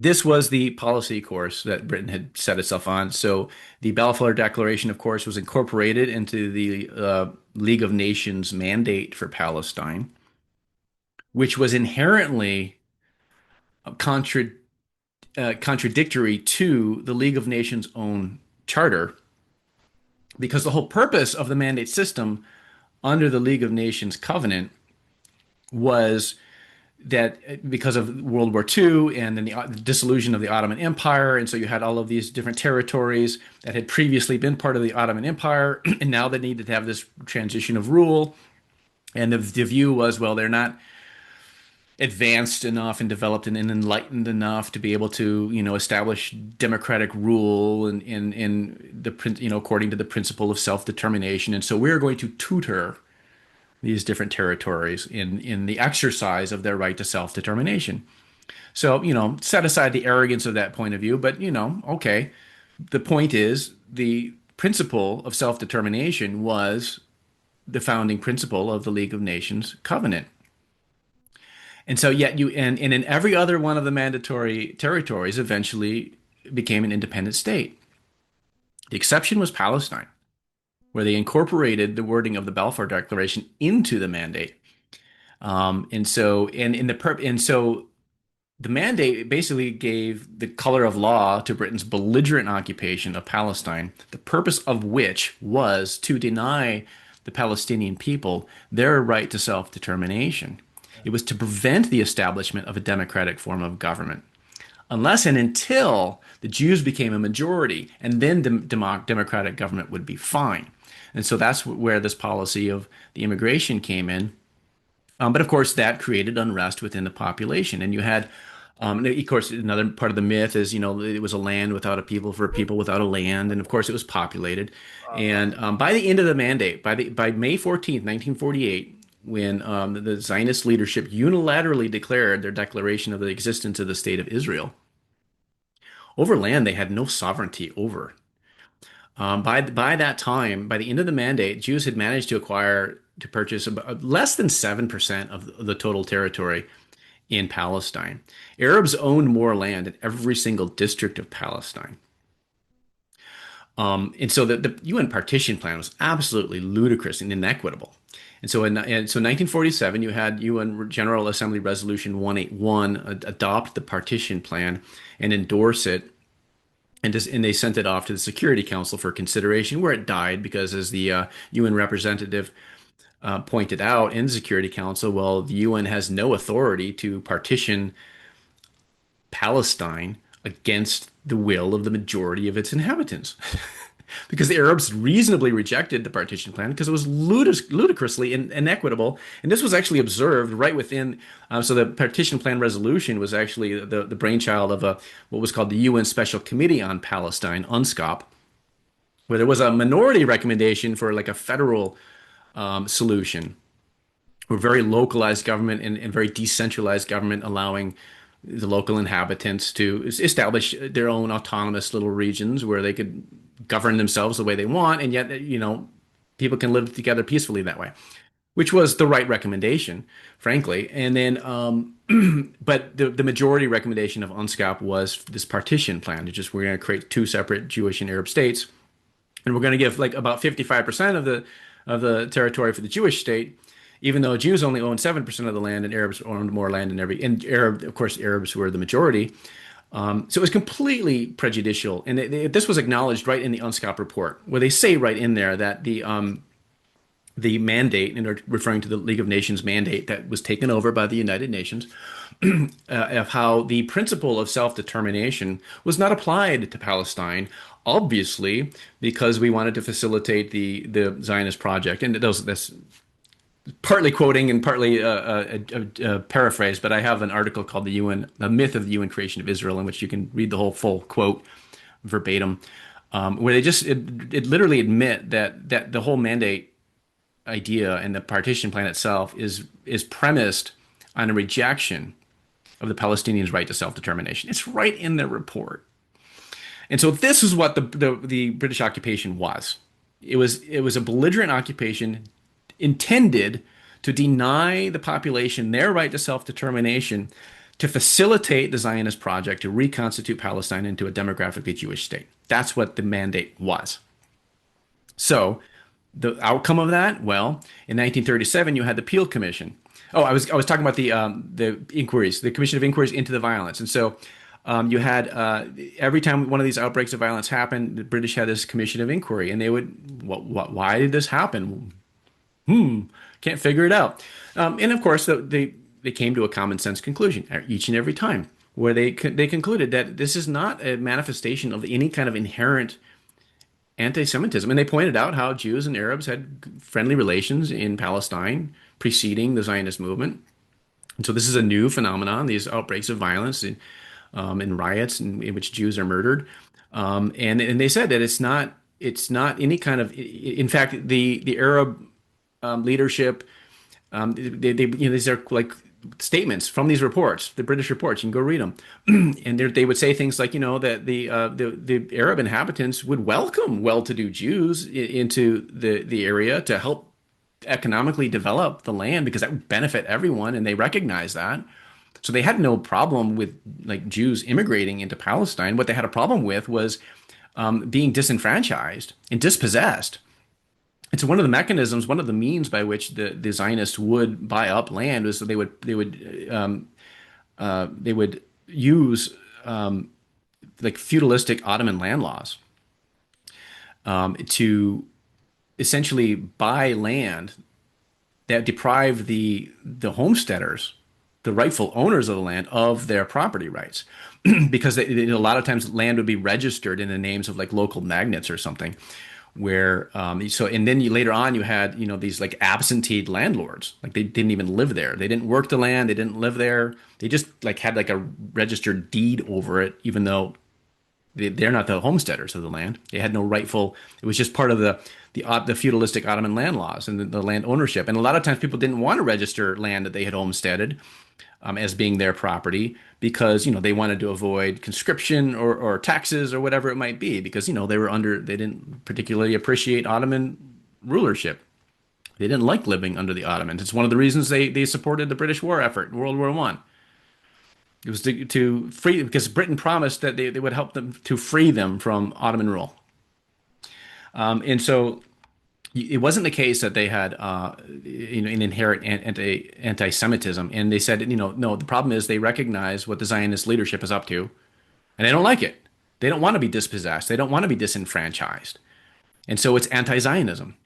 this was the policy course that Britain had set itself on. So the Balfour Declaration, of course, was incorporated into the League of Nations mandate for Palestine, which was inherently contradictory to the League of Nations' own charter, because the whole purpose of the mandate system under the League of Nations covenant was that because of World War II and then the dissolution of the Ottoman Empire, and so you had all of these different territories that had previously been part of the Ottoman Empire, and now they needed to have this transition of rule. And the view was, well, they're not advanced enough and developed and enlightened enough to be able to, establish democratic rule and the, according to the principle of self-determination. And so we're going to tutor these different territories in the exercise of their right to self-determination. So, set aside the arrogance of that point of view, but, okay. The point is the principle of self-determination was the founding principle of the League of Nations covenant. And so yet and in every other one of the mandatory territories eventually became an independent state. The exception was Palestine, where they incorporated the wording of the Balfour Declaration into the mandate. And so the mandate basically gave the color of law to Britain's belligerent occupation of Palestine, the purpose of which was to deny the Palestinian people their right to self-determination. It was to prevent the establishment of a democratic form of government, unless and until the Jews became a majority, and then democratic government would be fine. And so that's where this policy of the immigration came in. But of course, that created unrest within the population. And you had, of course, another part of the myth is, it was a land without a people for a people without a land. And of course, it was populated. And by the end of the mandate, by May 14th, 1948, when the Zionist leadership unilaterally declared their declaration of the existence of the state of Israel, over land they had no sovereignty over. By that time, by the end of the mandate, Jews had managed to purchase about less than 7% of the total territory in Palestine. Arabs owned more land in every single district of Palestine. And so the UN partition plan was absolutely ludicrous and inequitable. And so in 1947, you had UN General Assembly Resolution 181 adopt the partition plan and endorse it. And they sent it off to the Security Council for consideration, where it died because, as the UN representative pointed out in the Security Council, well, the UN has no authority to partition Palestine against the will of the majority of its inhabitants. Because the Arabs reasonably rejected the partition plan because it was ludicrously inequitable. And this was actually observed right within. So the partition plan resolution was actually the brainchild of what was called the UN Special Committee on Palestine, UNSCOP, where there was a minority recommendation for like a federal solution, or very localized government and very decentralized government, allowing the local inhabitants to establish their own autonomous little regions where they could govern themselves the way they want, and yet people can live together peacefully that way. which was the right recommendation, frankly. And then, but the majority recommendation of UNSCOP was this partition plan. To just we're going to create two separate Jewish and Arab states, and we're going to give like about 55% of the territory for the Jewish state, even though Jews only owned 7% of the land and Arabs owned more land in every. And Arab, of course, Arabs were the majority. So it was completely prejudicial, and this was acknowledged right in the UNSCOP report, where they say right in there that the mandate, and they're referring to the League of Nations mandate that was taken over by the United Nations, of how the principle of self-determination was not applied to Palestine, obviously, because we wanted to facilitate the Zionist project. And that's partly quoting and partly a paraphrase, but I have an article called The Myth of the UN Creation of Israel, in which you can read the whole full quote verbatim, where they just it literally admit that the whole mandate idea and the partition plan itself is premised on a rejection of the Palestinians' right to self-determination. It's right in their report. And so this is what the British occupation was. It was a belligerent occupation intended to deny the population their right to self-determination, to facilitate the Zionist project to reconstitute Palestine into a demographically Jewish state. That's what the mandate was. So the outcome of that, well, in 1937, you had the Peel Commission. Oh, I was talking about the inquiries, the Commission of Inquiries into the violence. And so you had every time one of these outbreaks of violence happened, the British had this Commission of Inquiry, and they would, why did this happen? Can't figure it out. And of course, they came to a common sense conclusion each and every time, where they concluded that this is not a manifestation of any kind of inherent anti-Semitism. And they pointed out how Jews and Arabs had friendly relations in Palestine preceding the Zionist movement. And so this is a new phenomenon, these outbreaks of violence and riots in which Jews are murdered. And they said that it's not any kind of, in fact, the Arab leadership, these are like statements from these reports, the British reports. You can go read them, and they would say things like, that the Arab inhabitants would welcome well-to-do Jews into the area to help economically develop the land because that would benefit everyone, and they recognize that. So they had no problem with like Jews immigrating into Palestine. What they had a problem with was being disenfranchised and dispossessed. It's one of the mechanisms, one of the means by which the Zionists would buy up land was that they would use like feudalistic Ottoman land laws to essentially buy land that deprived the homesteaders, the rightful owners of the land, of their property rights, because a lot of times land would be registered in the names of like local magnates or something. Where and then later on you had these like absentee landlords, like they didn't even live there, they didn't work the land, they didn't live there, they just like had like a registered deed over it, even though they're not the homesteaders of the land. They had no rightful. It was just part of the feudalistic Ottoman land laws and the land ownership. And a lot of times people didn't want to register land that they had homesteaded as being their property because they wanted to avoid conscription or taxes or whatever it might be, because they didn't particularly appreciate Ottoman rulership. They didn't like living under the Ottomans. It's one of the reasons they supported the British war effort in World War I. It was to free, because Britain promised that they would help them to free them from Ottoman rule. And so it wasn't the case that they had an inherent anti-Semitism, and they said no. The problem is they recognize what the Zionist leadership is up to, and they don't like it. They don't want to be dispossessed. They don't want to be disenfranchised, and so it's anti-Zionism.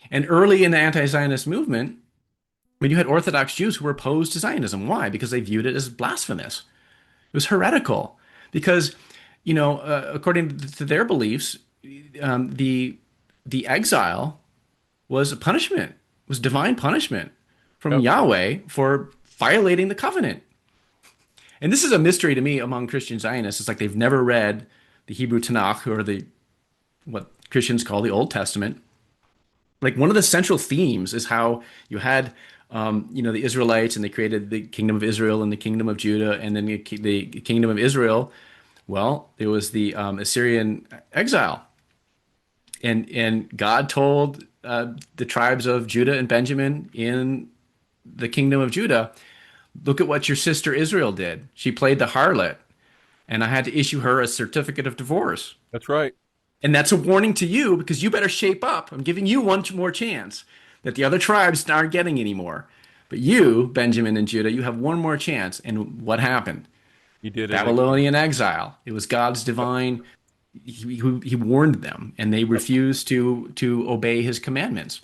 And early in the anti-Zionist movement, when you had Orthodox Jews who were opposed to Zionism, why? Because they viewed it as blasphemous. It was heretical, because according to their beliefs, the exile was a punishment, was divine punishment from Yahweh for violating the covenant. And this is a mystery to me among Christian Zionists. It's like they've never read the Hebrew Tanakh, or what Christians call the Old Testament. Like one of the central themes is how you had the Israelites, and they created the kingdom of Israel and the kingdom of Judah, and then the kingdom of Israel. Well, there was the Assyrian exile. And God told the tribes of Judah and Benjamin in the kingdom of Judah, look at what your sister Israel did. She played the harlot, and I had to issue her a certificate of divorce. That's right. And that's a warning to you because you better shape up. I'm giving you one more chance that the other tribes aren't getting anymore. But you, Benjamin and Judah, you have one more chance. And what happened? He did it. Babylonian exile. It was God's divine. He warned them, and they refused to obey his commandments.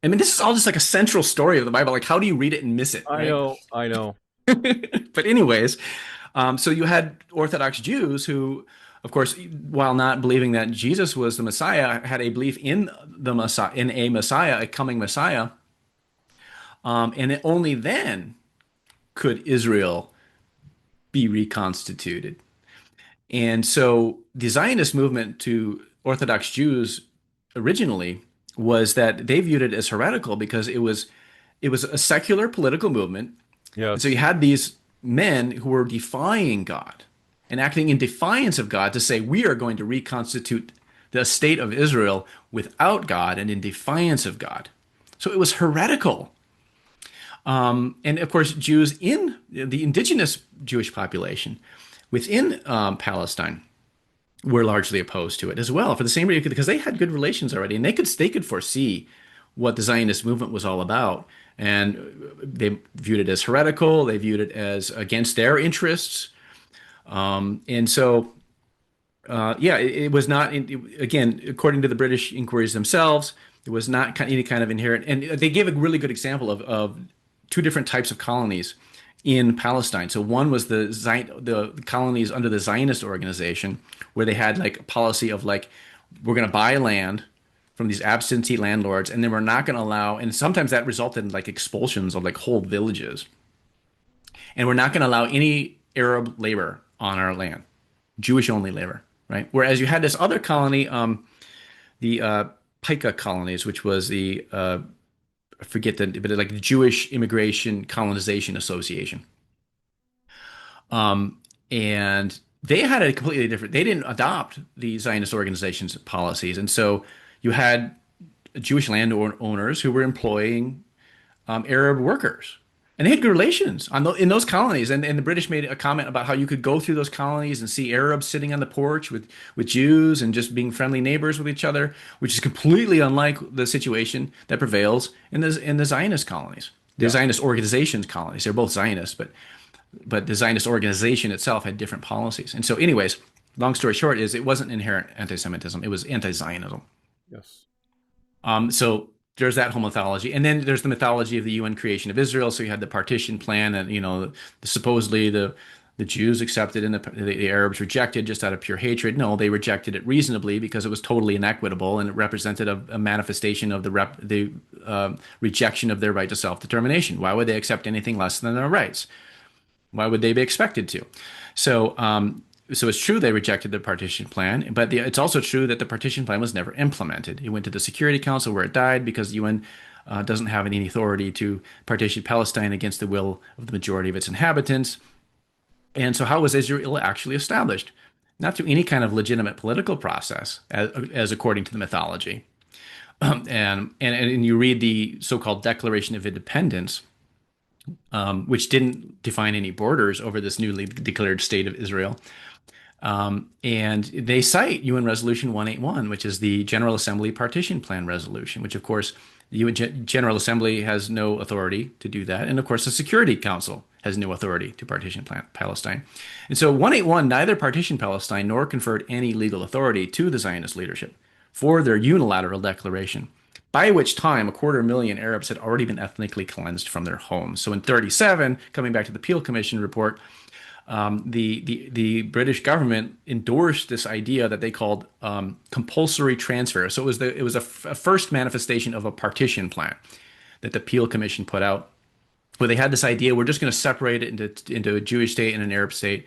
I mean, this is all just like a central story of the Bible. Like, how do you read it and miss it, I right? know. I know. But anyways, so you had Orthodox Jews who, of course, while not believing that Jesus was the Messiah, had a belief in the Messiah, in a Messiah, a coming Messiah, and only then could Israel be reconstituted. And so the Zionist movement to Orthodox Jews originally was that they viewed it as heretical because it was a secular political movement. And so Yes. you had these men who were defying God and acting in defiance of God to say, we are going to reconstitute the state of Israel without God and in defiance of God. So it was heretical. And of course, Jews in the indigenous Jewish population within Palestine were largely opposed to it as well for the same reason because they had good relations already and they could foresee what the Zionist movement was all about. And they viewed it as heretical. They viewed it as against their interests. And so, yeah, it was not, again, according to the British inquiries themselves, it was not any kind of inherent. And they gave a really good example of two different types of colonies in Palestine. So one was the colonies under the Zionist organization, where they had like a policy of like, we're going to buy land from these absentee landlords, and then we're not going to allow, and sometimes that resulted in like expulsions of like whole villages. And we're not going to allow any Arab labor on our land, Jewish only labor, right? Whereas you had this other colony, the Pica colonies, which was the I forget but like the Jewish Immigration Colonization Association. And they had a completely different, they didn't adopt the Zionist organization's policies. And so you had Jewish landowners who were employing Arab workers. And they had good relations in those colonies. And the British made a comment about how you could go through those colonies and see Arabs sitting on the porch with Jews and just being friendly neighbors with each other, which is completely unlike the situation that prevails in the Zionist colonies, the Zionist organization's colonies. They're both Zionists, but the Zionist organization itself had different policies. And so anyways, long story short is it wasn't inherent anti-Semitism. It was anti-Zionism. Yes. So there's that whole mythology. And then there's the mythology of the UN creation of Israel. So you had the partition plan and, supposedly the Jews accepted and the Arabs rejected just out of pure hatred. No, they rejected it reasonably because it was totally inequitable and it represented a manifestation of the rejection of their right to self-determination. Why would they accept anything less than their rights? Why would they be expected to? So it's true they rejected the partition plan, but it's also true that the partition plan was never implemented. It went to the Security Council where it died because the UN doesn't have any authority to partition Palestine against the will of the majority of its inhabitants. And so how was Israel actually established? Not through any kind of legitimate political process, as according to the mythology. And you read the so-called Declaration of Independence, which didn't define any borders over this newly declared state of Israel. And they cite UN Resolution 181, which is the General Assembly Partition Plan Resolution, which, of course, the UN General Assembly has no authority to do that. And, of course, the Security Council has no authority to partition Palestine. And so 181 neither partitioned Palestine nor conferred any legal authority to the Zionist leadership for their unilateral declaration, by which time 250,000 Arabs had already been ethnically cleansed from their homes. So in 1937, coming back to the Peel Commission report, the British government endorsed this idea that they called compulsory transfer. So it was a first manifestation of a partition plan that the Peel Commission put out, where they had this idea, we're just going to separate it into a Jewish state and an Arab state.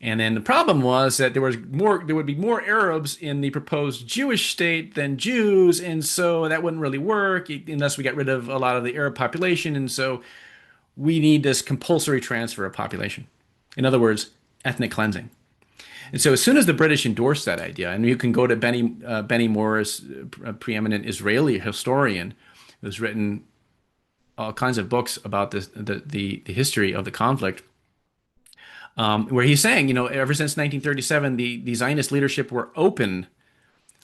And then the problem was that there would be more Arabs in the proposed Jewish state than Jews, and so that wouldn't really work unless we got rid of a lot of the Arab population. And so we need this compulsory transfer of population. In other words, ethnic cleansing. And so as soon as the British endorsed that idea, and you can go to Benny Morris, a preeminent Israeli historian, who's written all kinds of books about the history of the conflict, where he's saying, ever since 1937, the Zionist leadership were open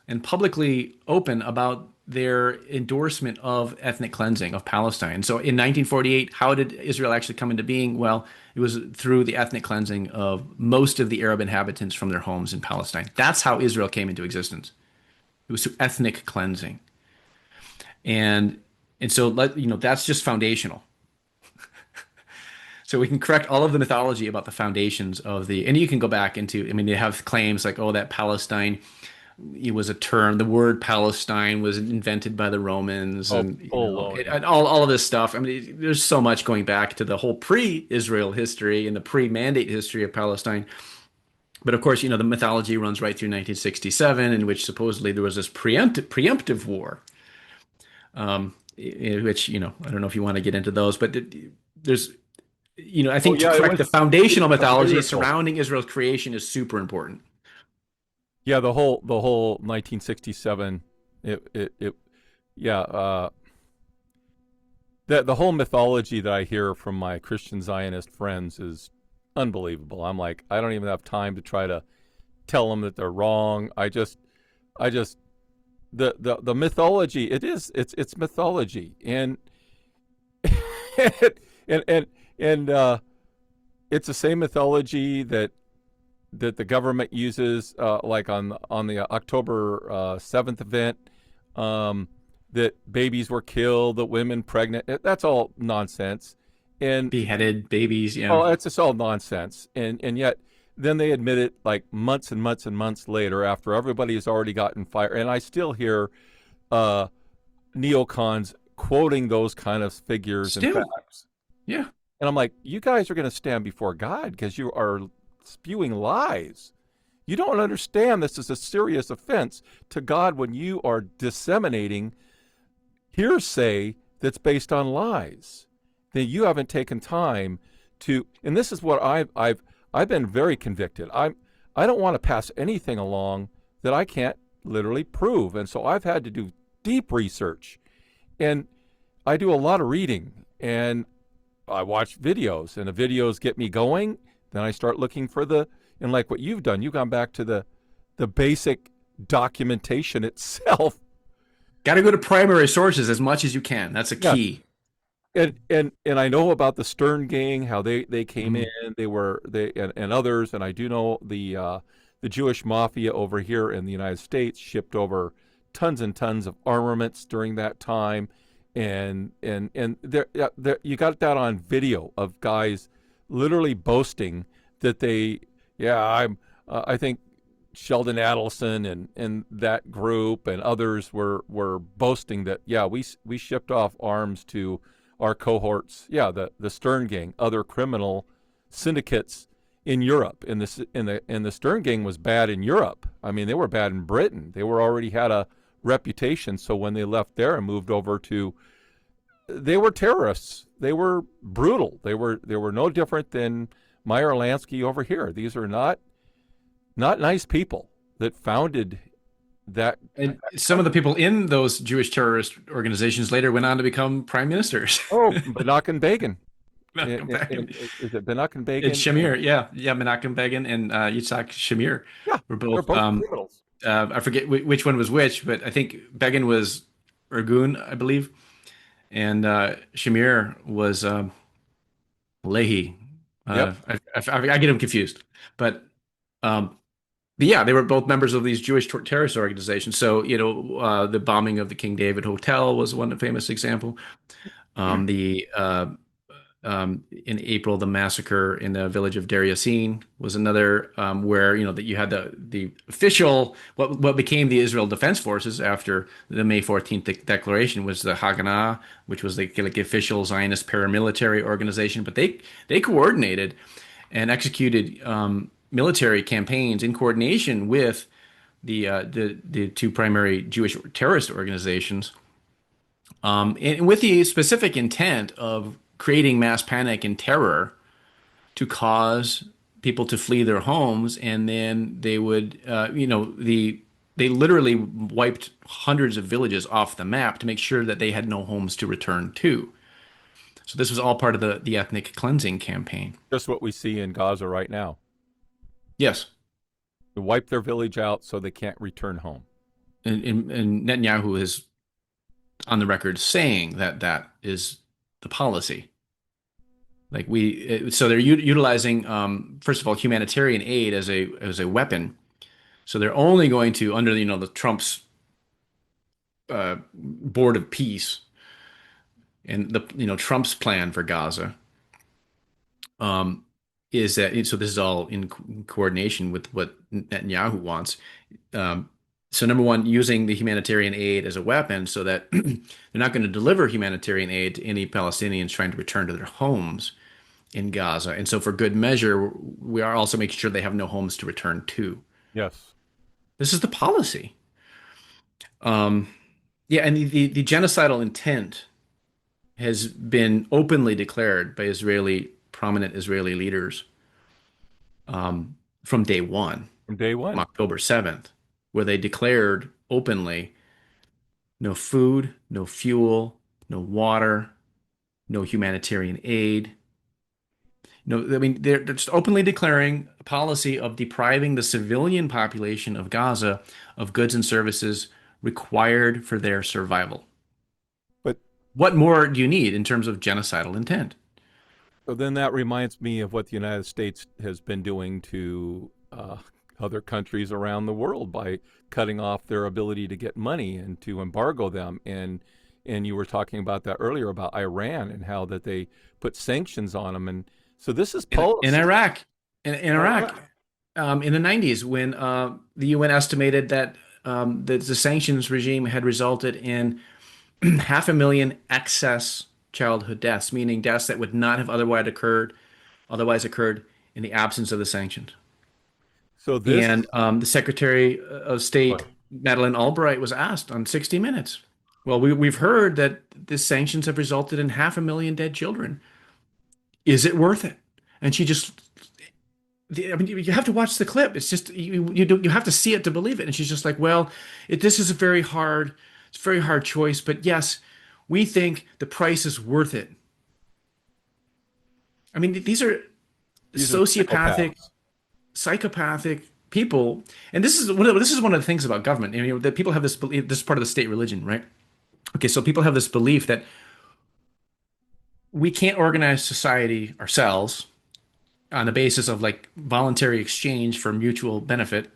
and publicly open about their endorsement of ethnic cleansing of Palestine. So in 1948, how did Israel actually come into being? Well, it was through the ethnic cleansing of most of the Arab inhabitants from their homes in Palestine. That's how Israel came into existence. It was through ethnic cleansing. And so that's just foundational. So we can correct all of the mythology about the foundations and you can go back into, they have claims like, oh, that Palestine, it was a term. The word Palestine was invented by the Romans, and all of this stuff. There's so much going back to the whole pre-Israel history and the pre-mandate history of Palestine. But of course, the mythology runs right through 1967, in which supposedly there was this preemptive war, in which I don't know if you want to get into those, but there's I think to correct the foundational mythology surrounding Israel's creation is super important. Yeah, the whole 1967, the whole mythology that I hear from my Christian Zionist friends is unbelievable. I'm like, I don't even have time to try to tell them that they're wrong. The mythology, it's mythology, and and it's the same mythology that the government uses, like on the October 7th event, that babies were killed, that women pregnant. That's all nonsense. And beheaded babies, yeah. Oh, it's just all nonsense. And yet then they admit it like months and months and months later, after everybody has already gotten fired. And I still hear neocons quoting those kind of figures and facts. Yeah. And I'm like, you guys are going to stand before God because you are spewing lies. You don't understand this is a serious offense to God when you are disseminating hearsay that's based on lies. That you haven't taken time to, and this is what I've been very convicted. I don't want to pass anything along that I can't literally prove, and so I've had to do deep research, and I do a lot of reading, and I watch videos, and the videos get me going. Then I start looking for and like what you've done, you've gone back to the basic documentation itself. Got to go to primary sources as much as you can. That's a key. And I know about the Stern Gang, how they came in, and others, and I do know the Jewish mafia over here in the United States shipped over tons and tons of armaments during that time, and there you got that on video of guys literally boasting that I think Sheldon Adelson and that group and others were boasting that we shipped off arms to our cohorts, the Stern Gang, other criminal syndicates in Europe. And the Stern Gang was bad in Europe. They were bad in Britain. They already had a reputation. So when they left there and moved over they were terrorists. They were brutal. They were no different than Meyer Lansky over here. These are not nice people that founded that. And some of the people in those Jewish terrorist organizations later went on to become prime ministers. Oh, Menachem Begin. Is it Menachem Begin? It's Shamir, yeah, Menachem Begin and Yitzhak Shamir. Yeah, were both criminals. I forget which one was which, but I think Begin was Irgun, I believe, and Shamir was Lehi. Yep. I get them confused, but yeah, they were both members of these Jewish terrorist organizations. So the bombing of the King David Hotel was one famous example. In April, the massacre in the village of Deir Yassin was another, where that you had the official what became the Israel Defense Forces after the May 14th declaration was the Haganah, which was like the official Zionist paramilitary organization. But they coordinated and executed military campaigns in coordination with the two primary Jewish terrorist organizations, and with the specific intent of creating mass panic and terror to cause people to flee their homes, and then they would, they literally wiped hundreds of villages off the map to make sure that they had no homes to return to. So this was all part of the ethnic cleansing campaign. Just what we see in Gaza right now. Yes. To wipe their village out so they can't return home. And Netanyahu is on the record saying that that is the policy. Like so they're utilizing, first of all, humanitarian aid as a weapon. So they're only going to, under the Trump's Board of Peace and the Trump's plan for Gaza, is that, so this is all in coordination with what Netanyahu wants. So number one, using the humanitarian aid as a weapon so that they're not going to deliver humanitarian aid to any Palestinians trying to return to their homes in Gaza. And so for good measure, we are also making sure they have no homes to return to. Yes. This is the policy. Yeah, and the genocidal intent has been openly declared by prominent Israeli leaders from day one, From day on one. October 7th, where they declared openly no food, no fuel, no water, no humanitarian aid. No, I mean, they're just openly declaring a policy of depriving the civilian population of Gaza of goods and services required for their survival. But What more do you need in terms of genocidal intent? so then that reminds me of what the United States has been doing to other countries around the world by cutting off their ability to get money and to embargo them. And you were talking about that earlier about Iran and how that they put sanctions on them. And so this is In Iraq, in Iraq, in the 90s, when the UN estimated that the sanctions regime had resulted in 500,000 excess childhood deaths, meaning deaths that would not have otherwise occurred in the absence of the sanctions. So this And the Secretary of State, Madeleine Albright, was asked on 60 Minutes. Well, we've heard that the sanctions have resulted in 500,000 dead children. Is it worth it? And she just, I mean, you have to watch the clip. It's just you have to see it to believe it. And she's just like, well, this is a very hard choice, but yes, we think the price is worth it. I mean, these are these are sociopathic, psychopaths. psychopathic people, and this is one of the things about government. That people have this belief. This is part of the state religion, right? Okay, so people have this belief that we can't organize society ourselves on the basis of like voluntary exchange for mutual benefit.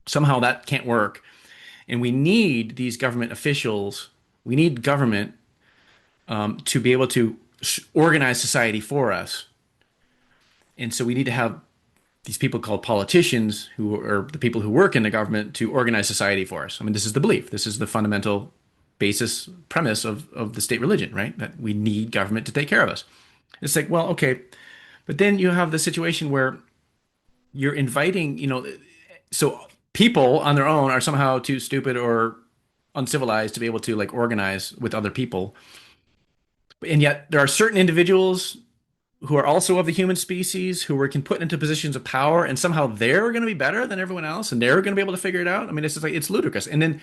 Somehow that can't work, and we need these government officials. We need government to be able to organize society for us. And so we need to have these people called politicians, who are the people who work in the government, to organize society for us. I mean, this is the belief. This is the fundamental premise of the state religion, right? That we need government to take care of us. It's like, well, okay. But then you have the situation where you're inviting, so people on their own are somehow too stupid or uncivilized to be able to like organize with other people. And yet there are certain individuals who are also of the human species who can put into positions of power, and somehow they're going to be better than everyone else and they're going to be able to figure it out. I mean, it's just like, it's ludicrous. And then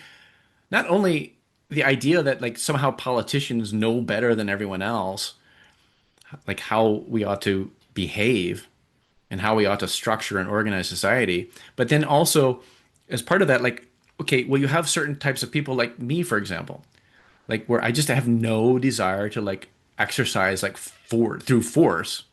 not only the idea that like somehow politicians know better than everyone else, like how we ought to behave and how we ought to structure and organize society, but then also as part of that, like, okay, well, you have certain types of people like me, for example, like where I just have no desire to like exercise like through force,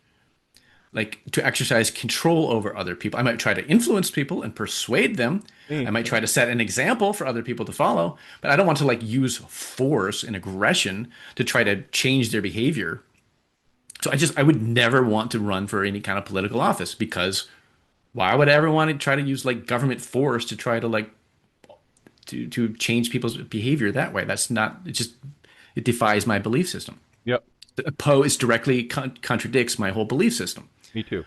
like to exercise control over other people. I might try to influence people and persuade them. I might try to set an example for other people to follow, but I don't want to like use force and aggression to try to change their behavior. So I would never want to run for any kind of political office, because why would I ever want to try to use like government force to try to like to change people's behavior that way? That's not, it defies my belief system. Yep. It directly contradicts my whole belief system. Me too.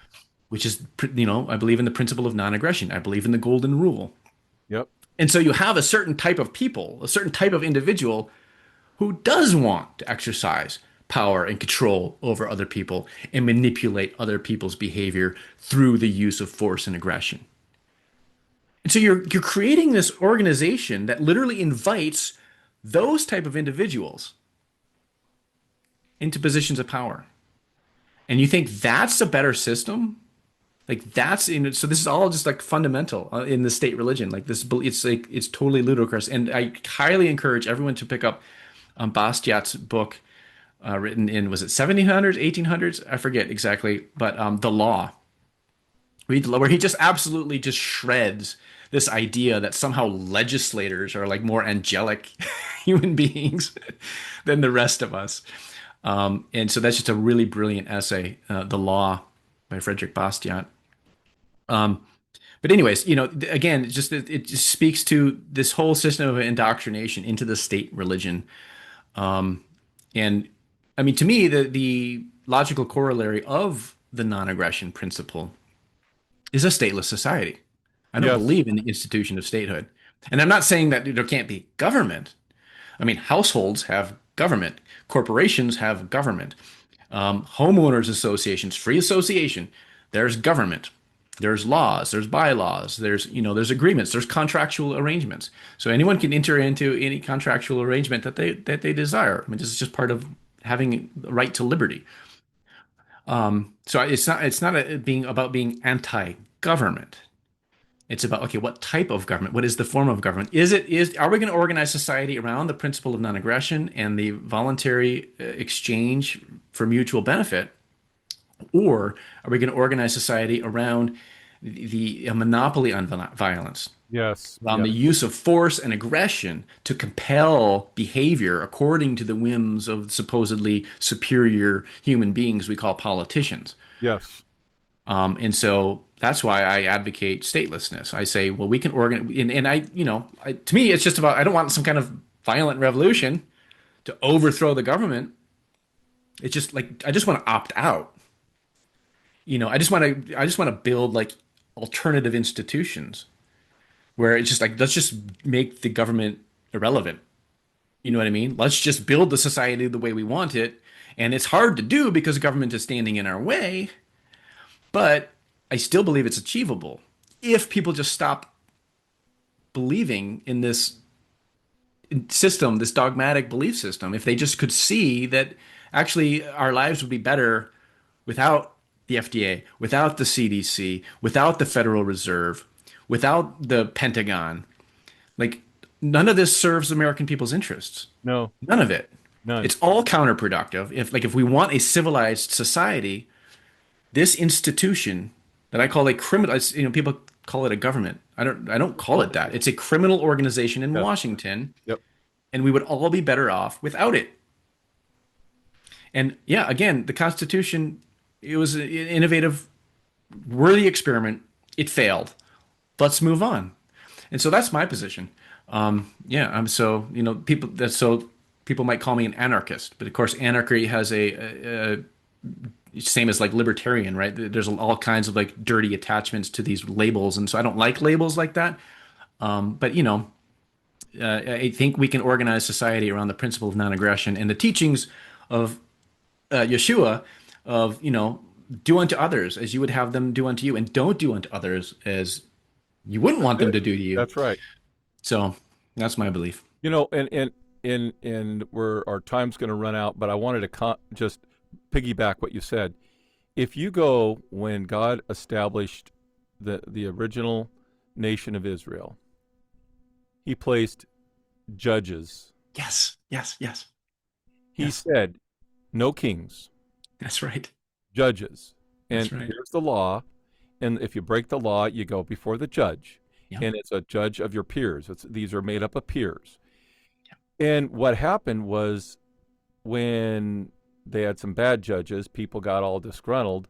Which is, I believe in the principle of non-aggression. I believe in the golden rule. Yep. And so you have a certain type of people, a certain type of individual who does want to exercise power and control over other people and manipulate other people's behavior through the use of force and aggression. And so you're creating this organization that literally invites those type of individuals into positions of power. And you think that's a better system? Like that's in so this is all just like fundamental in the state religion. Like this, it's totally ludicrous. And I highly encourage everyone to pick up Bastiat's book, written in was it 1700s, 1800s? I forget exactly, but The Law. Read the law, where he just absolutely just shreds this idea that somehow legislators are like more angelic human beings than the rest of us. And so that's just a really brilliant essay, The Law by Frederick Bastiat. But anyways, again, it just speaks to this whole system of indoctrination into the state religion. And I mean, to me, the logical corollary of the non-aggression principle is a stateless society. I don't Yes. believe in the institution of statehood. And I'm not saying that there can't be government. I mean, households have government, corporations have government, homeowners associations, free association, there's government, there's laws, there's bylaws, there's agreements, there's contractual arrangements. So anyone can enter into any contractual arrangement that they desire. I mean, this is just part of having the right to liberty. So it's not about being anti-government. It's about, okay, what type of government? What is the form of government? Are we going to organize society around the principle of non-aggression and the voluntary exchange for mutual benefit? Or are we going to organize society around the monopoly on violence? Yes. The use of force and aggression to compel behavior according to the whims of supposedly superior human beings we call politicians. Yes. And so that's why I advocate statelessness. I say, well, we can organize, and to me, it's just about, I don't want some kind of violent revolution to overthrow the government. It's just like, I just want to opt out. I just want to build like alternative institutions where it's just like, let's just make the government irrelevant. You know what I mean? Let's just build the society the way we want it. And it's hard to do because government is standing in our way. But I still believe it's achievable if people just stop believing in this system, this dogmatic belief system. If they just could see that actually our lives would be better without the FDA, without the CDC, without the Federal Reserve, without the Pentagon. Like, none of this serves American people's interests. No. None of it. None. It's all counterproductive. If we want a civilized society, this institution that I call a criminal, people call it a government. I don't call it that. It's a criminal organization in Washington. Yep. And we would all be better off without it. And yeah, again, the Constitution, it was an innovative, worthy experiment. It failed. Let's move on. And so that's my position. People might call me an anarchist, but of course, anarchy has a same as like libertarian, right? There's all kinds of like dirty attachments to these labels, and so I don't like labels like that. But I think we can organize society around the principle of non-aggression and the teachings of Yeshua of do unto others as you would have them do unto you, and don't do unto others as you wouldn't want them to do to you. That's right. So that's my belief. And our time's going to run out, but I wanted to just piggyback what you said. If you go when God established the original nation of Israel, he placed judges. Yes. He said, no kings. That's right. Judges. And That's right. here's the law. And if you break the law, you go before the judge. Yep. And it's a judge of your peers. These are made up of peers. Yep. And what happened was when they had some bad judges, people got all disgruntled.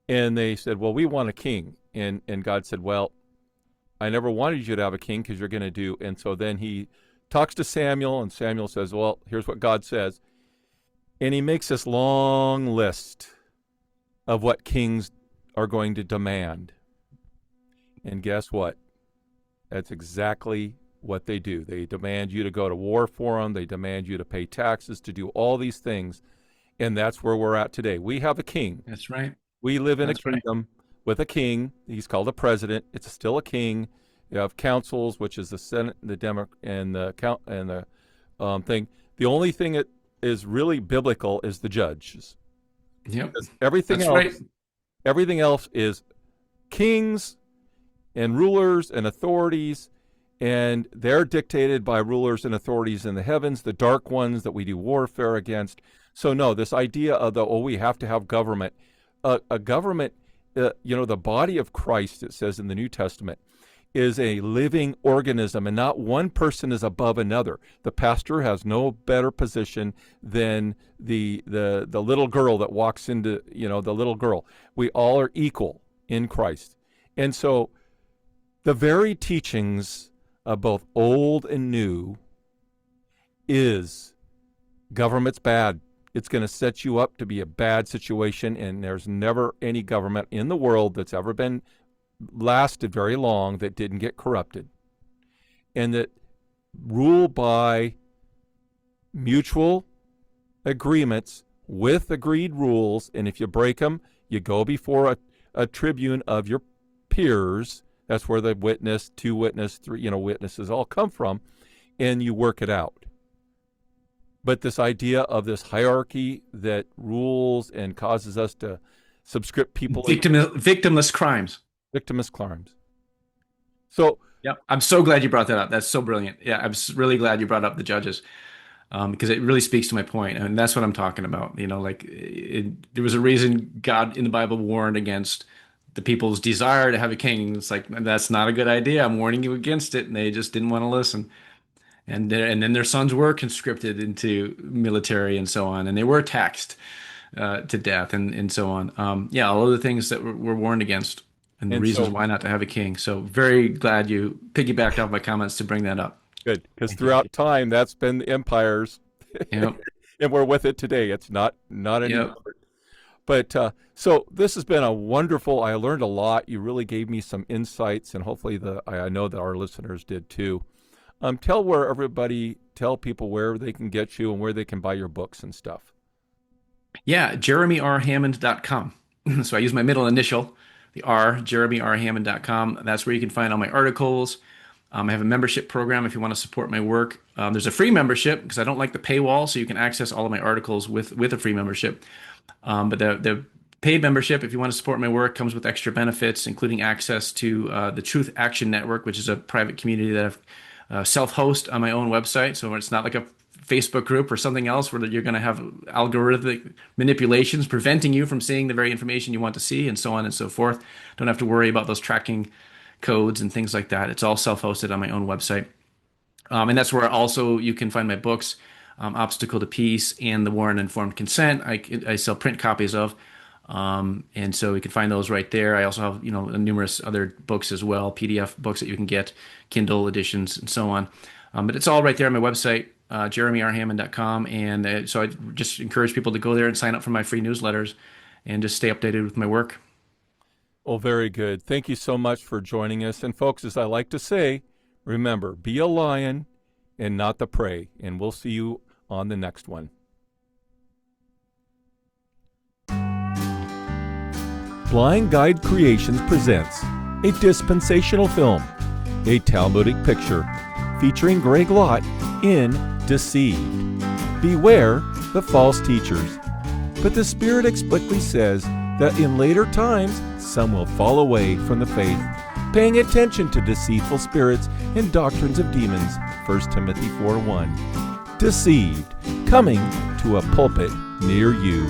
And they said, well, we want a king. And God said, well, I never wanted you to have a king because you're going to do. And so then he talks to Samuel, and Samuel says, well, here's what God says. And he makes this long list of what kings are going to demand. And guess what? That's exactly what they do. They demand you to go to war for them. They demand you to pay taxes, to do all these things. And that's where we're at today. We have a king. That's right. We live in a That's right. kingdom with a king. He's called a president. It's still a king. You have councils, which is the Senate, the and the thing. The only thing that is really biblical is the judges. Yep. Everything That's else, right. everything else is kings and rulers and authorities, and they're dictated by rulers and authorities in the heavens, the dark ones that we do warfare against. So no, this idea of we have to have government. A government, the body of Christ, it says in the New Testament, is a living organism, and not one person is above another. The pastor has no better position than the little girl that walks into, the little girl. We all are equal in Christ. And so the very teachings of both old and new is government's bad. It's going to set you up to be a bad situation, and there's never any government in the world that's ever been lasted very long that didn't get corrupted, and that rule by mutual agreements with agreed rules. And if you break them, you go before a tribune of your peers. That's where the witness, two witness, three, witnesses all come from, and you work it out. But this idea of this hierarchy that rules and causes us to subscript people Victimless crimes. Victimless crimes. So, yeah, I'm so glad you brought that up. That's so brilliant. Yeah, I'm really glad you brought up the judges, because it really speaks to my point, and that's what I'm talking about. There was a reason God in the Bible warned against the people's desire to have a king. It's like, that's not a good idea. I'm warning you against it, and they just didn't want to listen. And then their sons were conscripted into military and so on, and they were taxed to death and so on. All of the things that were warned against. And the reasons why not to have a king. So very glad you piggybacked off my comments to bring that up. Good, because throughout time, that's been the empires. Yep. And we're with it today. It's not anymore. But so this has been a wonderful, I learned a lot. You really gave me some insights, and hopefully I know that our listeners did too. Tell people where they can get you and where they can buy your books and stuff. Yeah, jeremyrhammond.com. So I use my middle initial, the R, jeremyrhammond.com. That's where you can find all my articles. I have a membership program if you want to support my work. There's a free membership because I don't like the paywall, so you can access all of my articles with a free membership. But the paid membership, if you want to support my work, comes with extra benefits, including access to the Truth Action Network, which is a private community that I've self-host on my own website. So it's not like a Facebook group or something else where you're going to have algorithmic manipulations preventing you from seeing the very information you want to see, and so on and so forth. Don't have to worry about those tracking codes and things like that. It's all self-hosted on my own website. And that's where also you can find my books, Obstacle to Peace and The War on Informed Consent. I sell print copies of. And so you can find those right there. I also have, numerous other books as well, PDF books that you can get, Kindle editions and so on. But it's all right there on my website, jeremyrhammond.com. And so I just encourage people to go there and sign up for my free newsletters and just stay updated with my work. Well, very good. Thank you so much for joining us. And folks, as I like to say, remember, be a lion and not the prey. And we'll see you on the next one. Blind Guide Creations presents a dispensational film, a Talmudic picture, featuring Greg Lott in Deceived. Beware the false teachers. But the Spirit explicitly says that in later times, some will fall away from the faith, paying attention to deceitful spirits and doctrines of demons, 1 Timothy 4:1. Deceived, coming to a pulpit near you.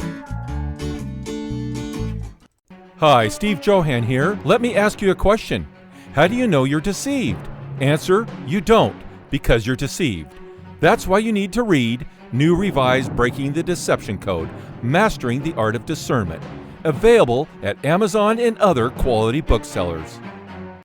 Hi, Steve Johann here. Let me ask you a question. How do you know you're deceived? Answer, you don't, because you're deceived. That's why you need to read New Revised Breaking the Deception Code, Mastering the Art of Discernment, available at Amazon and other quality booksellers.